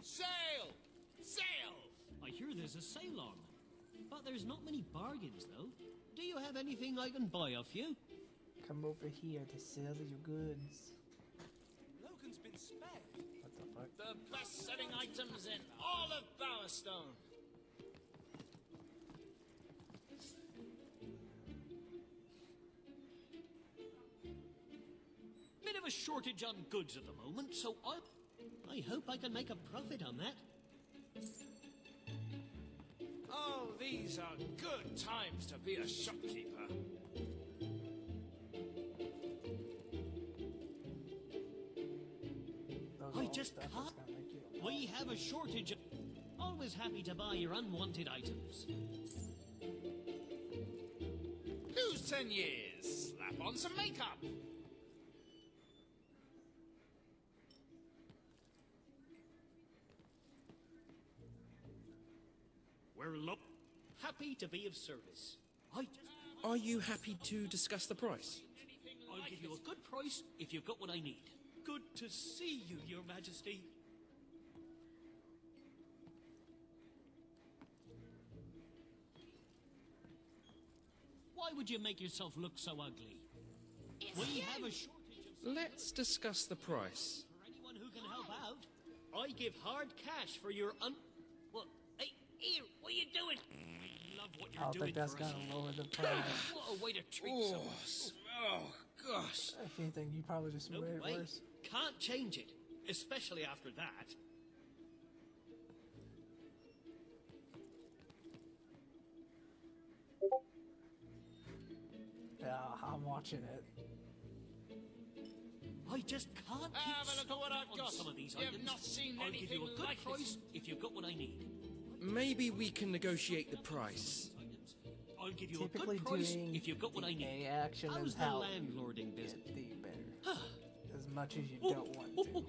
Sail! Sail! I hear there's a sale on. But there's not many bargains, though. Do you have anything I can buy off you? Come over here to sell your goods. Logan's been spared. What the fuck? The best-selling items in all of Bowerstone. Bit of a shortage on goods at the moment, so I hope I can make a profit on that. Oh, these are good times to be a shopkeeper. I just can't. We have a shortage of... Always happy to buy your unwanted items. Lose 10 years. Slap on some makeup. We're happy to be of service. Are you happy to discuss the price? I'll give you a good price if you've got what I need. Good to see you, Your Majesty. Why would you make yourself look so ugly? We have a shortage of... Let's discuss the price. For anyone who can help out, I give hard cash for your Well, hey, here, what are you doing? I love what I you're don't doing think that's for us. gonna lower the price. What a way to treat someone. Oh, gosh. If anything, you probably just No made it way. worse. Can't change it, especially after that. Yeah, I'm watching it. I just can't keep Have a look at what I've on got. some of these You've items. not seen I'll give you a anything good like price this. if you've got what I need. Maybe we can negotiate the price. I'll give you Typically a good price doing if you've got what I need. A action How's is the how landlording business? get the better. As much as you don't want to.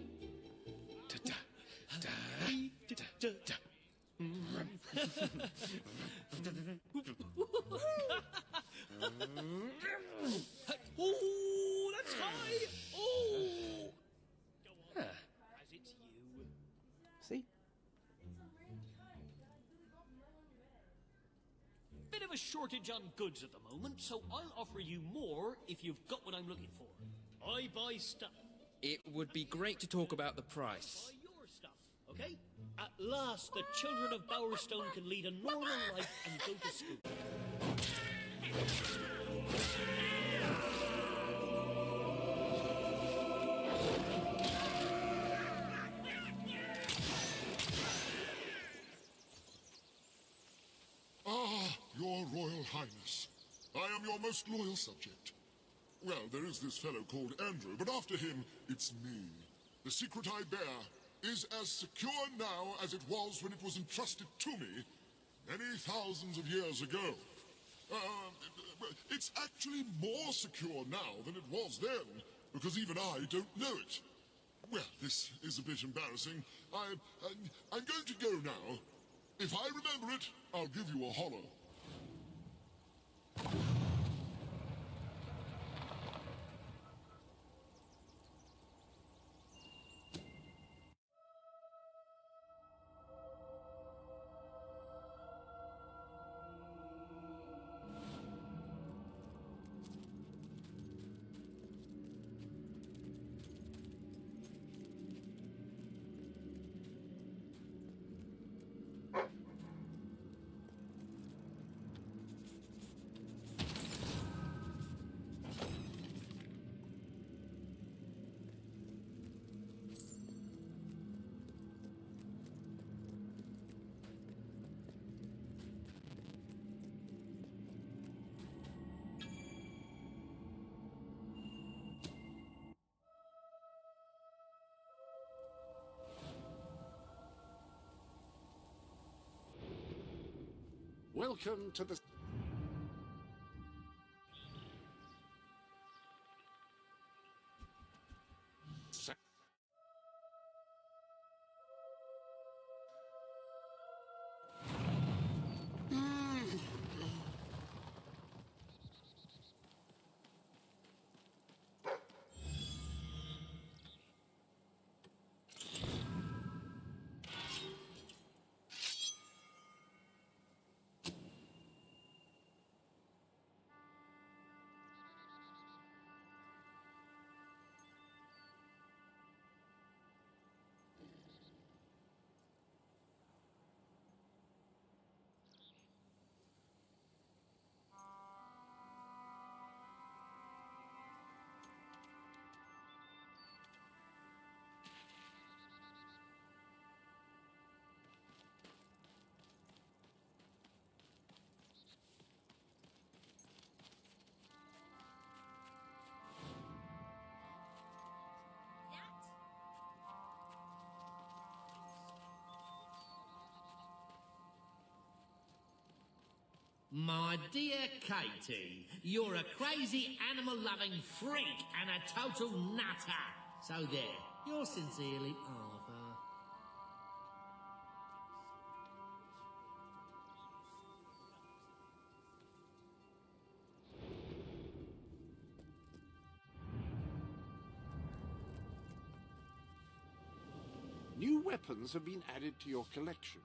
Oh, that's high! Oh! Go on, as it's you. See? Bit of a shortage on goods at the moment, so I'll offer you more if you've got what I'm looking for. I buy stuff. It would be great to talk about the price. Buy your stuff, okay? At last, the children of Bowerstone can lead a normal life and go to school. Ah, your Royal Highness. I am your most loyal subject. Well, there is this fellow called Andrew, but after him, it's me. The secret I bear is as secure now as it was when it was entrusted to me many thousands of years ago. It's actually more secure now than it was then, because even I don't know it. Well, this is a bit embarrassing. I'm going to go now. If I remember it, I'll give you a hollow. Welcome to the... My dear Katie, you're a crazy animal-loving freak and a total nutter. So there, you're sincerely Arthur. New weapons have been added to your collection.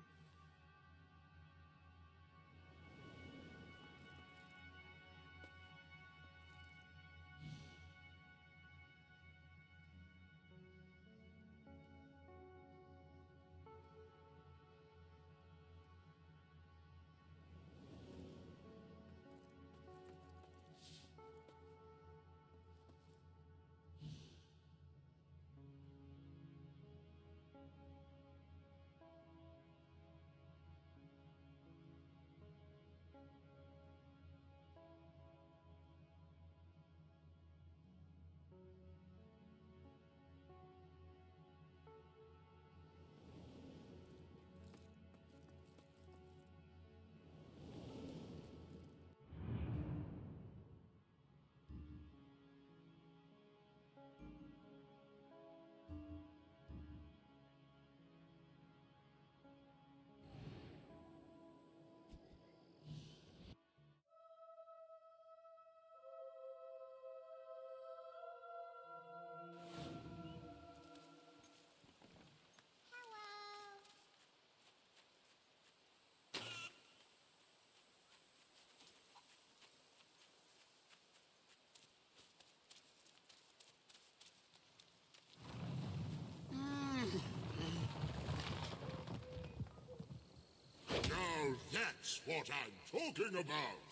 Now that's what I'm talking about!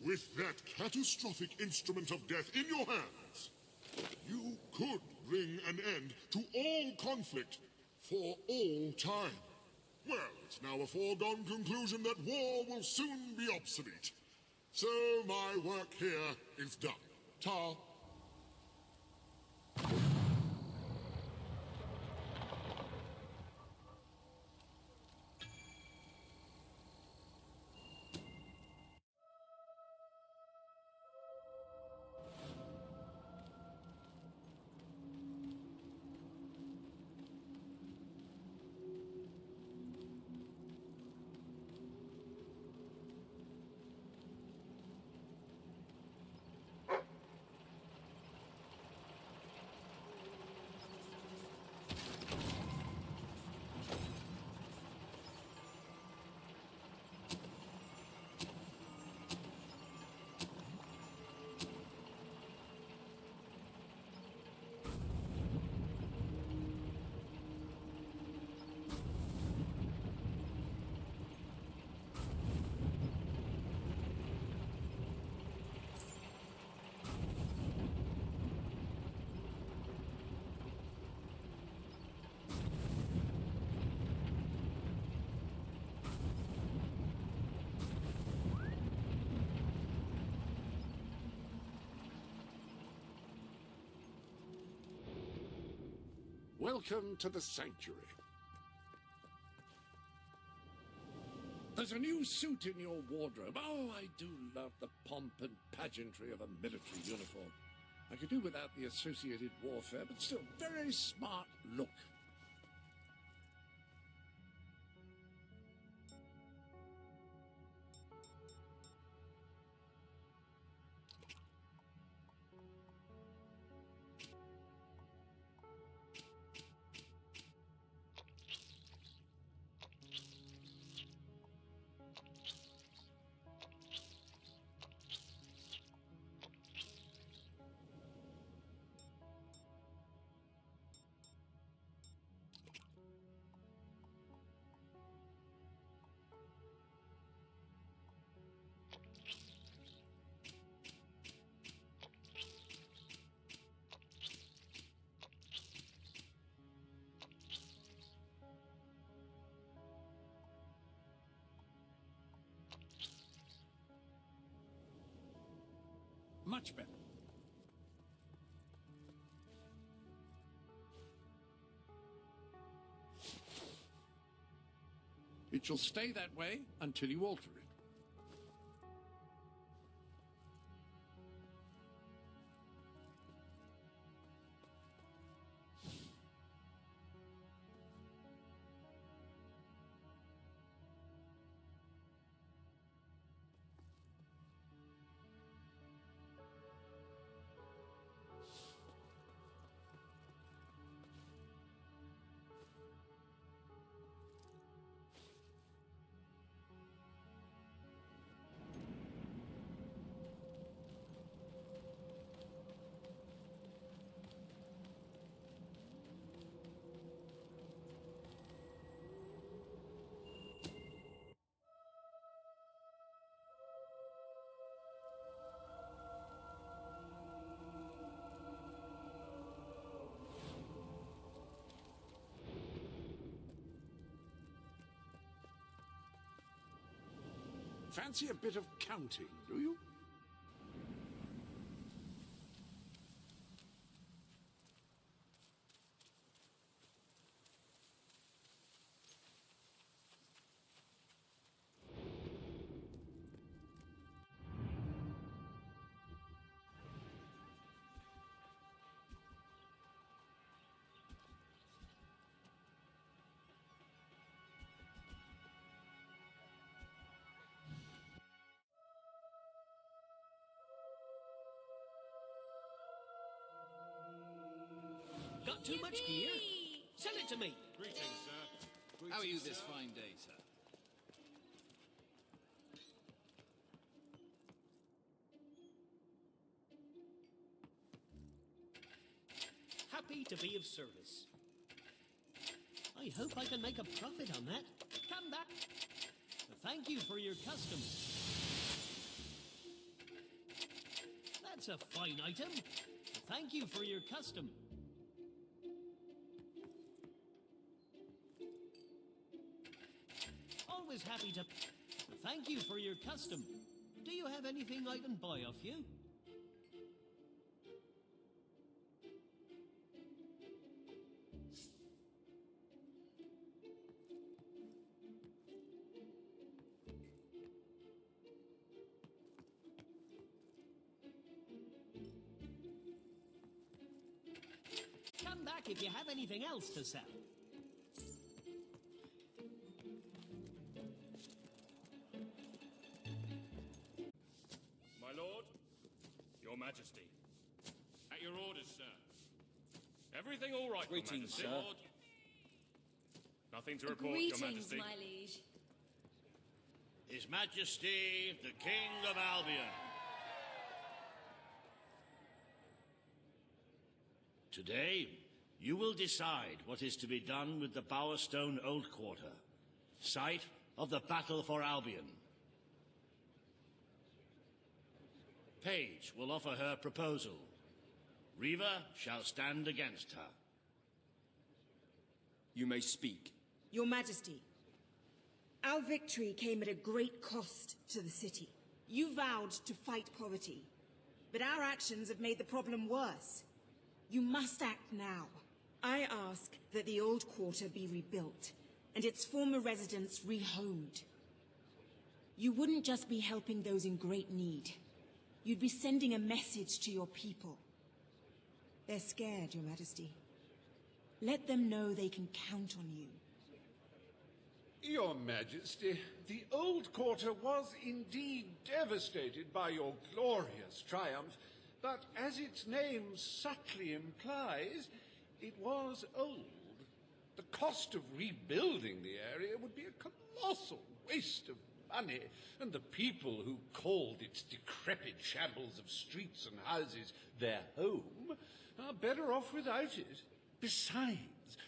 With that catastrophic instrument of death in your hands, you could bring an end to all conflict for all time. Well, it's now a foregone conclusion that war will soon be obsolete. So my work here is done. Ta. Welcome to the Sanctuary. The There's a new suit in your wardrobe. Oh, I do love the pomp and pageantry of a military uniform. I could do without the associated warfare, but still, very smart look. Much better. It shall stay that way until you alter it. Fancy a bit of counting, do you? Got too much gear? Sell it to me. Greetings, sir. How are you this fine day, sir? Happy to be of service. I hope I can make a profit on that. Come back. Thank you for your custom. That's a fine item. Thank you for your custom. Always happy to... Thank you for your custom. Do you have anything I can buy off you? Come back if you have anything else to sell. My lord, your majesty. At your orders, sir. Everything all right, Greetings, your majesty? sir. Lord? Nothing to report, Greetings, your majesty. my liege. His Majesty, the King of Albion. Today, you will decide what is to be done with the Bowerstone Old Quarter, site of the Battle for Albion. Paige will offer her proposal. Riva shall stand against her. You may speak. Your Majesty, our victory came at a great cost to the city. You vowed to fight poverty, but our actions have made the problem worse. You must act now. I ask that the old quarter be rebuilt, and its former residents rehomed. You wouldn't just be helping those in great need. You'd be sending a message to your people. They're scared, Your Majesty. Let them know they can count on you. Your Majesty, the Old Quarter was indeed devastated by your glorious triumph, but as its name subtly implies, it was old. The cost of rebuilding the area would be a colossal waste of money, and the people who called its decrepit shambles of streets and houses their home are better off without it. Besides,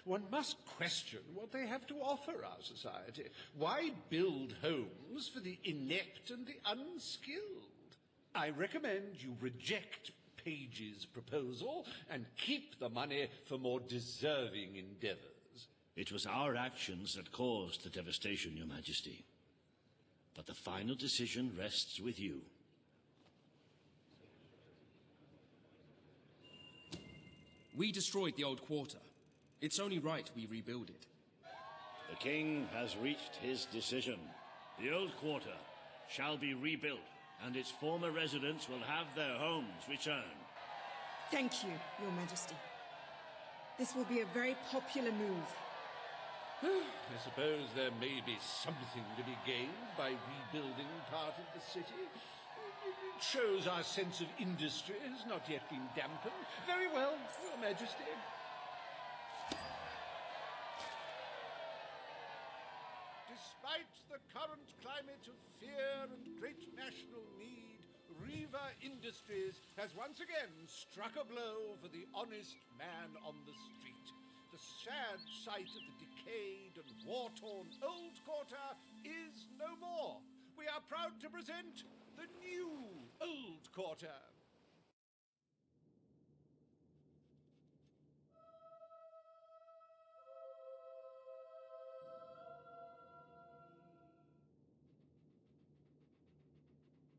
one must question what they have to offer our society. Why build homes for the inept and the unskilled? I recommend you reject Page's proposal and keep the money for more deserving endeavors. It was our actions that caused the devastation, Your Majesty. But the final decision rests with you. We destroyed the Old Quarter. It's only right we rebuild it. The king has reached his decision. The Old Quarter shall be rebuilt, and its former residents will have their homes returned. Thank you, Your Majesty. This will be a very popular move. I suppose there may be something to be gained by rebuilding part of the city. It shows our sense of industry has not yet been dampened. Very well, Your Majesty. Despite the current climate of fear and great national need, Riva Industries has once again struck a blow for the honest man on the street. The sad sight of the decayed and war-torn Old Quarter is no more. We are proud to present the new Old Quarter.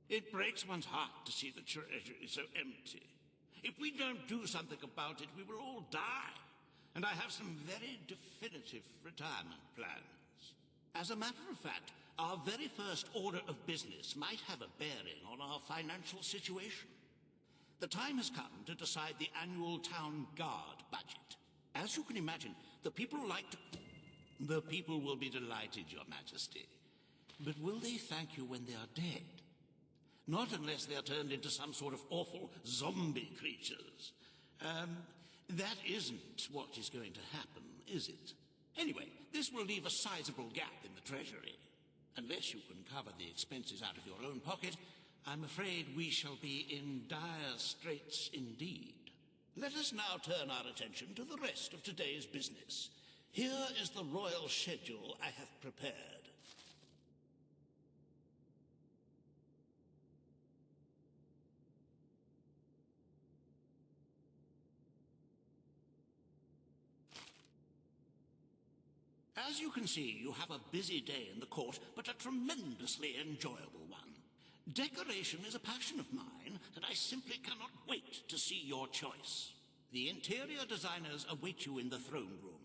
It breaks one's heart to see the treasury so empty. If we don't do something about it, we will all die. And I have some very definitive retirement plans. As a matter of fact, our very first order of business might have a bearing on our financial situation. The time has come to decide the annual town guard budget. As you can imagine, the people will be delighted, Your Majesty. But will they thank you when they are dead? Not unless they are turned into some sort of awful zombie creatures. That isn't what is going to happen, is it? Anyway, this will leave a sizable gap in the treasury. Unless you can cover the expenses out of your own pocket, I'm afraid we shall be in dire straits indeed. Let us now turn our attention to the rest of today's business. Here is the royal schedule I have prepared. As you can see, you have a busy day in the court, but a tremendously enjoyable one. Decoration is a passion of mine, and I simply cannot wait to see your choice. The interior designers await you in the throne room.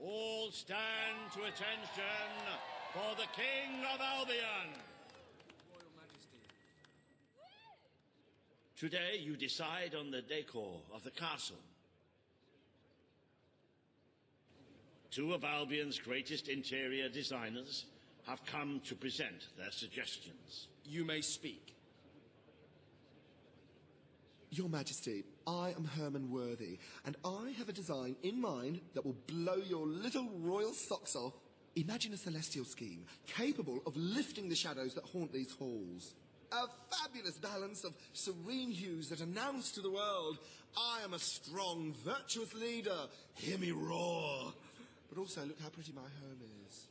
All stand to attention for the King of Albion. Royal Majesty. Today you decide on the decor of the castle. Two of Albion's greatest interior designers have come to present their suggestions. You may speak. Your Majesty, I am Herman Worthy, and I have a design in mind that will blow your little royal socks off. Imagine a celestial scheme capable of lifting the shadows that haunt these halls. A fabulous balance of serene hues that announce to the world, I am a strong, virtuous leader. Hear me roar. But also, look how pretty my home is.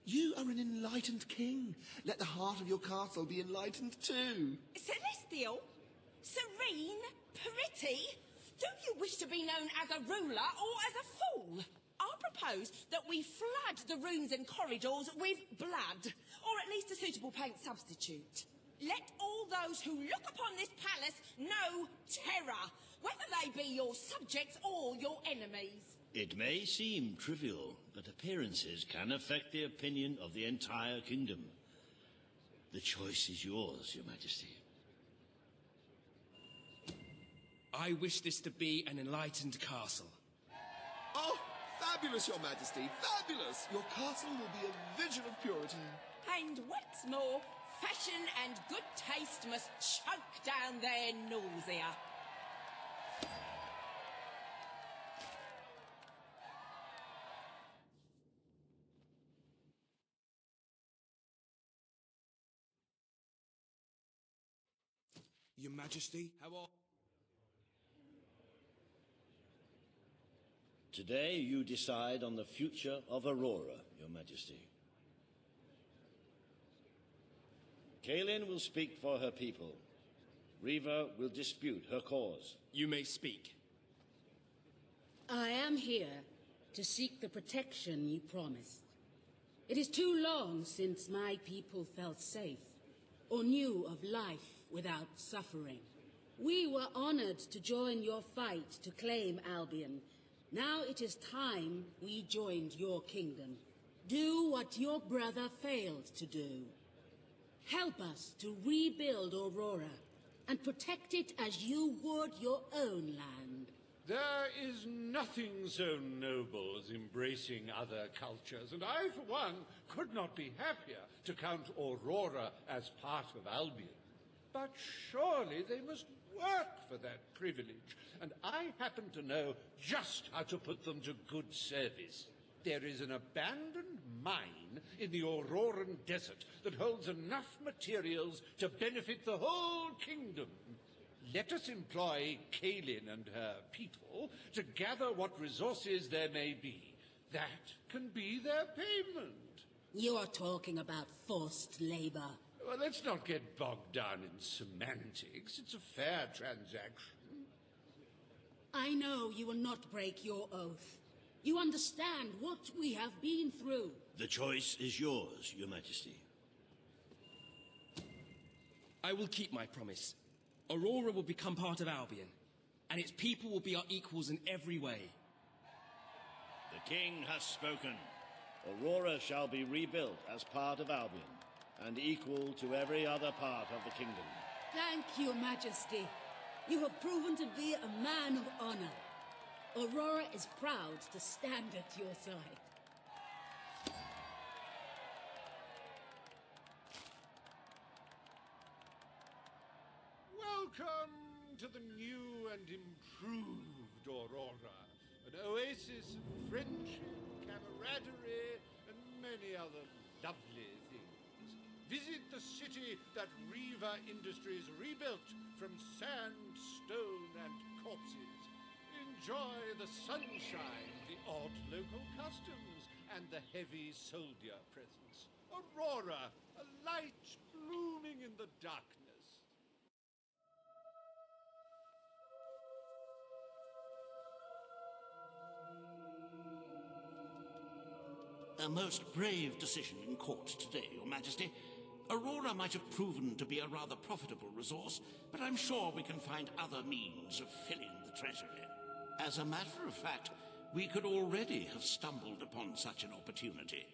You are an enlightened king. Let the heart of your castle be enlightened too. Celestial? Serene? Pretty? Do you wish to be known as a ruler or as a fool? Our propose that we flood the rooms and corridors with blood, or at least a suitable paint substitute. Let all those who look upon this palace know terror, whether they be your subjects or your enemies. It may seem trivial, but appearances can affect the opinion of the entire kingdom. The choice is yours, Your Majesty. I wish this to be an enlightened castle. Oh, fabulous, Your Majesty, fabulous! Your castle will be a vision of purity. And what's more, fashion and good taste must choke down their nausea. Your Majesty, how are... Today you decide on the future of Aurora, Your Majesty. Kaelin will speak for her people. Riva will dispute her cause. You may speak. I am here to seek the protection you promised. It is too long since my people felt safe, or knew of life without suffering. We were honored to join your fight to claim Albion. Now it is time we joined your kingdom. Do what your brother failed to do. Help us to rebuild Aurora and protect it as you would your own land. There is nothing so noble as embracing other cultures, and I, for one, could not be happier to count Aurora as part of Albion. But surely they must work for that privilege, and I happen to know just how to put them to good service. There is an abandoned mine in the Auroran desert that holds enough materials to benefit the whole kingdom. Let us employ Kaelin and her people to gather what resources there may be. That can be their payment. You're talking about forced labor. Well, let's not get bogged down in semantics. It's a fair transaction. I know you will not break your oath. You understand what we have been through. The choice is yours, Your Majesty. I will keep my promise. Aurora will become part of Albion, and its people will be our equals in every way. The king has spoken. Aurora shall be rebuilt as part of Albion, and equal to every other part of the kingdom. Thank you, Majesty. You have proven to be a man of honor. Aurora is proud to stand at your side. Welcome to the new and improved Aurora, an oasis of friendship, camaraderie, and many other lovely things. Visit the city that Riva Industries rebuilt from sand, stone, and corpses. Enjoy the sunshine, the odd local customs, and the heavy soldier presence. Aurora, a light blooming in the darkness. A most brave decision in court today, Your Majesty. Aurora might have proven to be a rather profitable resource, but I'm sure we can find other means of filling the treasury. As a matter of fact, we could already have stumbled upon such an opportunity.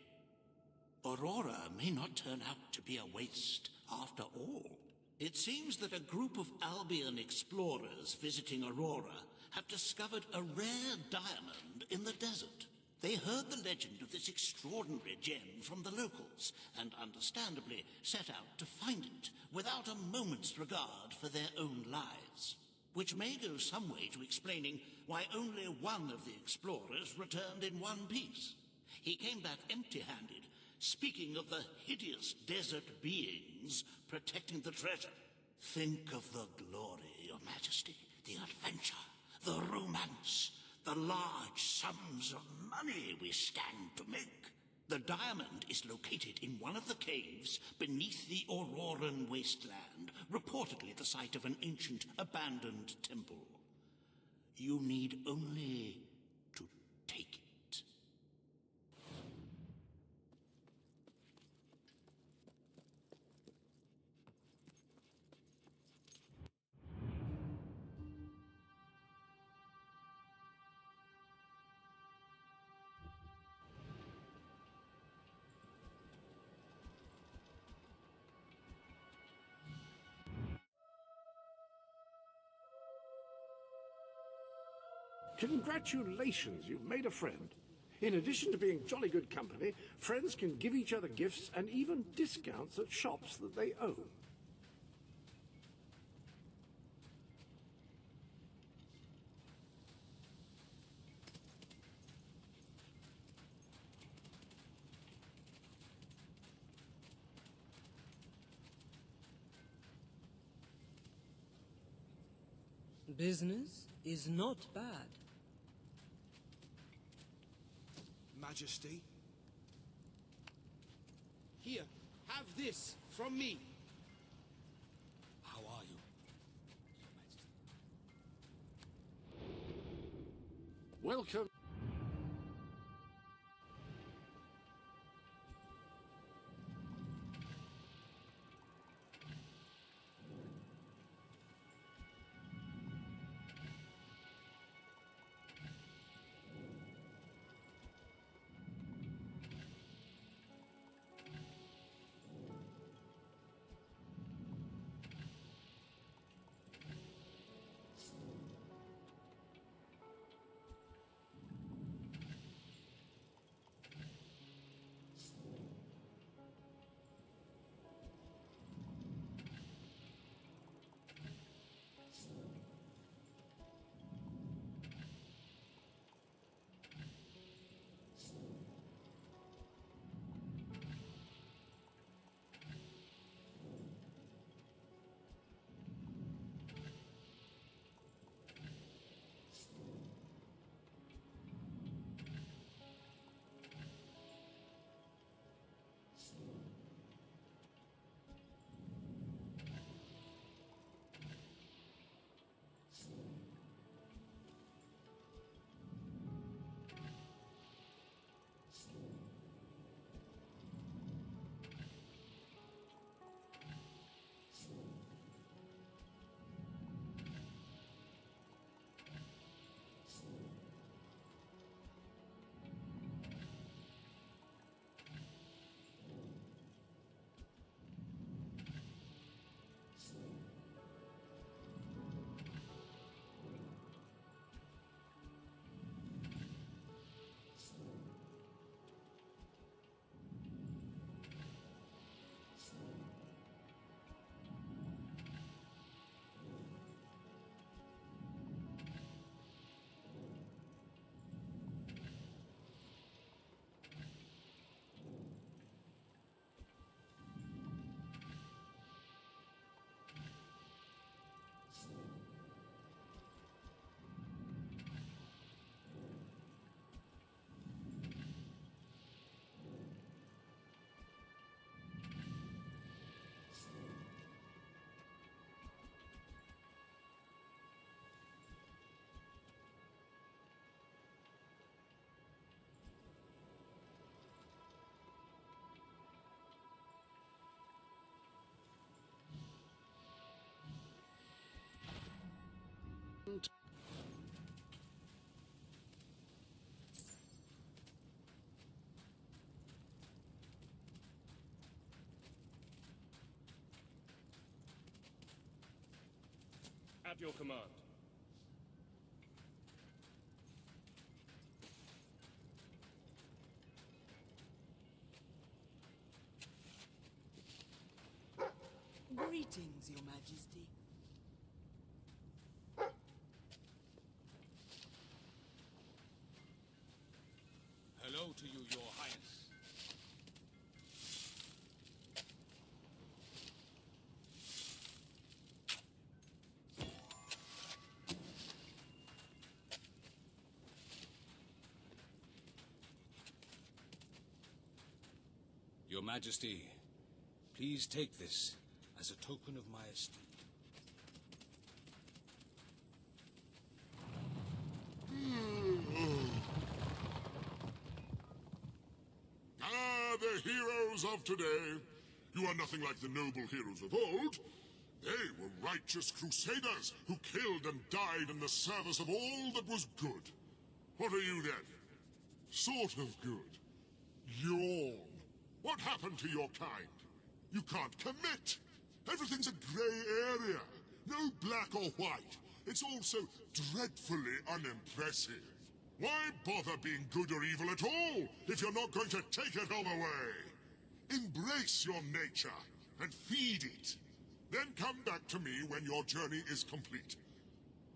Aurora may not turn out to be a waste after all. It seems that a group of Albion explorers visiting Aurora have discovered a rare diamond in the desert. They heard the legend of this extraordinary gem from the locals, and understandably set out to find it, without a moment's regard for their own lives. Which may go some way to explaining why only one of the explorers returned in one piece. He came back empty-handed, speaking of the hideous desert beings protecting the treasure. Think of the glory, Your Majesty, the adventure, the romance, the large sums of money we stand to make. The diamond is located in one of the caves beneath the Auroran wasteland, reportedly the site of an ancient, abandoned temple. You need only to take it. Congratulations, you've made a friend. In addition to being jolly good company, friends can give each other gifts and even discounts at shops that they own. Business is not bad. Majesty. Here, have this from me. How are you? Welcome. At your command. Greetings, Your Majesty. Hello to you, Your Highness. Your Majesty, please take this as a token of my esteem. Ah, the heroes of today. You are nothing like the noble heroes of old. They were righteous crusaders who killed and died in the service of all that was good. What are you then? Sort of good. Yawn. What happened to your kind? You can't commit. Everything's a grey area. No black or white. It's all so dreadfully unimpressive. Why bother being good or evil at all if you're not going to take it all away? Embrace your nature and feed it. Then come back to me when your journey is complete.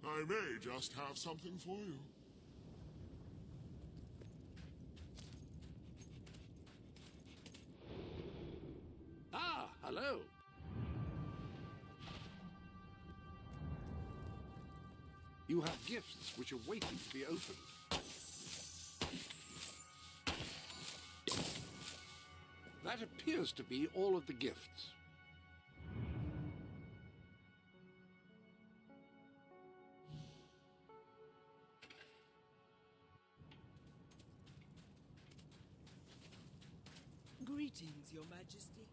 I may just have something for you. Ah, hello. You have gifts which are waiting to be opened. That appears to be all of the gifts. Greetings, Your Majesty.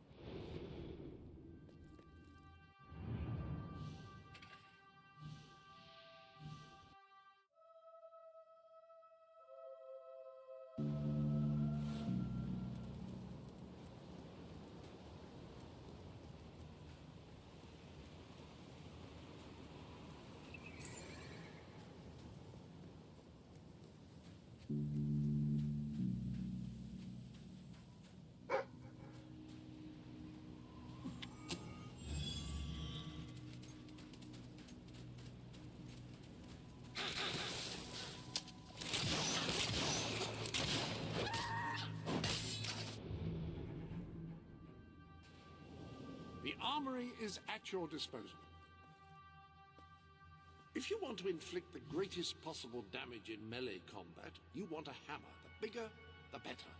The armory is at your disposal. If you want to inflict the greatest possible damage in melee combat, you want a hammer. The bigger, the better.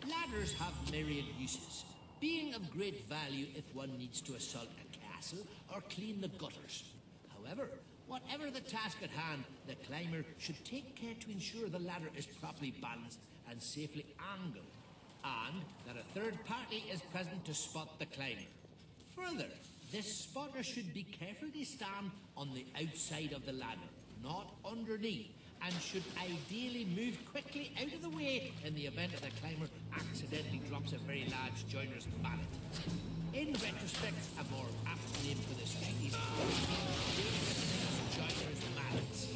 Ladders have myriad uses, being of great value if one needs to assault a castle or clean the gutters. However, whatever the task at hand, the climber should take care to ensure the ladder is properly balanced and safely angled, and that a third party is present to spot the climber. Further, this spotter should be careful to stand on the outside of the ladder, not underneath, and should ideally move quickly out of the way in the event that the climber accidentally drops a very large joiner's mallet. In retrospect, a more apt name for this feat is joiner's mallets.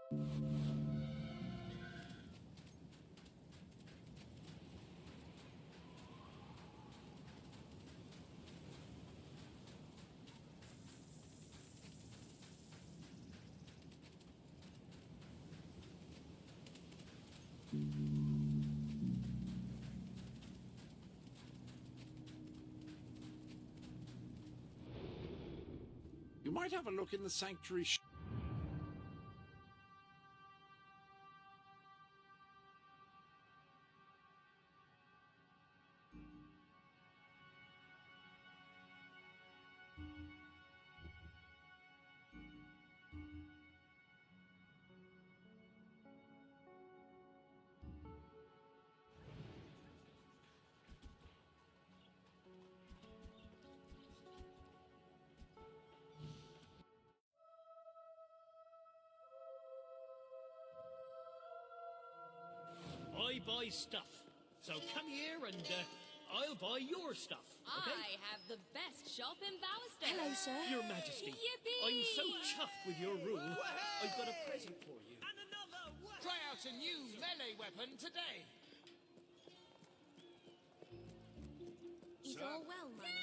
You might have a look in the sanctuary. I buy stuff. So come here and I'll buy your stuff. Okay? I have the best shop in Bowerstone. Hello, sir. Your Majesty. Yippee! I'm so chuffed with your rule. I've got a present for you. Try out a new melee weapon today. Is all well, my lord?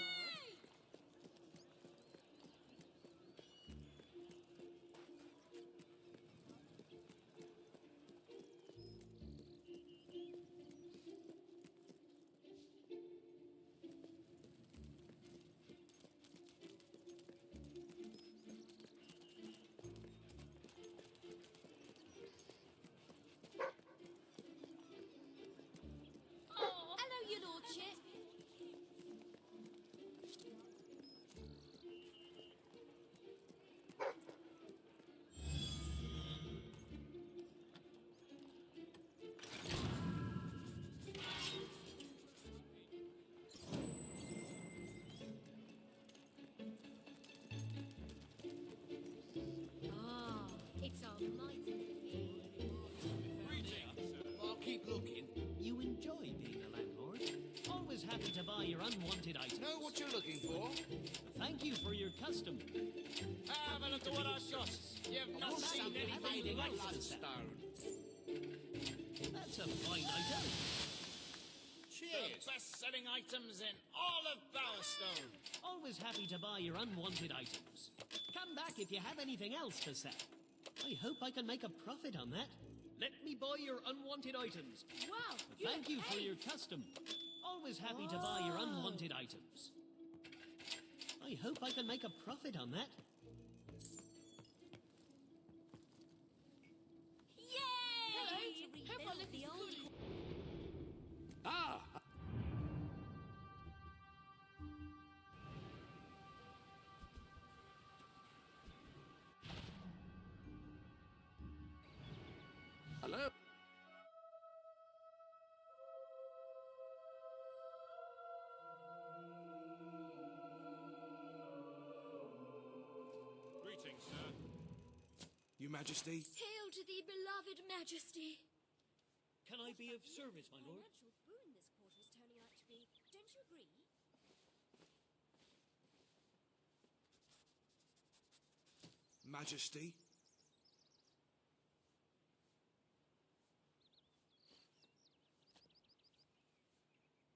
Oh, hello, your lordship. Ah, it's almighty. I'll keep looking. You enjoy being a landlord. Always happy to buy your unwanted items. Know what you're looking for? Thank you for your custom. Have a look at what I've got. You've not seen anything like Bloodstone. That's a fine item. The best-selling items in all of Bowerstone. Always happy to buy your unwanted items. Come back if you have anything else to sell. I hope I can make a profit on that. Let me buy your unwanted items. Wow, Thank you for your custom. Always happy to buy your unwanted items. I hope I can make a profit on that. Yay! Hello. Hope I look the old. Ah! Hello? Greetings, sir. Your Majesty? Hail to thee, beloved majesty. Can I be of service, my lord? Financial boon this quarter is turning out to be. Don't you agree? Majesty?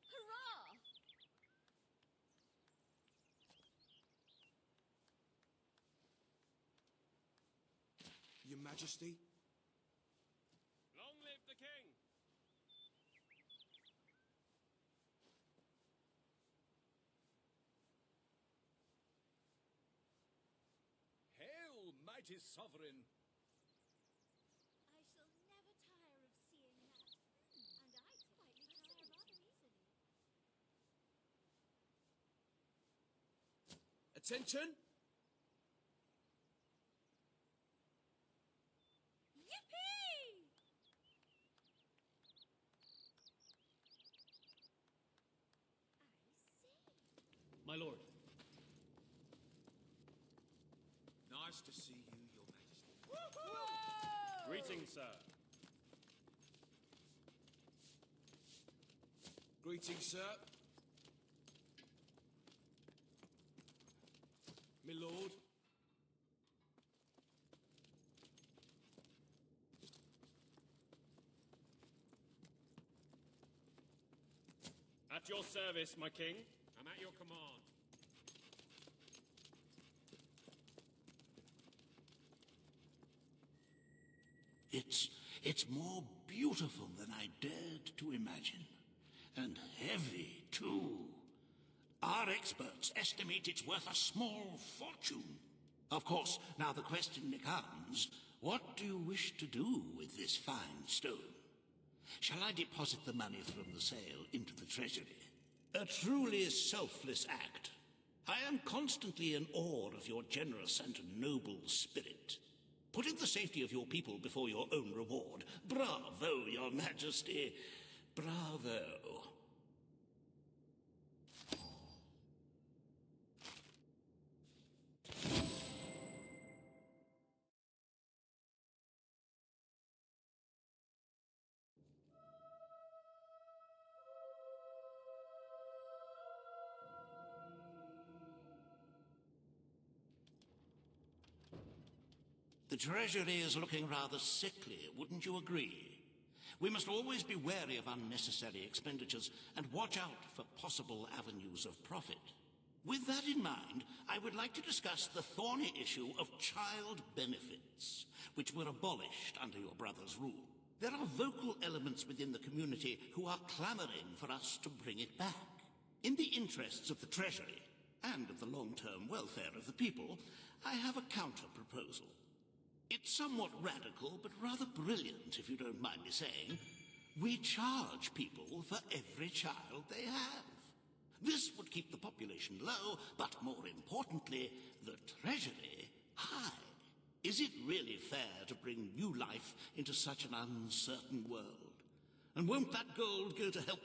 Hurrah! Your Majesty? Long live the king! Hail, mighty sovereign! I shall never tire of seeing that. And I quietly tire rather easily. Attention! Yippee! My lord. Nice to see you, Your Majesty. Greetings, sir. Greetings, sir. My lord. At your service, my king. I'm at your command. It's more beautiful than I dared to imagine. And heavy, too. Our experts estimate it's worth a small fortune. Of course, now the question becomes, what do you wish to do with this fine stone? Shall I deposit the money from the sale into the treasury? A truly selfless act. I am constantly in awe of your generous and noble spirit. Putting the safety of your people before your own reward. Bravo, Your Majesty. Bravo. The Treasury is looking rather sickly, wouldn't you agree? We must always be wary of unnecessary expenditures and watch out for possible avenues of profit. With that in mind, I would like to discuss the thorny issue of child benefits, which were abolished under your brother's rule. There are vocal elements within the community who are clamoring for us to bring it back. In the interests of the Treasury and of the long-term welfare of the people, I have a counter-proposal. It's somewhat radical, but rather brilliant, if you don't mind me saying. We charge people for every child they have. This would keep the population low, but more importantly, the treasury high. Is it really fair to bring new life into such an uncertain world? And won't that gold go to help?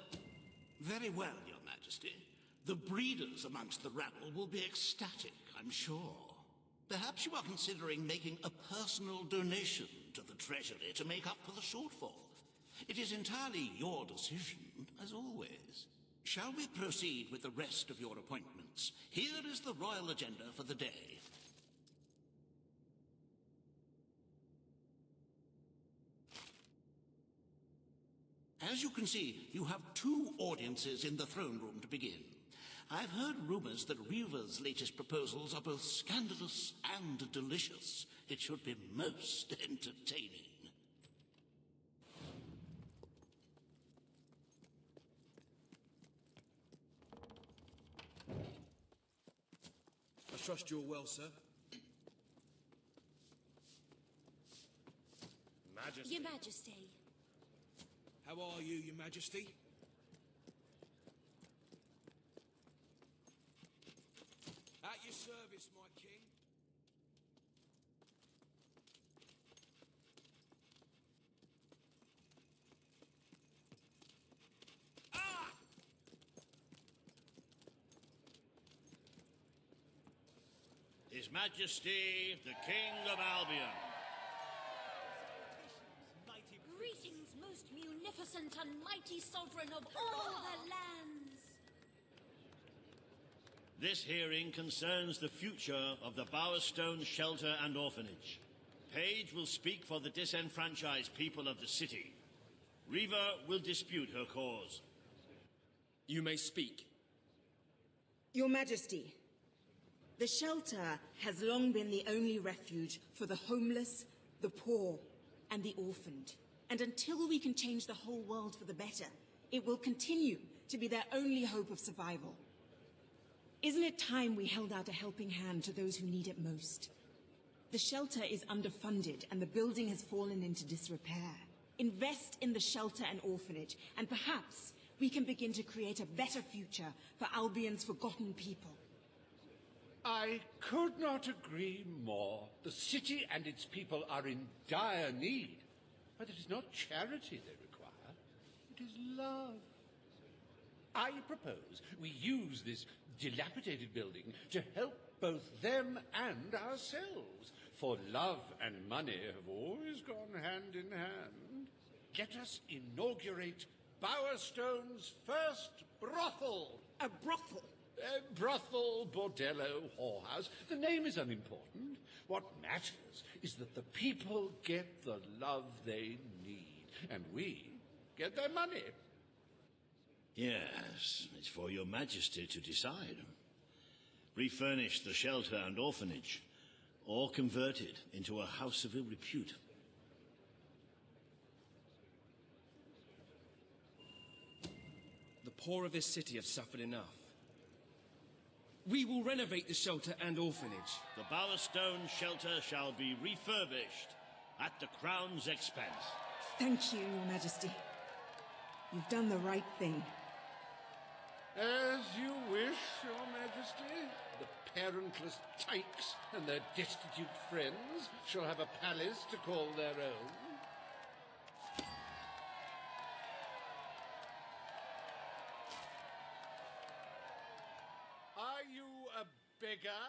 Very well, Your Majesty. The breeders amongst the rabble will be ecstatic, I'm sure. Perhaps you are considering making a personal donation to the Treasury to make up for the shortfall. It is entirely your decision, as always. Shall we proceed with the rest of your appointments? Here is the royal agenda for the day. As you can see, you have 2 audiences in the throne room to begin. I've heard rumors that Reva's latest proposals are both scandalous and delicious. It should be most entertaining. I trust you're well, sir. Majesty. Your Majesty. How are you, Your Majesty? At your service, my king. Ah! His Majesty, the King of Albion. Greetings, most munificent and mighty sovereign of all the lands. This hearing concerns the future of the Bowerstone Shelter and Orphanage. Paige will speak for the disenfranchised people of the city. Reva will dispute her cause. You may speak. Your Majesty, the shelter has long been the only refuge for the homeless, the poor, and the orphaned. And until we can change the whole world for the better, it will continue to be their only hope of survival. Isn't it time we held out a helping hand to those who need it most? The shelter is underfunded and the building has fallen into disrepair. Invest in the shelter and orphanage, and perhaps we can begin to create a better future for Albion's forgotten people. I could not agree more. The city and its people are in dire need. But it is not charity they require. It is love. I propose we use this dilapidated building to help both them and ourselves. For love and money have always gone hand in hand. Let us inaugurate Bowerstone's first brothel. A brothel? Brothel, bordello, whorehouse. The name is unimportant. What matters is that the people get the love they need, and we get their money. Yes, it's for your majesty to decide. Refurnish the shelter and orphanage, or convert it into a house of ill repute. The poor of this city have suffered enough. We will renovate the shelter and orphanage. The Bowerstone shelter shall be refurbished at the Crown's expense. Thank you, Your Majesty. You've done the right thing. As you wish, Your Majesty. The parentless tykes and their destitute friends shall have a palace to call their own. Are you a beggar,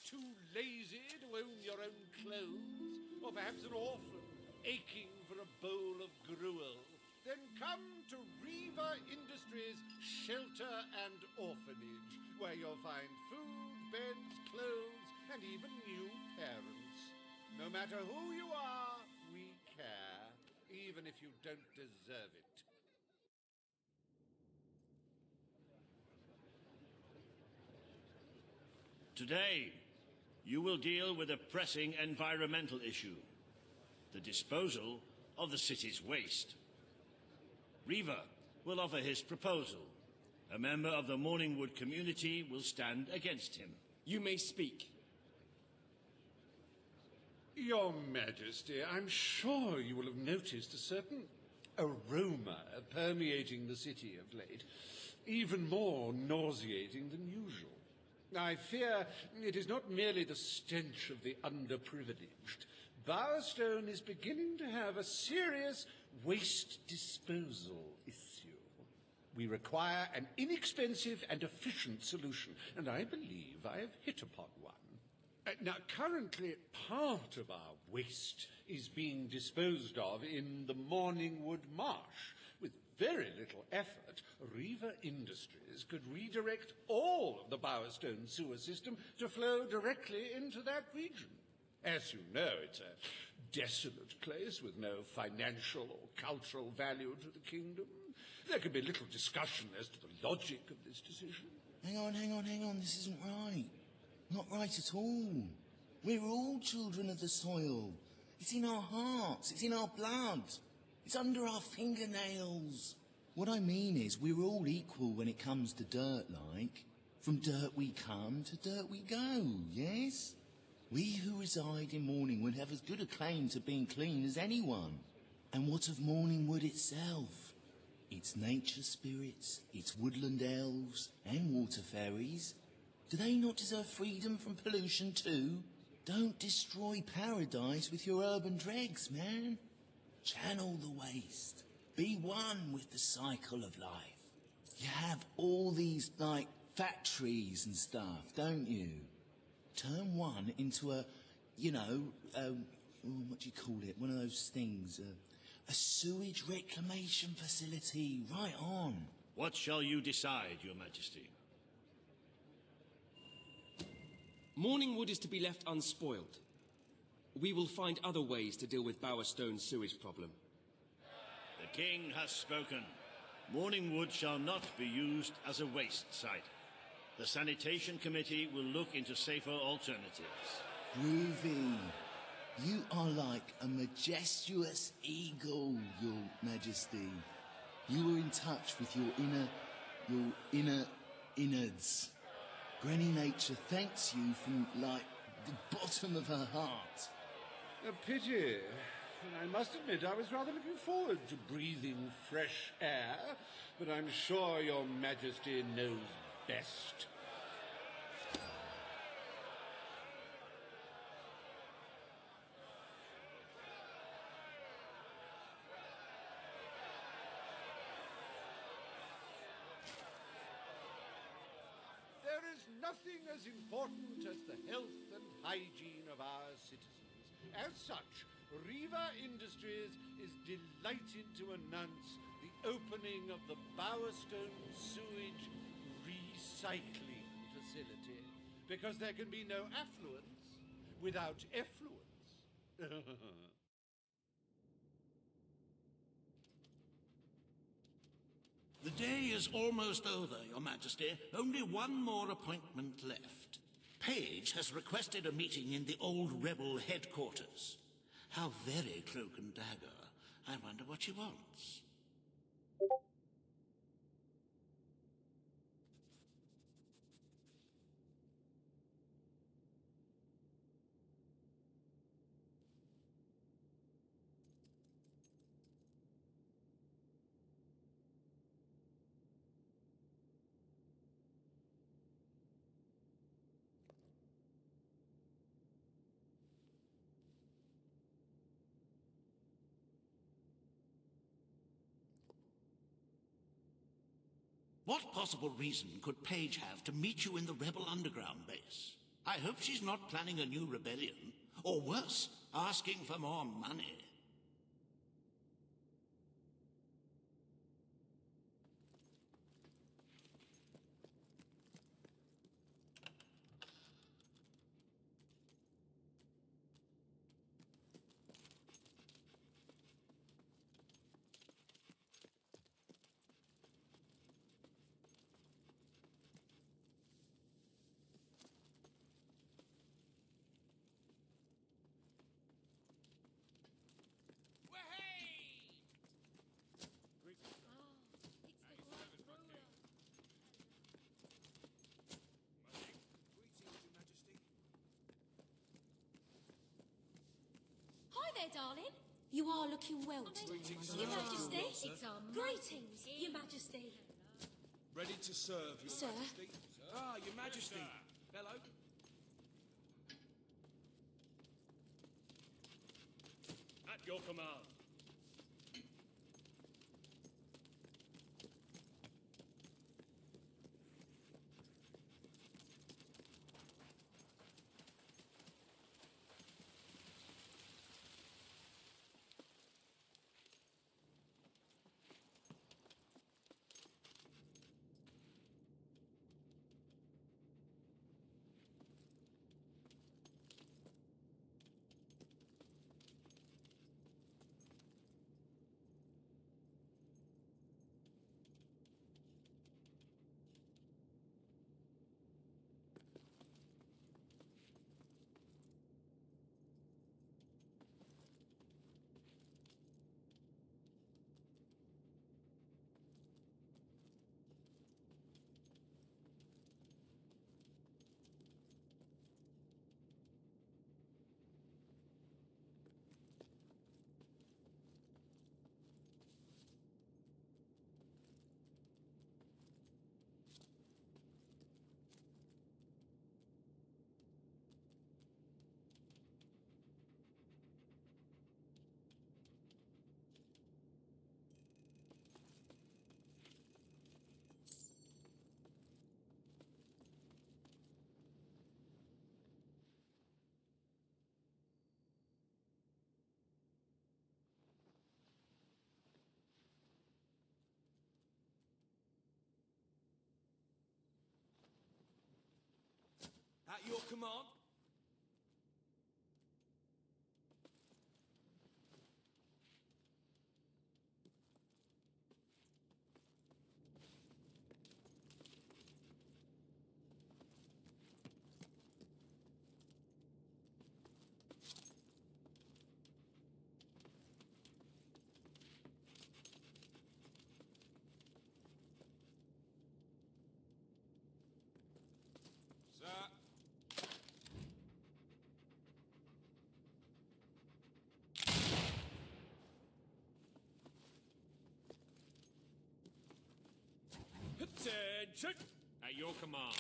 too lazy to own your own clothes? Or perhaps an orphan, aching for a bowl of gruel? Then come to Riva Industries Shelter and Orphanage, where you'll find food, beds, clothes, and even new parents. No matter who you are, we care, even if you don't deserve it. Today, you will deal with a pressing environmental issue: the disposal of the city's waste. Riva will offer his proposal. A member of the Morningwood community will stand against him. You may speak. Your Majesty, I'm sure you will have noticed a certain aroma permeating the city of late, even more nauseating than usual. I fear it is not merely the stench of the underprivileged. Bowerstone is beginning to have a serious waste disposal issue. We require an inexpensive and efficient solution, and I believe I have hit upon one. Now, currently, part of our waste is being disposed of in the Morningwood Marsh. With very little effort, Riva Industries could redirect all of the Bowerstone sewer system to flow directly into that region. As you know, it's a desolate place with no financial or cultural value to the kingdom. There can be little discussion as to the logic of this decision. Hang on, this isn't right. Not right at all. We're all children of the soil. It's in our hearts, it's in our blood. It's under our fingernails. What I mean is, we're all equal when it comes to dirt, like. From dirt we come to dirt we go, yes? We who reside in Morningwood have as good a claim to being clean as anyone. And what of Morningwood itself? Its nature spirits, its woodland elves, and water fairies. Do they not deserve freedom from pollution too? Don't destroy paradise with your urban dregs, man. Channel the waste. Be one with the cycle of life. You have all these, like, factories and stuff, don't you? Turn one into a, what do you call it? One of those things, a sewage reclamation facility. Right on. What shall you decide, Your Majesty? Morningwood is to be left unspoiled. We will find other ways to deal with Bowerstone's sewage problem. The King has spoken. Morningwood shall not be used as a waste site. The Sanitation Committee will look into safer alternatives. Groovy. You are like a majestuous eagle, Your Majesty. You are in touch with your inner innards. Granny Nature thanks you from, like, the bottom of her heart. A pity. I must admit I was rather looking forward to breathing fresh air, but I'm sure Your Majesty knows best. There is nothing as important as the health and hygiene of our citizens. As such, Riva Industries is delighted to announce the opening of the Bowerstone Sewage Recycling Facility, because there can be no affluence without effluence. The day is almost over, Your Majesty. Only one more appointment left. Page has requested a meeting in the old rebel headquarters. How very cloak and dagger. I wonder what she wants. What possible reason could Paige have to meet you in the rebel underground base? I hope she's not planning a new rebellion, or worse, asking for more money. Hi there, darling. You are looking well today, Your Majesty. Greetings, Your Majesty. Ready to serve, Your Sir. Majesty. Ah, Your Majesty. Hello. At your command. At your command. Sir. Attention! At your command.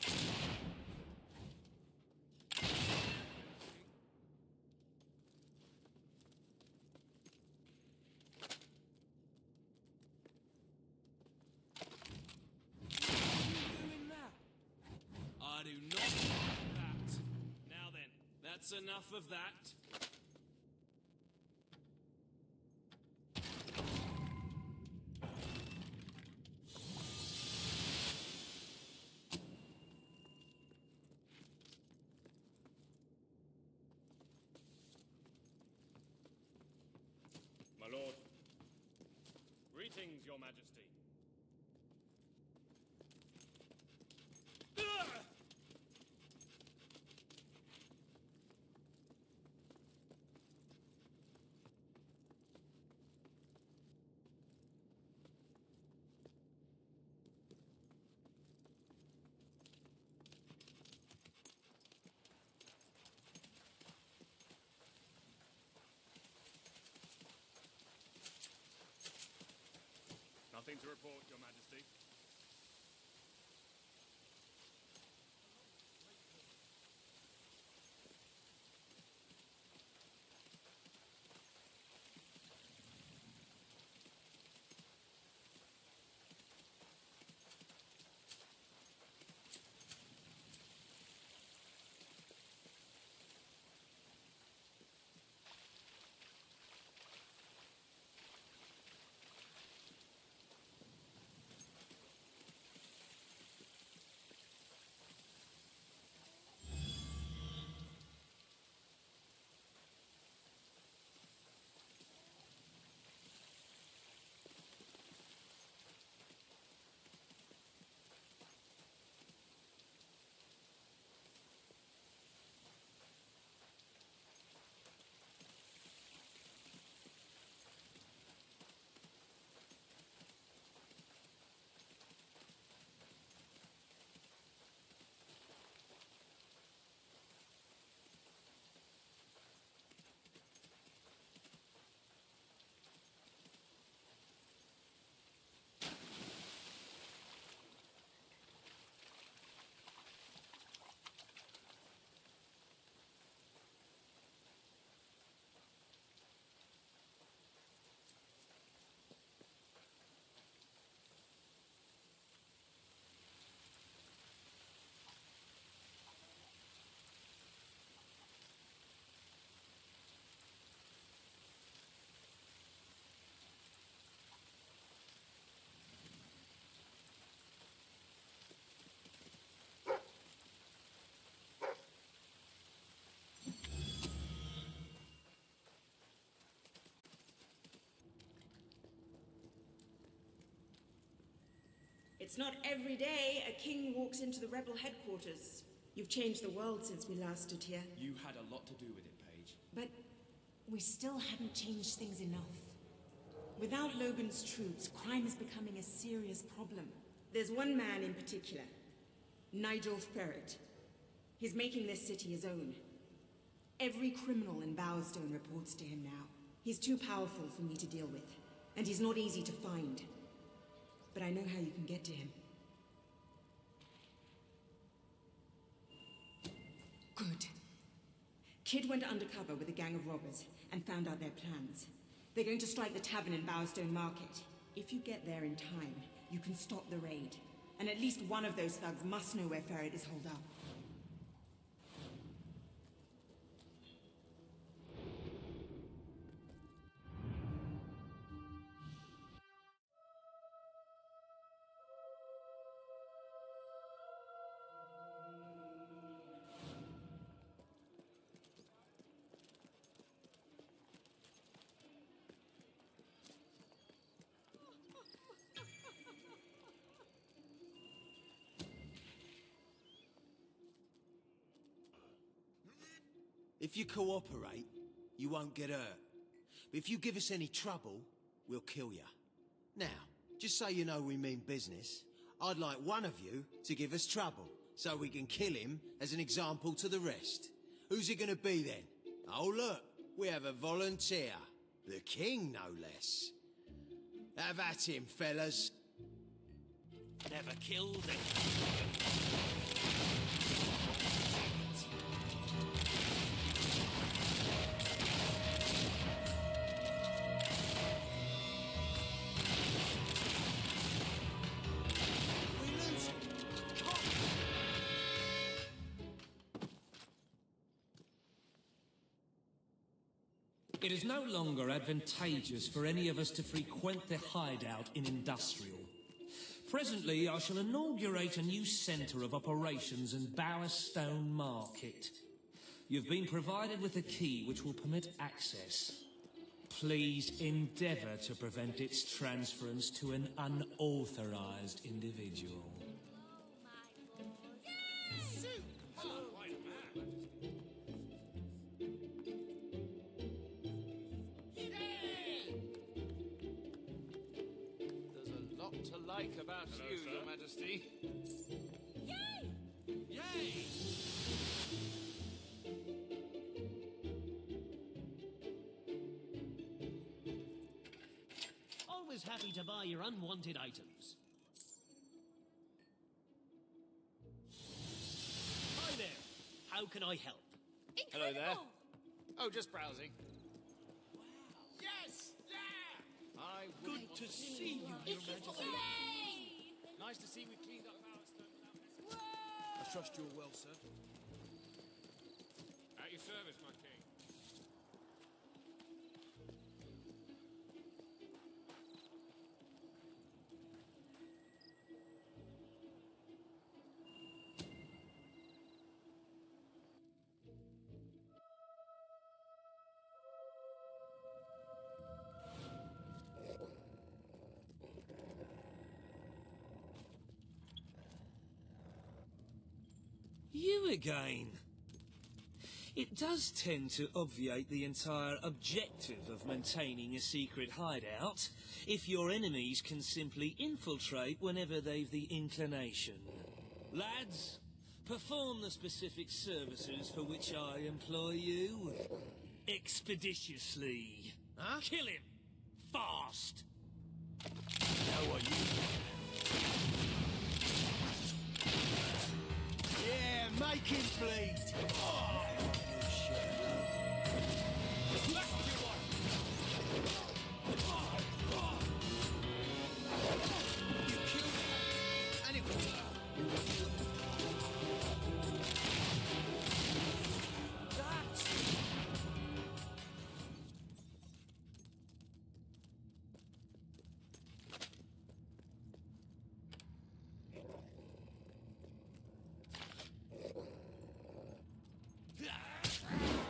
Doing that? I do not like that. Now then, that's enough of that. My lord. Greetings, Your Majesty. Nothing to report, Your Majesty. It's not every day a king walks into the rebel headquarters. You've changed the world since we last stood here. You had a lot to do with it, Paige. But we still haven't changed things enough. Without Logan's troops, crime is becoming a serious problem. There's one man in particular, Nigel Ferret. He's making this city his own. Every criminal in Bowerstone reports to him now. He's too powerful for me to deal with, and he's not easy to find. But I know how you can get to him. Good. Kid went undercover with a gang of robbers and found out their plans. They're going to strike the tavern in Bowerstone Market. If you get there in time, you can stop the raid. And at least one of those thugs must know where Ferret is holed up. If you cooperate, you won't get hurt. But if you give us any trouble, we'll kill you. Now, just so you know we mean business, I'd like one of you to give us trouble, so we can kill him as an example to the rest. Who's it gonna be then? Oh look, we have a volunteer. The king, no less. Have at him, fellas. Never killed him. It is no longer advantageous for any of us to frequent the hideout in Industrial. Presently, I shall inaugurate a new centre of operations in Bowerstone Market. You've been provided with a key which will permit access. Please endeavour to prevent its transference to an unauthorised individual. Like about you, sir. Your Majesty. Yay! Yay! always happy to buy your unwanted items. Hi there. How can I help? Hello there. Oh, just browsing. Yes! Yeah! I Good to see you, Your Majesty. Nice to see we cleaned up our stuff without messing. I trust you're well, sir. At your service, my king. You again. It does tend to obviate the entire objective of maintaining a secret hideout if your enemies can simply infiltrate whenever they've the inclination. Lads, perform the specific services for which I employ you expeditiously. Huh? Kill him! Fast! How are you? Yeah, make him bleed. Oh, you killed him. And it was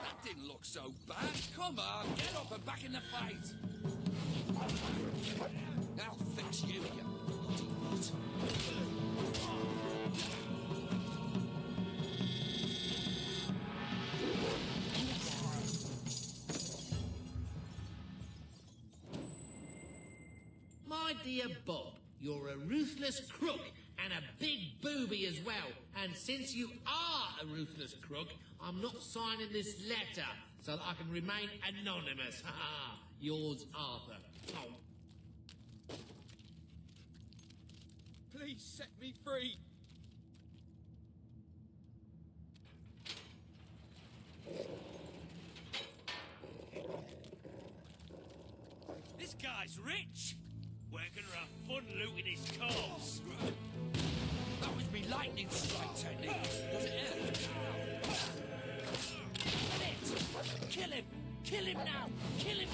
That didn't look so bad. Come on, get up and back in the fight. I'll fix you, you bloody nut. My dear Bob, you're a ruthless crook and a big booby as well. And since you are a ruthless crook, I'm not signing this letter so that I can remain anonymous. Ha ha! Yours, Arthur. Oh. Please set me free. This guy's rich! We're gonna have fun looting his corpse! That was me lightning strike technique. Does it hurt? Kill him! Kill him now! Kill him!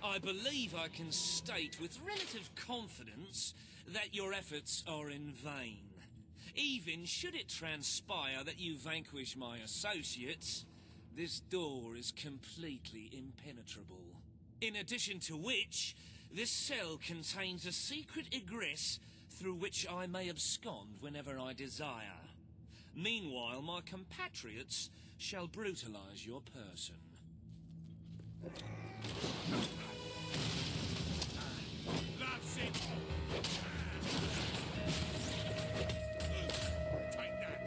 I believe I can state with relative confidence that your efforts are in vain. Even should it transpire that you vanquish my associates, this door is completely impenetrable. In addition to which, this cell contains a secret egress through which I may abscond whenever I desire. Meanwhile, my compatriots shall brutalize your person. That's it! Take that!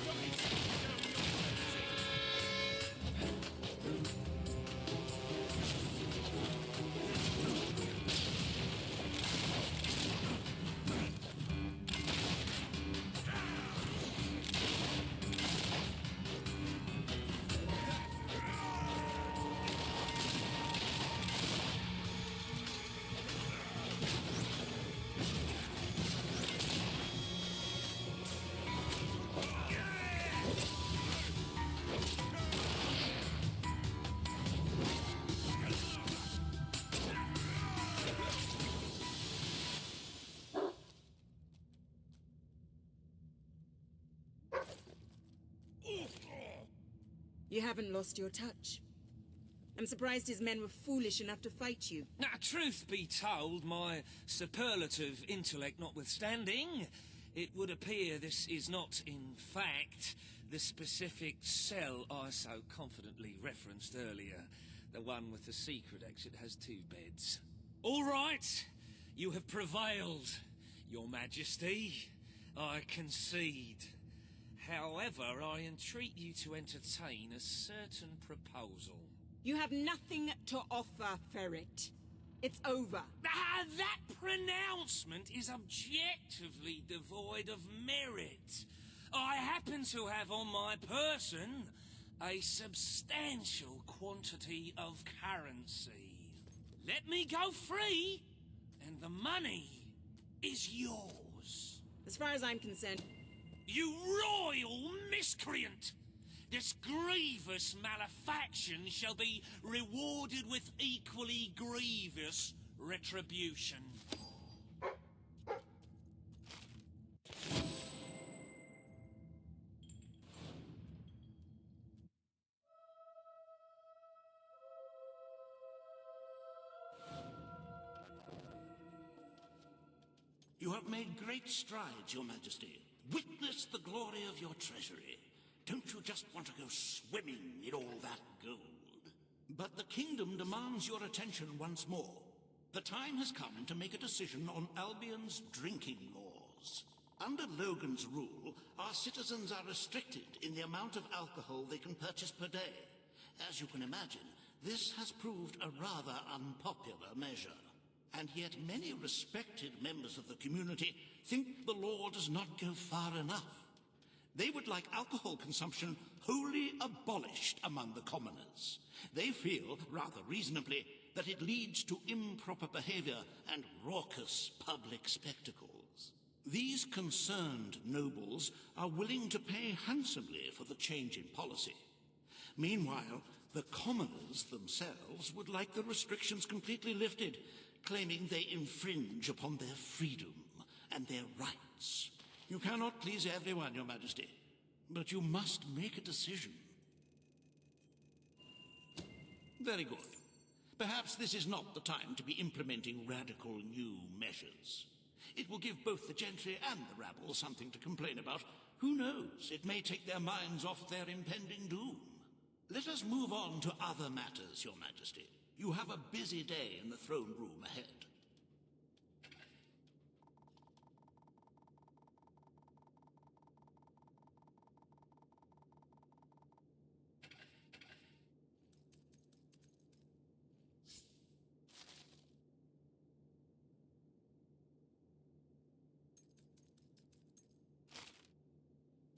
Got You haven't lost your touch. I'm surprised his men were foolish enough to fight you. Now, truth be told, my superlative intellect notwithstanding, it would appear this is not, in fact, the specific cell I so confidently referenced earlier. The one with the secret exit has 2 beds. All right, you have prevailed, Your Majesty. I concede. However, I entreat you to entertain a certain proposal. You have nothing to offer, Ferret. It's over. That pronouncement is objectively devoid of merit. I happen to have on my person a substantial quantity of currency. Let me go free, and the money is yours. As far as I'm concerned... You royal miscreant! This grievous malefaction shall be rewarded with equally grievous retribution. You have made great strides, Your Majesty. Witness the glory of your treasury. Don't you just want to go swimming in all that gold? But the kingdom demands your attention once more. The time has come to make a decision on Albion's drinking laws. Under Logan's rule, our citizens are restricted in the amount of alcohol they can purchase per day. As you can imagine, this has proved a rather unpopular measure. And yet many respected members of the community think the law does not go far enough. They would like alcohol consumption wholly abolished among the commoners. They feel, rather reasonably, that it leads to improper behavior and raucous public spectacles. These concerned nobles are willing to pay handsomely for the change in policy. Meanwhile, the commoners themselves would like the restrictions completely lifted, claiming they infringe upon their freedom and their rights. You cannot please everyone, Your Majesty, but you must make a decision. Very good. Perhaps this is not the time to be implementing radical new measures. It will give both the gentry and the rabble something to complain about. Who knows? It may take their minds off their impending doom. Let us move on to other matters, Your Majesty. You have a busy day in the throne room ahead.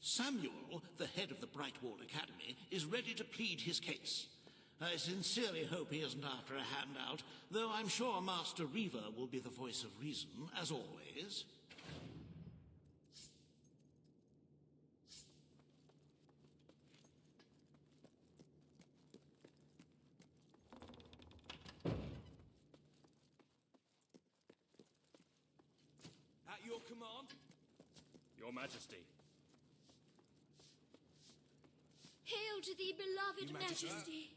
Samuel, the head of the Brightwall Academy, is ready to plead his case. I sincerely hope he isn't after a handout, though I'm sure Master Reaver will be the voice of reason, as always. At your command? Your Majesty. Hail to thee, beloved Your Majesty. Majesty.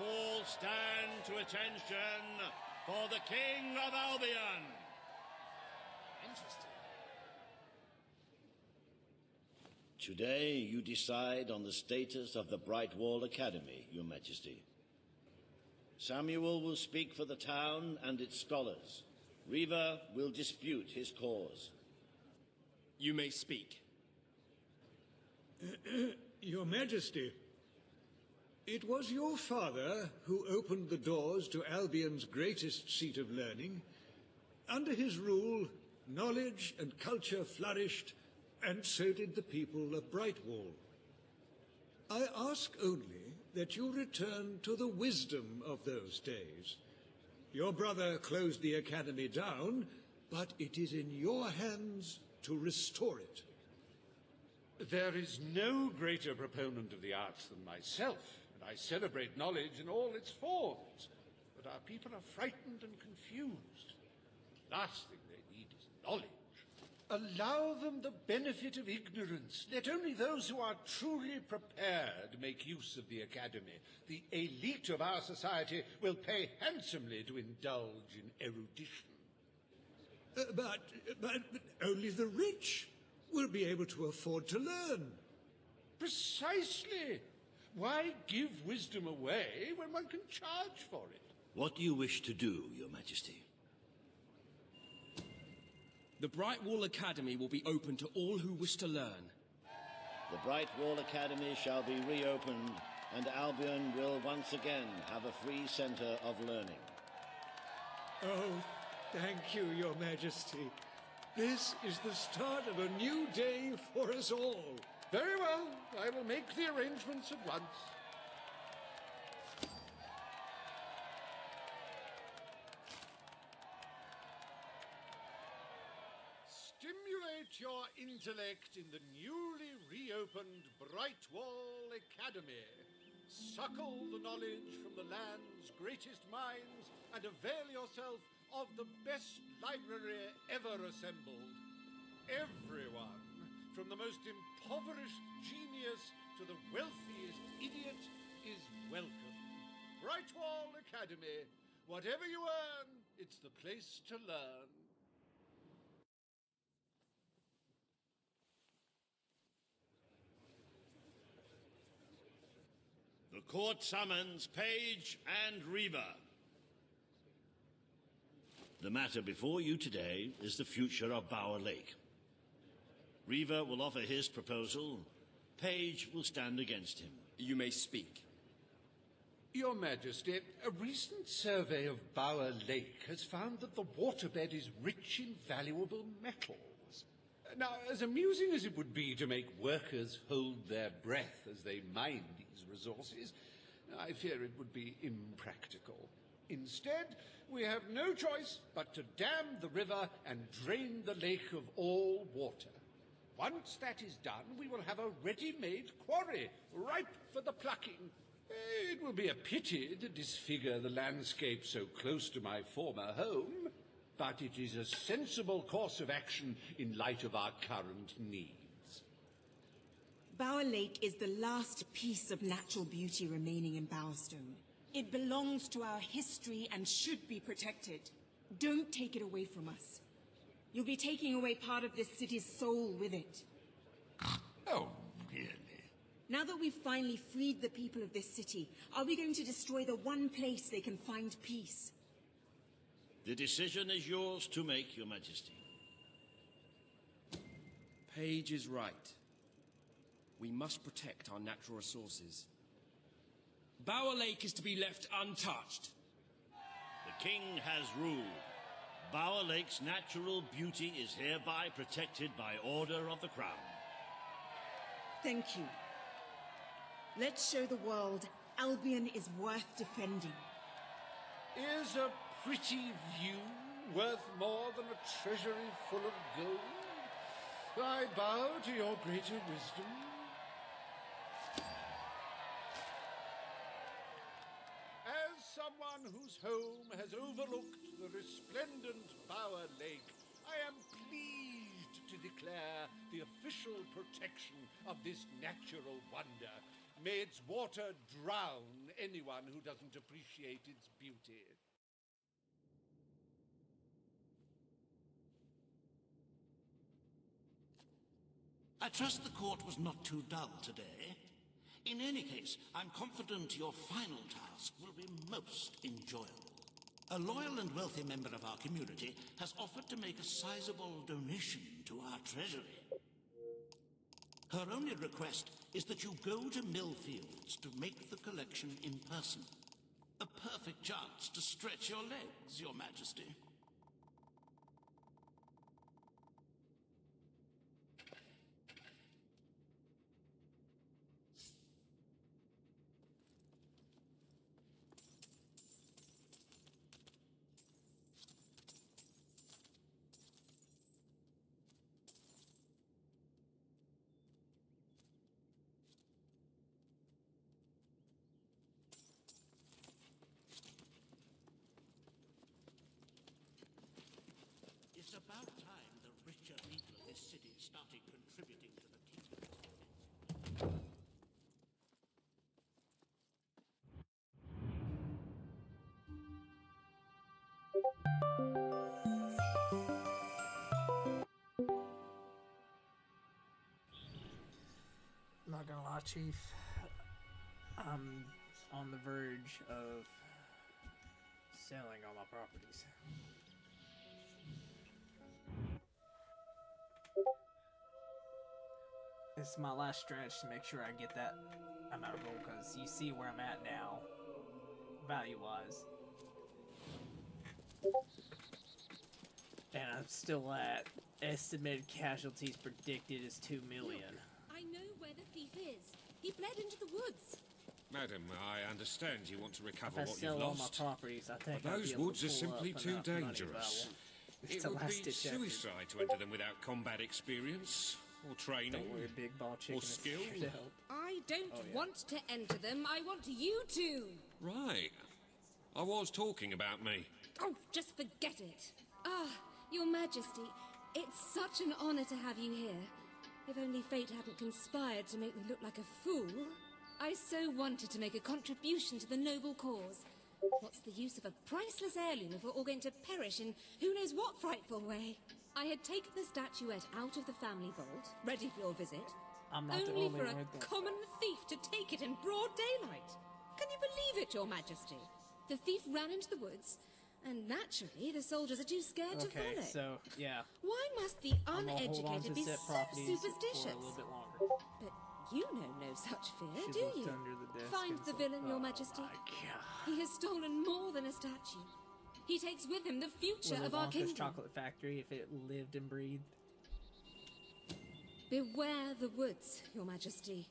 All stand to attention for the King of Albion. Interesting. Today you decide on the status of the Brightwall Academy, Your Majesty. Samuel will speak for the town and its scholars. Reaver will dispute his cause. You may speak. Your Majesty, it was your father who opened the doors to Albion's greatest seat of learning. Under his rule, knowledge and culture flourished, and so did the people of Brightwall. I ask only that you return to the wisdom of those days. Your brother closed the academy down, but it is in your hands to restore it. There is no greater proponent of the arts than myself, and I celebrate knowledge in all its forms. But our people are frightened and confused. The last thing they need is knowledge. Allow them the benefit of ignorance. Let only those who are truly prepared make use of the academy. The elite of our society will pay handsomely to indulge in erudition. But only the rich will be able to afford to learn. Precisely. Why give wisdom away when one can charge for it? What do you wish to do, Your Majesty? The Bright Wall Academy will be open to all who wish to learn. The Bright Wall Academy shall be reopened, and Albion will once again have a free centre of learning. Oh, thank you, Your Majesty. This is the start of a new day for us all. Very well. I will make the arrangements at once. Stimulate your intellect in the newly reopened Bright Wall Academy. Suckle the knowledge from the land's greatest minds and avail yourself of the best library ever assembled. Everyone, from the most impoverished genius to the wealthiest idiot, is welcome. Bright Wall Academy. Whatever you earn, it's the place to learn. The court summons Page and Reva. The matter before you today is the future of Bower Lake. Reva will offer his proposal. Page will stand against him. You may speak. Your Majesty, a recent survey of Bower Lake has found that the waterbed is rich in valuable metals. Now, as amusing as it would be to make workers hold their breath as they mine these resources, I fear it would be impractical. Instead, we have no choice but to dam the river and drain the lake of all water. Once that is done, we will have a ready-made quarry, ripe for the plucking. It will be a pity to disfigure the landscape so close to my former home, but it is a sensible course of action in light of our current needs. Bower Lake is the last piece of natural beauty remaining in Bowerstone. It belongs to our history and should be protected. Don't take it away from us. You'll be taking away part of this city's soul with it. Oh, really? Now that we've finally freed the people of this city, are we going to destroy the one place they can find peace? The decision is yours to make, Your Majesty. Page is right. We must protect our natural resources. Bower Lake is to be left untouched. The King has ruled. Bower Lake's natural beauty is hereby protected by order of the Crown. Thank you. Let's show the world Albion is worth defending. Is a pretty view worth more than a treasury full of gold? I bow to your greater wisdom. As someone whose home has overlooked the resplendent Bower Lake, I am pleased to declare the official protection of this natural wonder. May its water drown anyone who doesn't appreciate its beauty. I trust the court was not too dull today. In any case, I'm confident your final task will be most enjoyable. A loyal and wealthy member of our community has offered to make a sizable donation to our treasury. Her only request is that you go to Millfields to make the collection in person. A perfect chance to stretch your legs, Your Majesty. It's about time the richer people of this city started contributing to the kingdom. Not gonna lie, Chief. I'm on the verge of selling all my properties. It's my last stretch to make sure I get that amount of gold, because you see where I'm at now, value-wise. And I'm still at estimated casualties predicted is 2 million. I know where the thief is. He fled into the woods. Madam, I understand you want to recover If I what sell you've all my lost. properties, I think But I'll those be able woods to are pull simply up too enough money, dangerous. but I It won't. would Last be ditch effort. suicide to enter them without combat experience, or training, Don't worry, big ball chicken or is skill. here to help. I don't Oh, yeah. want to enter them. I want you to. Right. I was talking about me. Oh, just forget it. Ah, Your Majesty, it's such an honor to have you here. If only fate hadn't conspired to make me look like a fool. I so wanted to make a contribution to the noble cause. What's the use of a priceless heirloom if we're all going to perish in who knows what frightful way? I had taken the statuette out of the family vault, ready for your visit, I'm not the only only for a one that- common thief to take it in broad daylight. Can you believe it, Your Majesty? The thief ran into the woods, and naturally the soldiers are too scared to Okay, follow. so, yeah. Why must the I'm gonna hold on uneducated to be set so properties superstitious? for a little bit longer. But you know no such fear, She do looked you? under the desk Find and the saw- villain, Your Oh Majesty. my God. He has stolen more than a statue. He takes with him the future Willy of our Wonka's kingdom. chocolate factory, if it lived and breathed. Beware the woods, Your Majesty.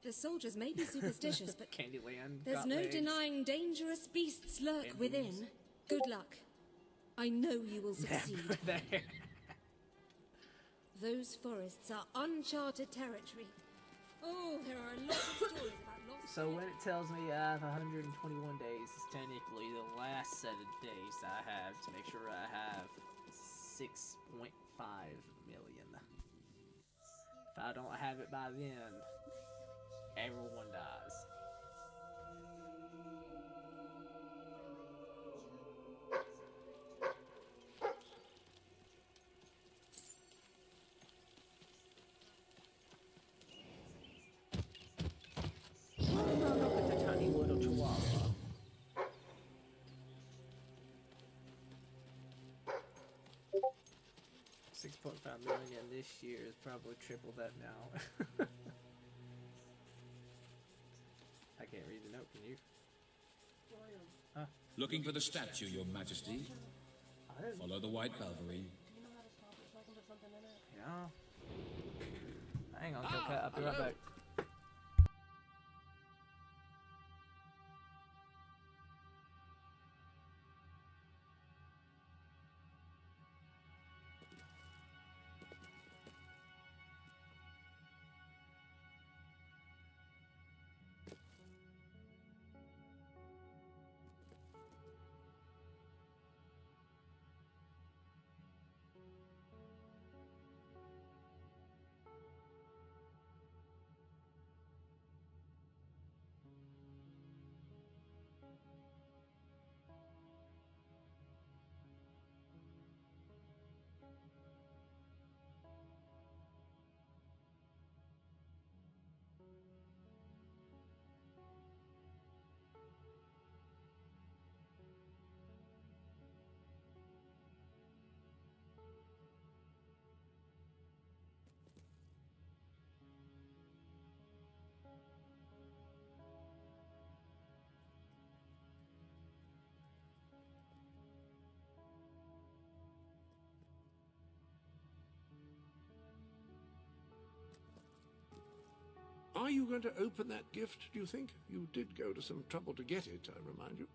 The soldiers may be superstitious, but Candyland there's got no legs. denying dangerous beasts lurk And within. boobs. Good luck. I know you will succeed. There. Those forests are uncharted territory. Oh, there are a lot of stories about lost. So when it tells me I have 121 days, it's technically the last set of days I have to make sure I have 6.5 million. If I don't have it by then, everyone dies. With the tiny little chihuahua. $6.5 million this year is probably triple that now. I can't read the note, can you? Huh? Looking for the statue, Your Majesty. Follow the white Belvery. Yeah. Hang on, Coquette, I'll be right back. Are you going to open that gift, do you think? You did go to some trouble to get it, I remind you.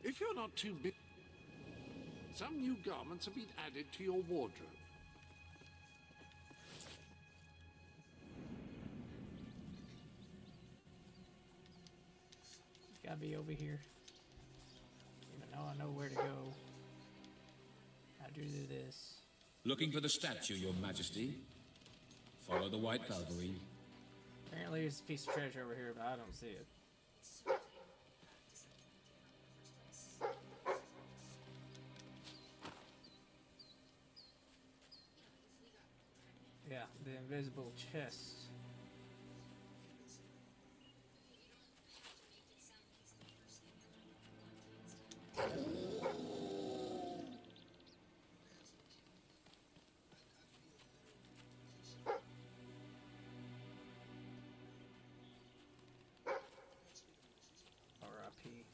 If you're not too big, some new garments have been added to your wardrobe. It's gotta be over here. Even though I know where to go. How do this? Looking for the statue, Your Majesty. Follow the White Cavalry. Apparently there's a piece of treasure over here, but I don't see it. Yeah, the invisible chest. R.I.P.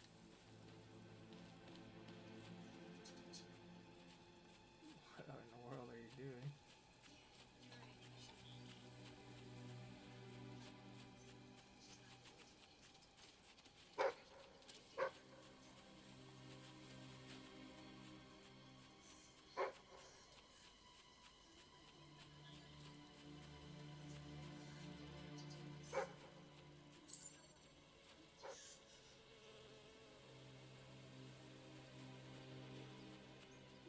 What in the world are you doing?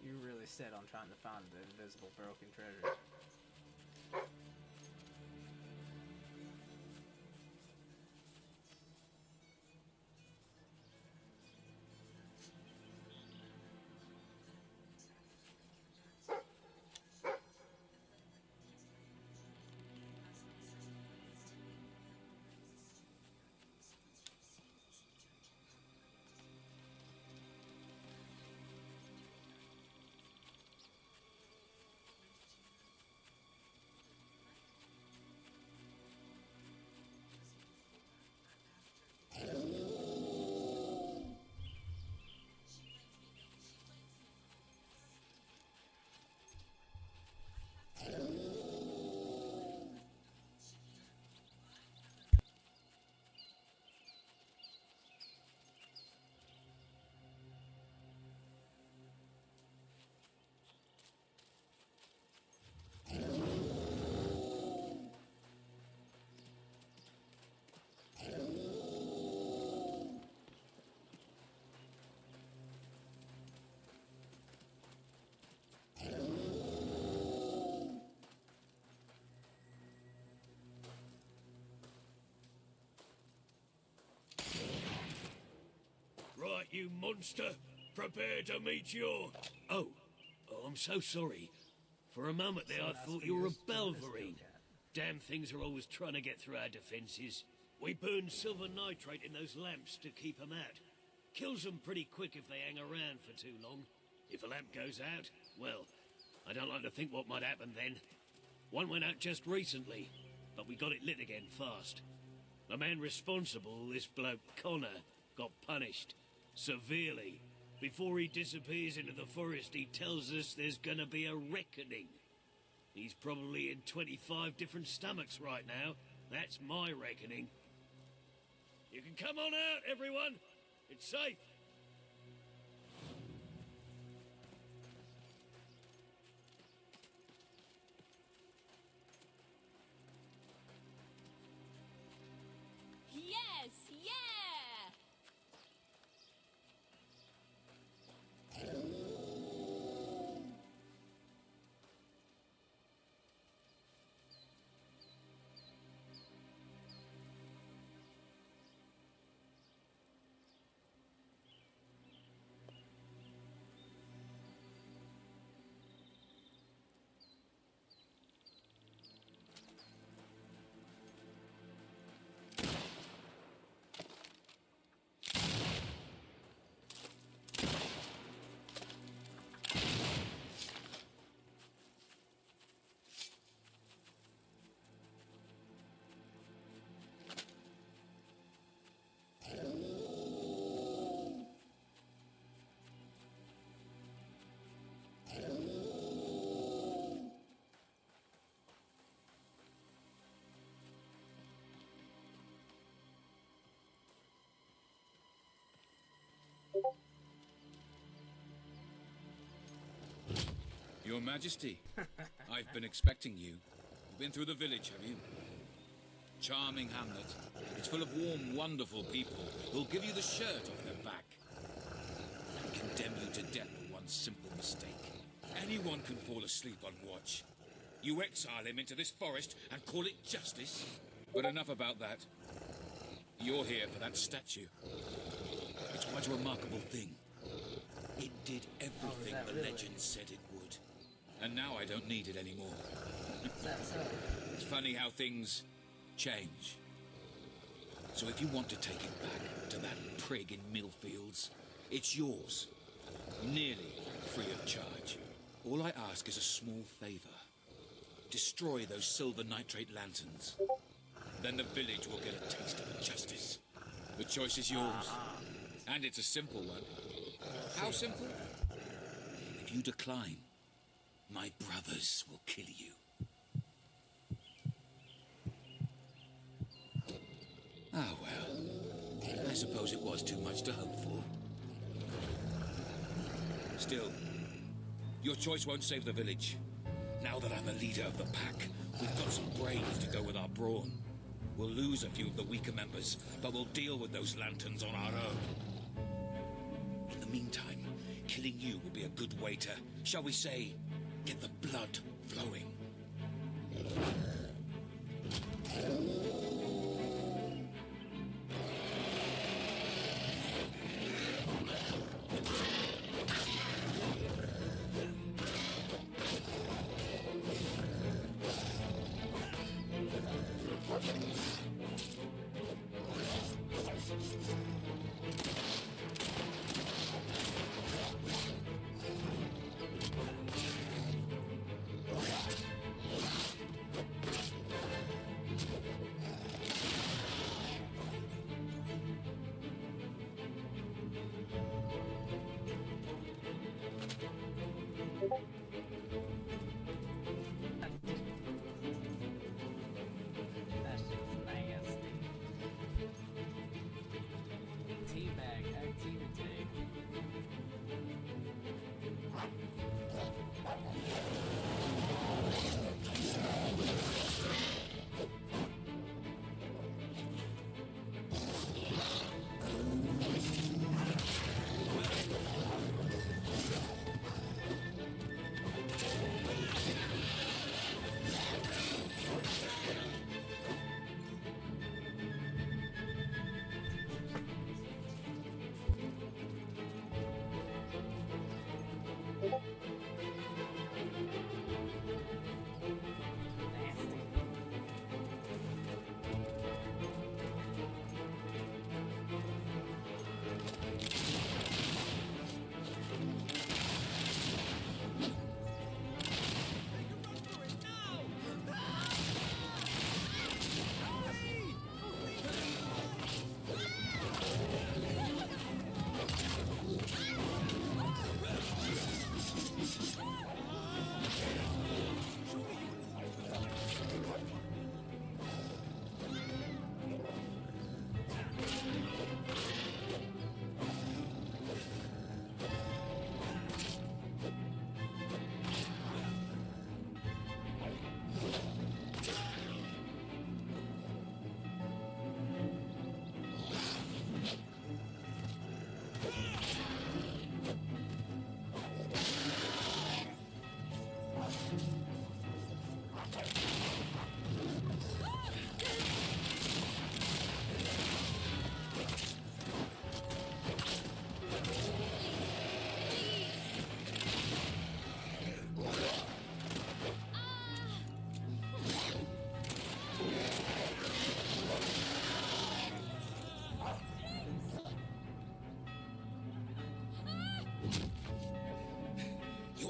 You really set on trying to find the invisible broken treasure. Right, you monster. Prepare to meet your... Oh, I'm so sorry. For a moment there, I thought you were a Belverine. Damn things are always trying to get through our defenses. We burn silver nitrate in those lamps to keep them out. Kills them pretty quick if they hang around for too long. If a lamp goes out, well, I don't like to think what might happen then. One went out just recently, but we got it lit again fast. The man responsible, this bloke Connor, got punished. Severely. Before he disappears into the forest, he tells us there's gonna be a reckoning. He's probably in 25 different stomachs right now. That's my reckoning. You can come on out, everyone. It's safe. Yes, yeah! Your Majesty, I've been expecting you. You've been through the village, have you? Charming hamlet. It's full of warm, wonderful people who'll give you the shirt off their back and condemn you to death for one simple mistake. Anyone can fall asleep on watch. You exile him into this forest and call it justice? But enough about that. You're here for that statue. It's quite a remarkable thing. It did everything the legend said it would. And now I don't need it anymore. It's funny how things change. So if you want to take it back to that prig in Millfields, it's yours. Nearly free of charge. All I ask is a small favor. Destroy those silver nitrate lanterns. Then the village will get a taste of justice. The choice is yours. And it's a simple one. How simple? If you decline, my brothers will kill you. Ah, well. I suppose it was too much to hope for. Still, your choice won't save the village. Now that I'm the leader of the pack, we've got some brains to go with our brawn. We'll lose a few of the weaker members, but we'll deal with those lanterns on our own. In the meantime, killing you will be a good way to, shall we say, get the blood flowing.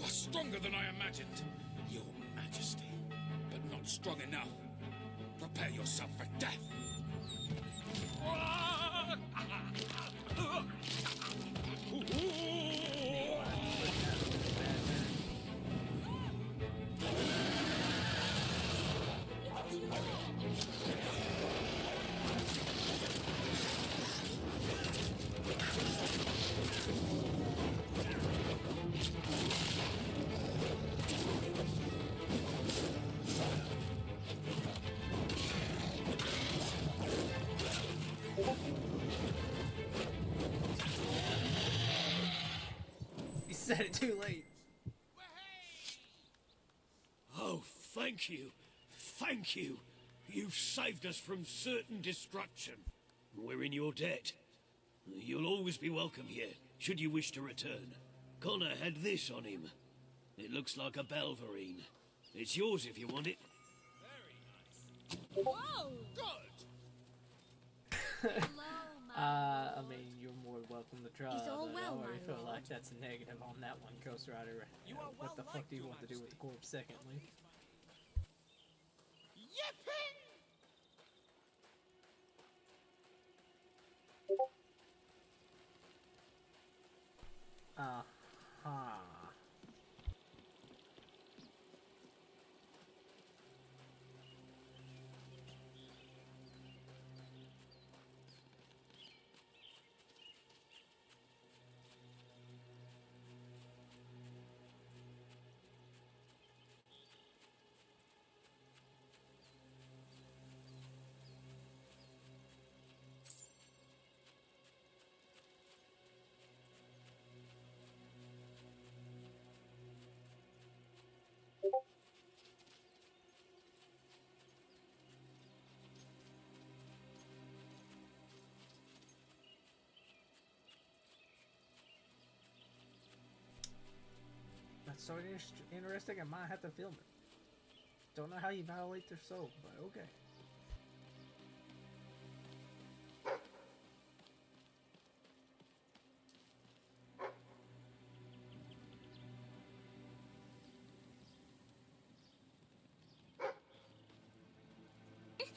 Stronger than I imagined, Your Majesty, but not strong enough. Prepare yourself for death. said it too late. Oh, thank you. Thank you. You've saved us from certain destruction. We're in your debt. You'll always be welcome here, should you wish to return. Connor had this on him. It looks like a Belverine. It's yours if you want it. Whoa! Good! I mean, you're more welcome to try, Is all but well, I already my feel lord? like that's a negative on that one, Ghost Rider. What the fuck do you want to do with the corpse, secondly? Yipping! Uh-huh. That's so interesting, I might have to film it. Don't know how you violate their soul, but okay.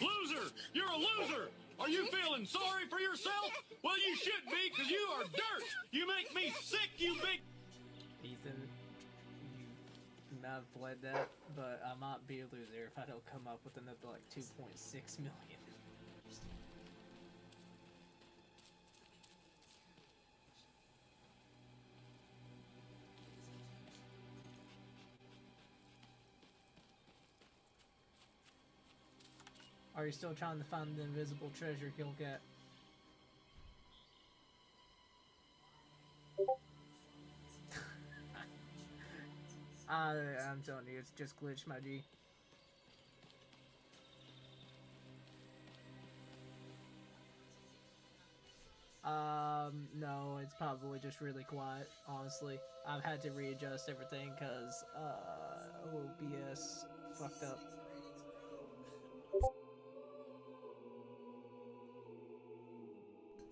Loser! You're a loser! Are you feeling sorry for yourself? Well, you should be, because you are dirt! You make me sick, you big... Ethan, you might have played that, but I might be a loser if I don't come up with another like 2.6 million. Are you still trying to find the invisible treasure he'll get? I'm telling you, it's just glitch, my G. No, it's probably just really quiet, honestly. I've had to readjust everything because, OBS fucked up.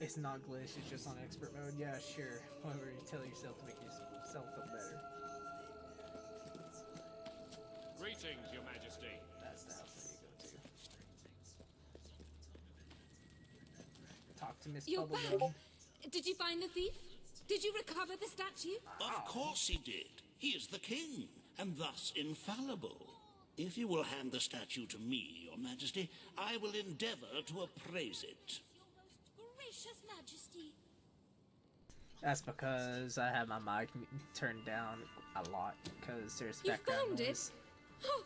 It's not glitch, it's just on expert mode. Yeah, sure. Whatever you tell yourself to make yourself feel better. Greetings, Your Majesty. That's the house that you go to. Talk to Miss You're back! Bubblegum. Did you find the thief? Did you recover the statue? Of course he did. He is the king, and thus infallible. If you will hand the statue to me, Your Majesty, I will endeavor to appraise it. Gracious Majesty. That's because I have my mic turned down a lot because there's You background found noise. it? Oh,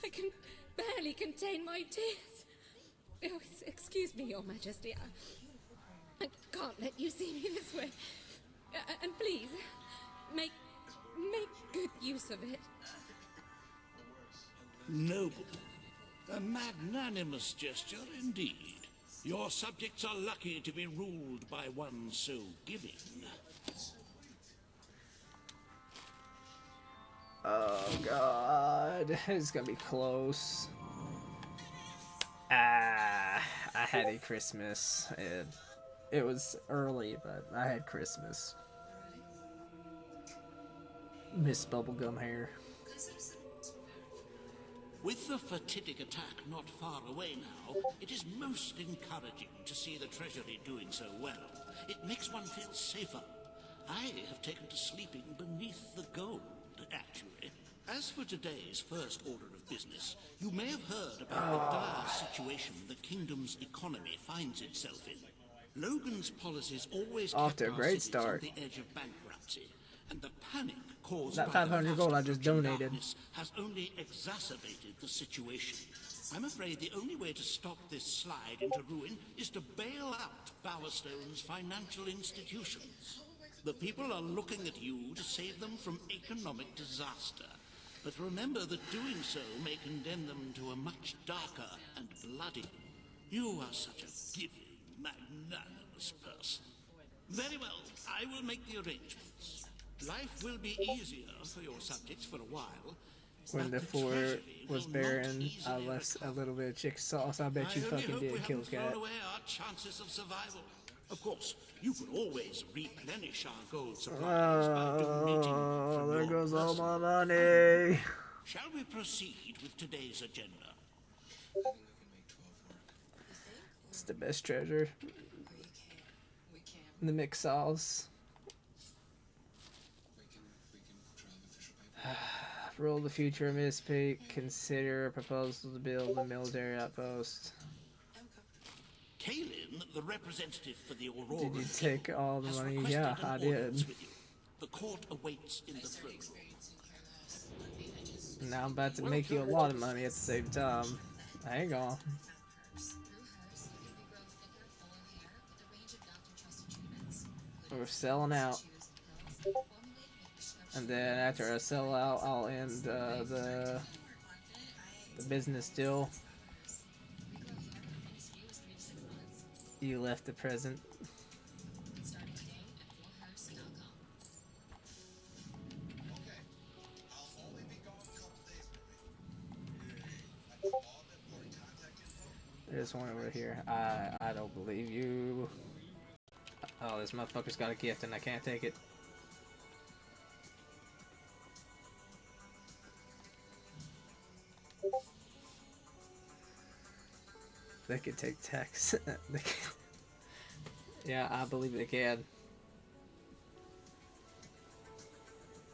I can barely contain my tears. Oh, excuse me, Your Majesty. I can't let you see me this way. And please, make good use of it. Noble. A magnanimous gesture indeed. Your subjects are lucky to be ruled by one so giving. Oh god, it's gonna be close. I had a Christmas. It was early, but I had Christmas. Miss Bubblegum hair. With the fatidic attack not far away now, it is most encouraging to see the Treasury doing so well. It makes one feel safer. I have taken to sleeping beneath the gold, actually. As for today's first order of business, you may have heard about the dire situation the kingdom's economy finds itself in. Logan's policies always Off to a kept our great cities start. on the edge of bankruptcy, and the panic caused That by the 500 vast gold I just approaching donated. darkness has only exacerbated the situation. I'm afraid the only way to stop this slide into ruin is to bail out Bowerstone's financial institutions. The people are looking at you to save them from economic disaster. But remember that doing so may condemn them to a much darker and bloody. You are such a giving, magnanimous person. Very well, I will make the arrangements. Life will be easier for your subjects for a while. When the floor was barren, I left a little bit of chicken sauce. I bet you fucking did, Kill Cat. Thrown away our chances of survival. Of course, you could always replenish our gold supplies by donating from there your goes all personal my money. Shall we proceed with today's agenda? It's the best treasure. The mixed sauce. Rule the future of Miss Peak. Consider a proposal to build a military outpost. Kalin, the representative for the Aurora, Did you take all the money? Yeah, I did. The court awaits in the throne room. Now I'm about to make you a lot of money at the same time. Hang on. We're selling out. And then after I sell out, I'll end the business deal. You left the present. There's one over here. I don't believe you. Oh, this motherfucker's got a gift and I can't take it. They can take tax. They can. Yeah, I believe they can.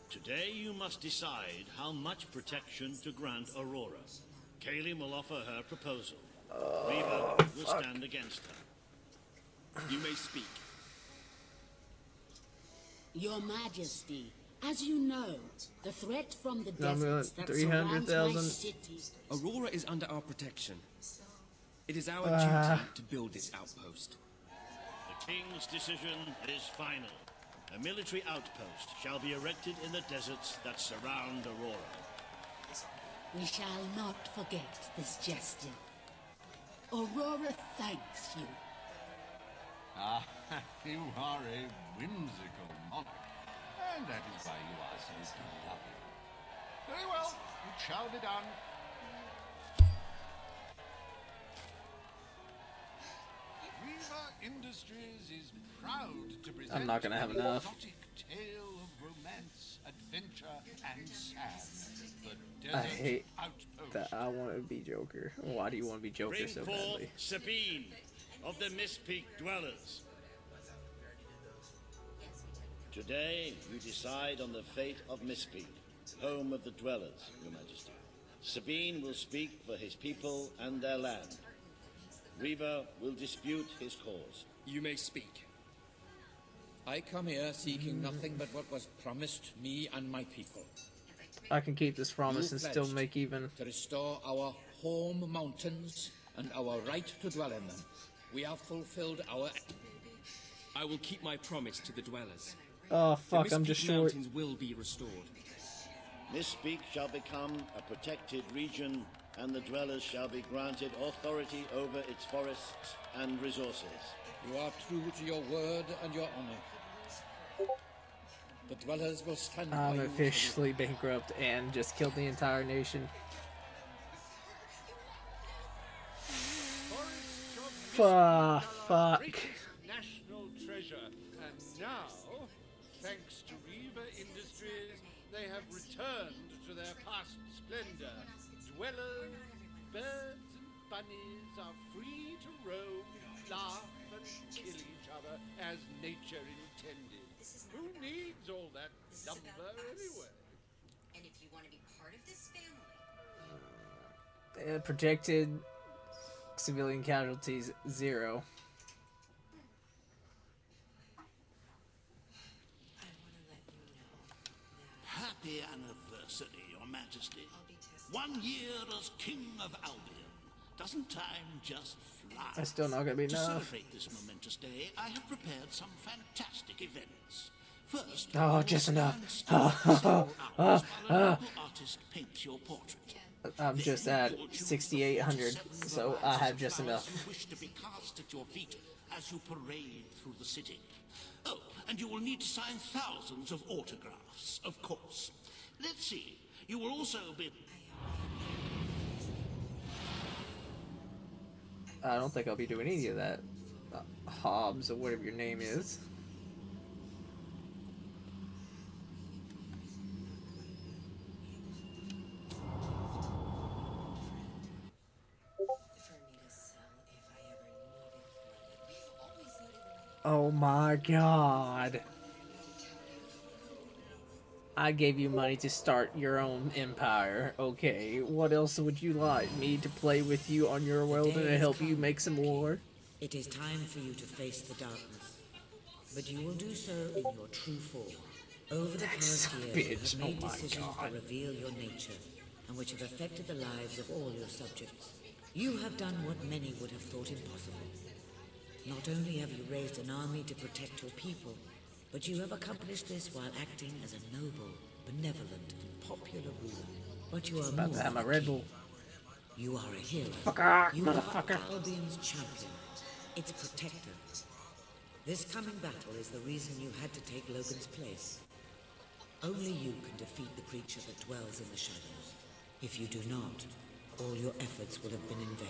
Today you must decide how much protection to grant Aurora. Kalin will offer her proposal. Reva will stand against her. You may speak. Your Majesty, as you know, the threat from the deserts that surrounds my city. Aurora is under our protection. It is our duty to build this outpost. The King's decision is final. A military outpost shall be erected in the deserts that surround Aurora. We shall not forget this gesture. Aurora thanks you. Ah, you are a whimsical monarch, and that is why you are so lovely. Very well, it shall be done. Reva Industries is proud to present I'm not gonna have enough. an exotic tale of romance, adventure, and sand. The I desert hate outpost. that. I want to be Joker. Why do you want to be Joker Bring so forth badly? Sabine of the Mist Peak Dwellers. Today, you decide on the fate of Mist Peak, home of the Dwellers, Your Majesty. Sabine will speak for his people and their land. Reva will dispute his cause. You may speak. I come here seeking nothing but what was promised me and my people. I can keep this promise and still pledged make even. to restore our home mountains and our right to dwell in them. We have fulfilled our... I will keep my promise to the dwellers. Oh fuck, I'm just short. Mountains will be restored. Mist Peak shall become a protected region, and the Dwellers shall be granted authority over its forests and resources. You are true to your word and your honor. The Dwellers will stand by I'm you. officially bankrupt and just killed the entire nation. Fuck. National treasure. And now, thanks to Reva Industries, they have returned to their past splendor. Dwellers, birds, and bunnies are free to roam, laugh, and kill each other as nature intended. Who needs all that lumber anyway? And if you want to be part of this family, Projected civilian casualties 0. Happy anniversary, Your Majesty. 1 year as King of Albion. Doesn't time just fly? That's still not gonna be To enough. celebrate this momentous day, I have prepared some fantastic events. First, Oh, just enough. artist paints your portrait. I'm just at 6,800, so I have just enough. Who wish to be cast at your feet as you parade through the city. Oh, and you will need to sign thousands of autographs, of course. Let's see. You will also be... I don't think I'll be doing any of that. Hobbs, or whatever your name is. Oh my god. I gave you money to start your own empire. Okay, what else would you like? Me to play with you on your world and to help you make some war? It is time for you to face the darkness. But you will do so in your true form. Over the past year, you have made decisions that reveal your nature, and which have affected the lives of all your subjects. You have done what many would have thought impossible. Not only have you raised an army to protect your people, but you have accomplished this while acting as a noble, benevolent, and popular ruler. But you are about to have my Red Bull. You are a hero. Fucker, you motherfucker. are Albion's champion, its protector. This coming battle is the reason you had to take Logan's place. Only you can defeat the creature that dwells in the shadows. If you do not, all your efforts will have been in vain.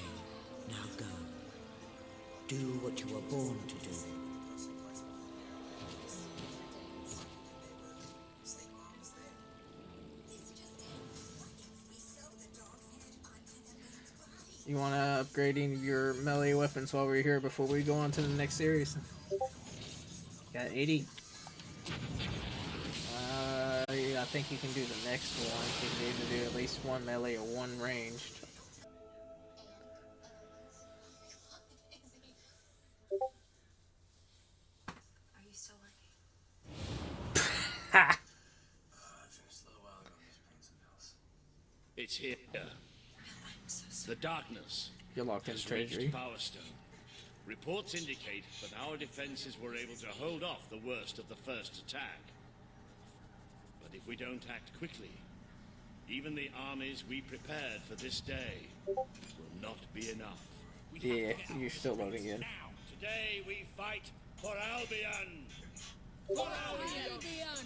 Now go. Do what you were born to do. You want to upgrade any of your melee weapons while we're here before we go on to the next series? Got 80. Yeah, I think you can do the next one. You can either do at least one melee or one ranged. Are you still working? Ha! It's here. The darkness. You're locked in has treasury. reached Power Stone. Reports indicate that our defenses were able to hold off the worst of the first attack. But if we don't act quickly, even the armies we prepared for this day will not be enough. Yeah, you're still loading in. Today we fight for Albion! For Albion!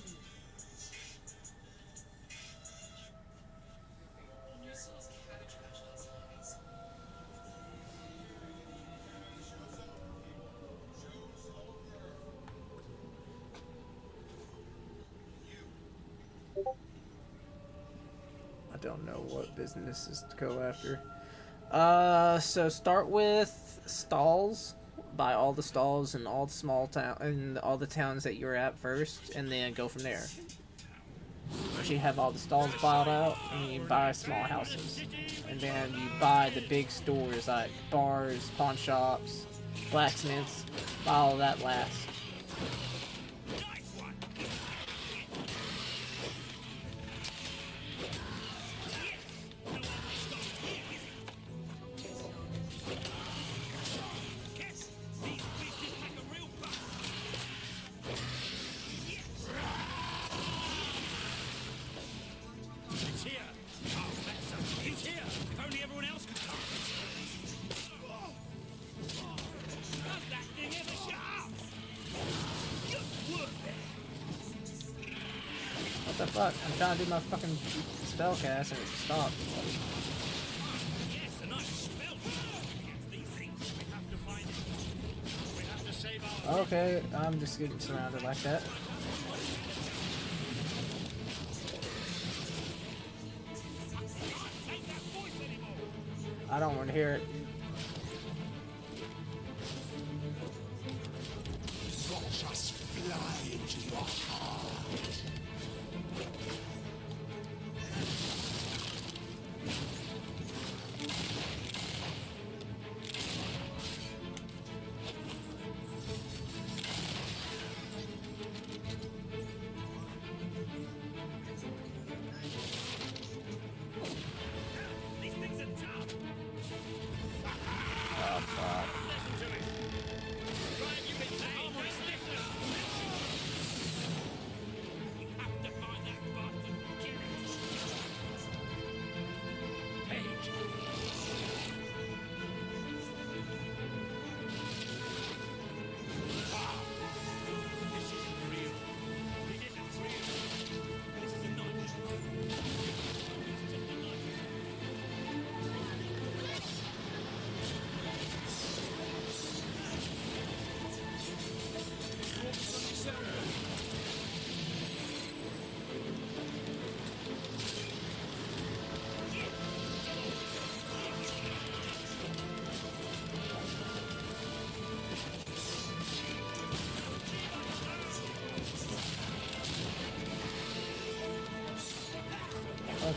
I don't know what businesses to go after. So start with stalls. Buy all the stalls in all the small town and all the towns that you're at first, and then go from there. Once you have all the stalls bought out, and you buy small houses, and then you buy the big stores like bars, pawn shops, blacksmiths. Buy all that last. What the fuck? I'm trying to do my fucking spell cast and it stopped. Okay, I'm just getting surrounded like that. I don't want to hear it. Watch us fly into your heart.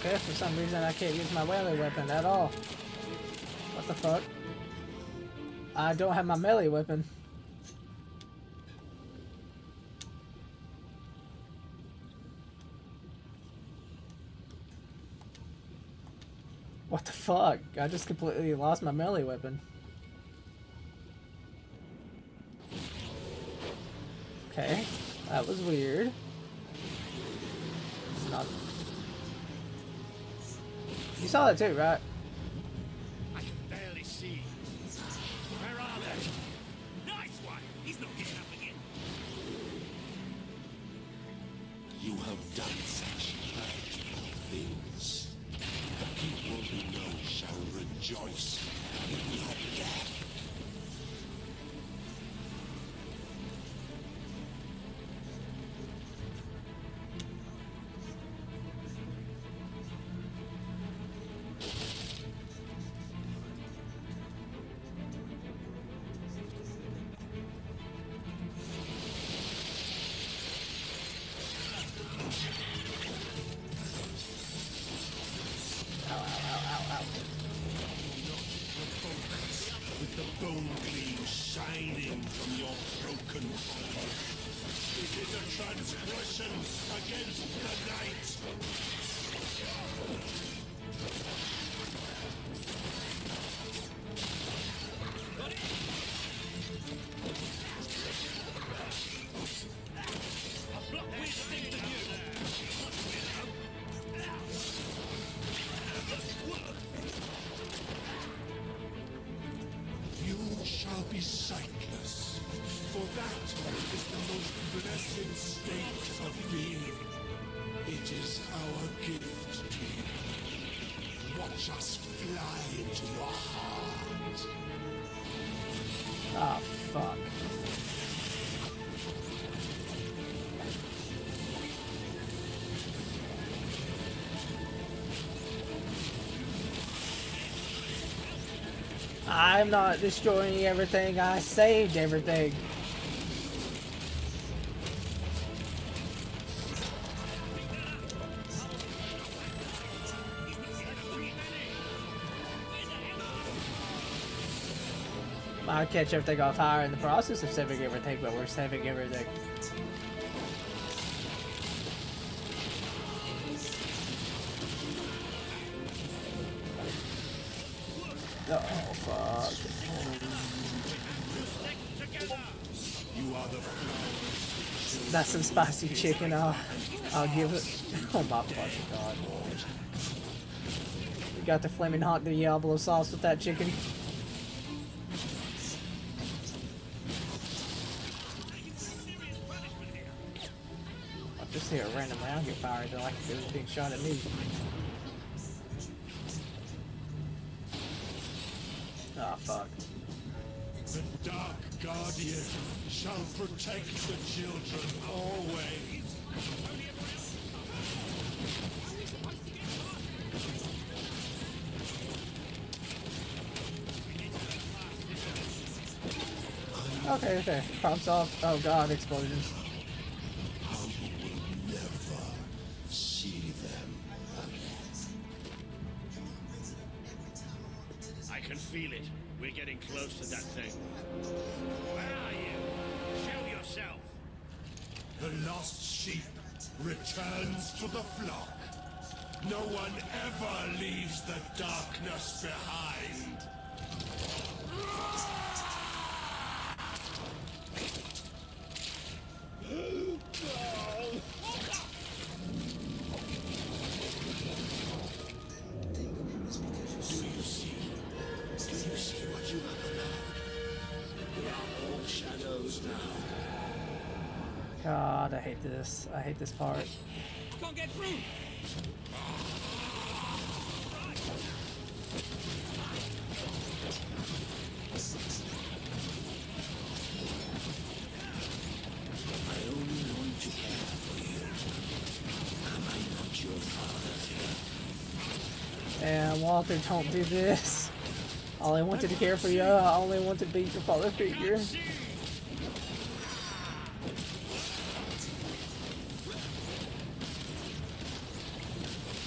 Okay, for some reason I can't use my melee weapon at all. What the fuck? I don't have my melee weapon. What the fuck? I just completely lost my melee weapon. Okay, that was weird. It's not... You saw that too, right? I can barely see. Where are they? Nice one! He's not getting up again. You have done such dreadful things. The people who know shall rejoice in your death. With the bone gleam shining from your broken heart. It is a transgression against the night. You shall be sightless, for that is the most blessed state of being. It is our gift to you. Watch us fly into your heart. Ah, fuck. I'm not destroying everything. I saved everything. I'll catch everything off fire in the process of saving everything, but we're saving everything. Oh, fuck. You are the flowers. That's some spicy chicken. I'll give it. Oh my fucking god. We got the flaming hot Diablo sauce with that chicken. I'll just hear a random round get fired like it was being shot at me. Oh fuck. The Dark Guardian shall protect the children always. Okay, okay. Pops off. Oh god, explosions. You will never see them again. I can feel it. We're getting close to that thing. Where are you? Show yourself. The lost sheep returns to the flock. No one ever leaves the darkness behind. Do you see what you have allowed? We are all shadows now. God, I hate this. I hate this part. I can't get through. I only want to care for you. Am I not your father? And Walter, don't do this. All I wanted to care for you. I only want to be your father figure.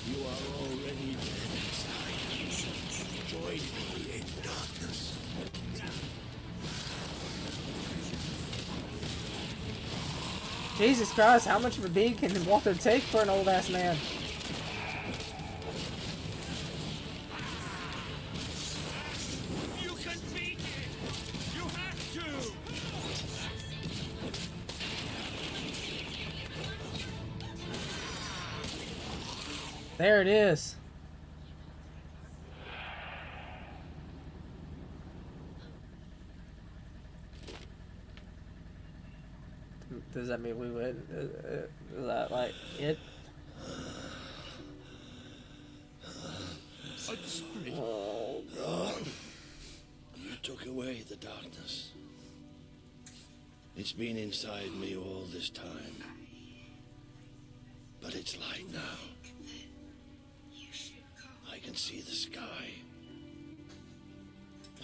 You are all Jesus Christ, how much of a beat can Walter take for an old ass man? You can beat it! You have to! There it is. Does that mean we win? Is that like it? I'm sorry. Oh, God. You took away the darkness. It's been inside me all this time. But it's light now. I can see the sky.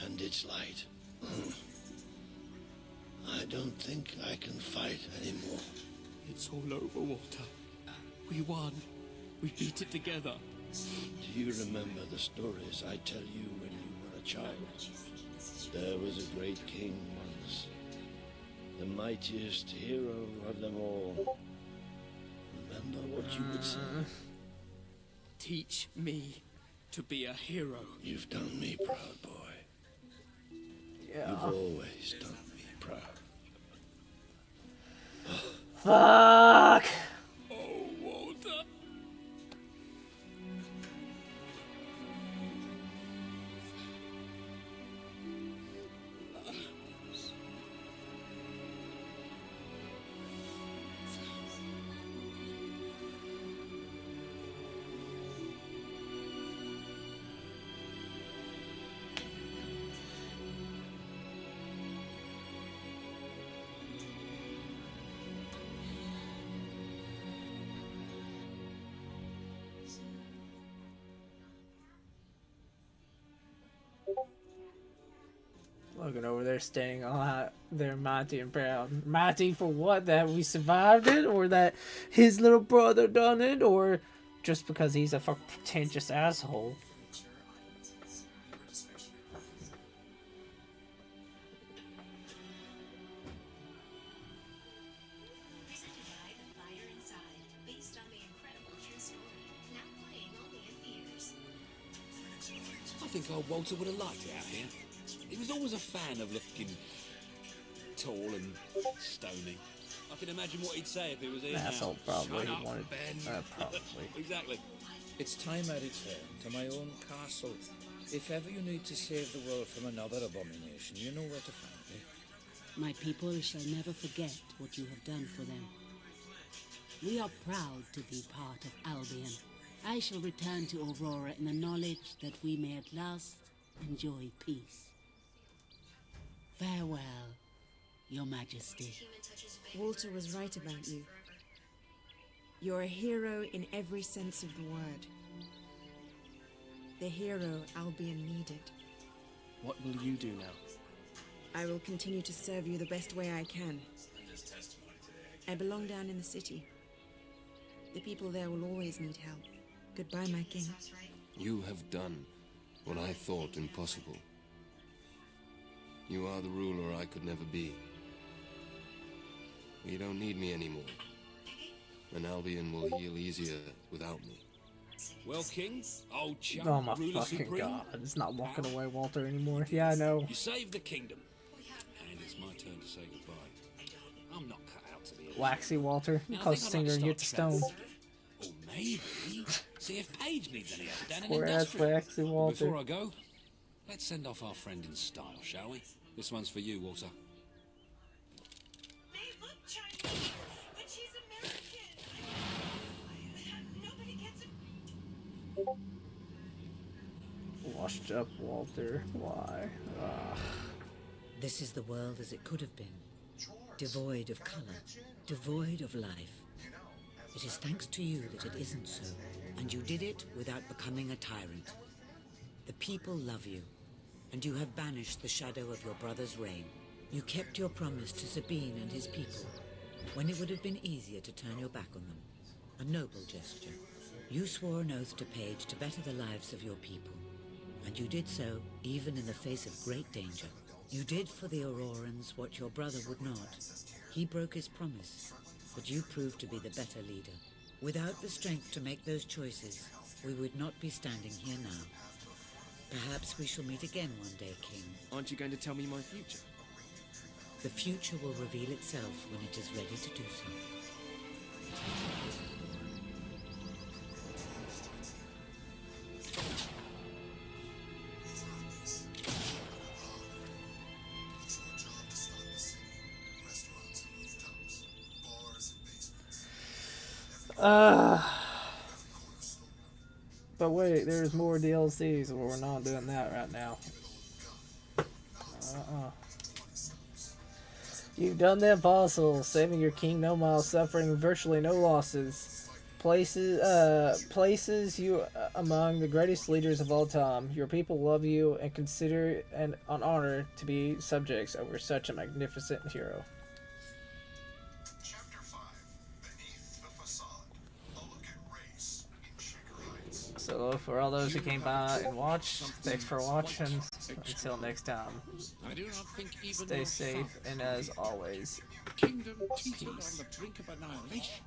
And it's light. I don't think I can fight anymore. It's all over, Walter. We won. We beat it together. Do you remember the stories I tell you when you were a child? There was a great king once. The mightiest hero of them all. Remember what you would say? Teach me to be a hero. You've done me proud, boy. Yeah. You've always done me proud. Fuck! Oh, Walter. Looking over there, standing all there, mighty and proud. Mighty for what? That we survived it, or that his little brother done it, or just because he's a fucking pretentious asshole. I think old Walter would have liked it out here. He was always a fan of looking tall and stony. I can imagine what he'd say if he was here Asshole, now. probably. Shut up, Wanted, Ben. probably. Exactly. It's time I return to my own castle. If ever you need to save the world from another abomination, you know where to find me. My people shall never forget what you have done for them. We are proud to be part of Albion. I shall return to Aurora in the knowledge that we may at last enjoy peace. Farewell, Your Majesty. Walter was right about you. You're a hero in every sense of the word. The hero Albion needed. What will you do now? I will continue to serve you the best way I can. I belong down in the city. The people there will always need help. Goodbye, my king. You have done what I thought impossible. You are the ruler I could never be. You don't need me anymore. And Albion will heal easier without me. Well, King, old chap, Oh my ruler fucking supreme. god. It's not walking away, Walter, anymore. Yeah, I know. You saved the kingdom. And it's my turn to say goodbye. I'm not cut out to be a Waxy Walter. Now, I Close think I'd singer like and to get the start stone. Or maybe see if Paige needs any help down in Poor ass industrial. Waxy But Walter. before I go, let's send off our friend in style, shall we? This one's for you, Walter. They look Chinese, but she's American. Nobody gets it. Washed up Walter. Why? Ugh. This is the world as it could have been. Devoid of color, devoid of life. It is thanks to you that it isn't so, and you did it without becoming a tyrant. The people love you, and you have banished the shadow of your brother's reign. You kept your promise to Sabine and his people, when it would have been easier to turn your back on them. A noble gesture. You swore an oath to Paige to better the lives of your people, and you did so even in the face of great danger. You did for the Aurorans what your brother would not. He broke his promise, but you proved to be the better leader. Without the strength to make those choices, we would not be standing here now. Perhaps we shall meet again one day, King. Aren't you going to tell me my future? The future will reveal itself when it is ready to do so. But wait, there's more DLCs, but we're not doing that right now. You've done the impossible, saving your kingdom while suffering virtually no losses. Places you among the greatest leaders of all time. Your people love you and consider it an honor to be subjects over such a magnificent hero. So for all those who came by and watched, thanks for watching. Until next time, stay safe, and as always, kingdom teetered on the brink of annihilation.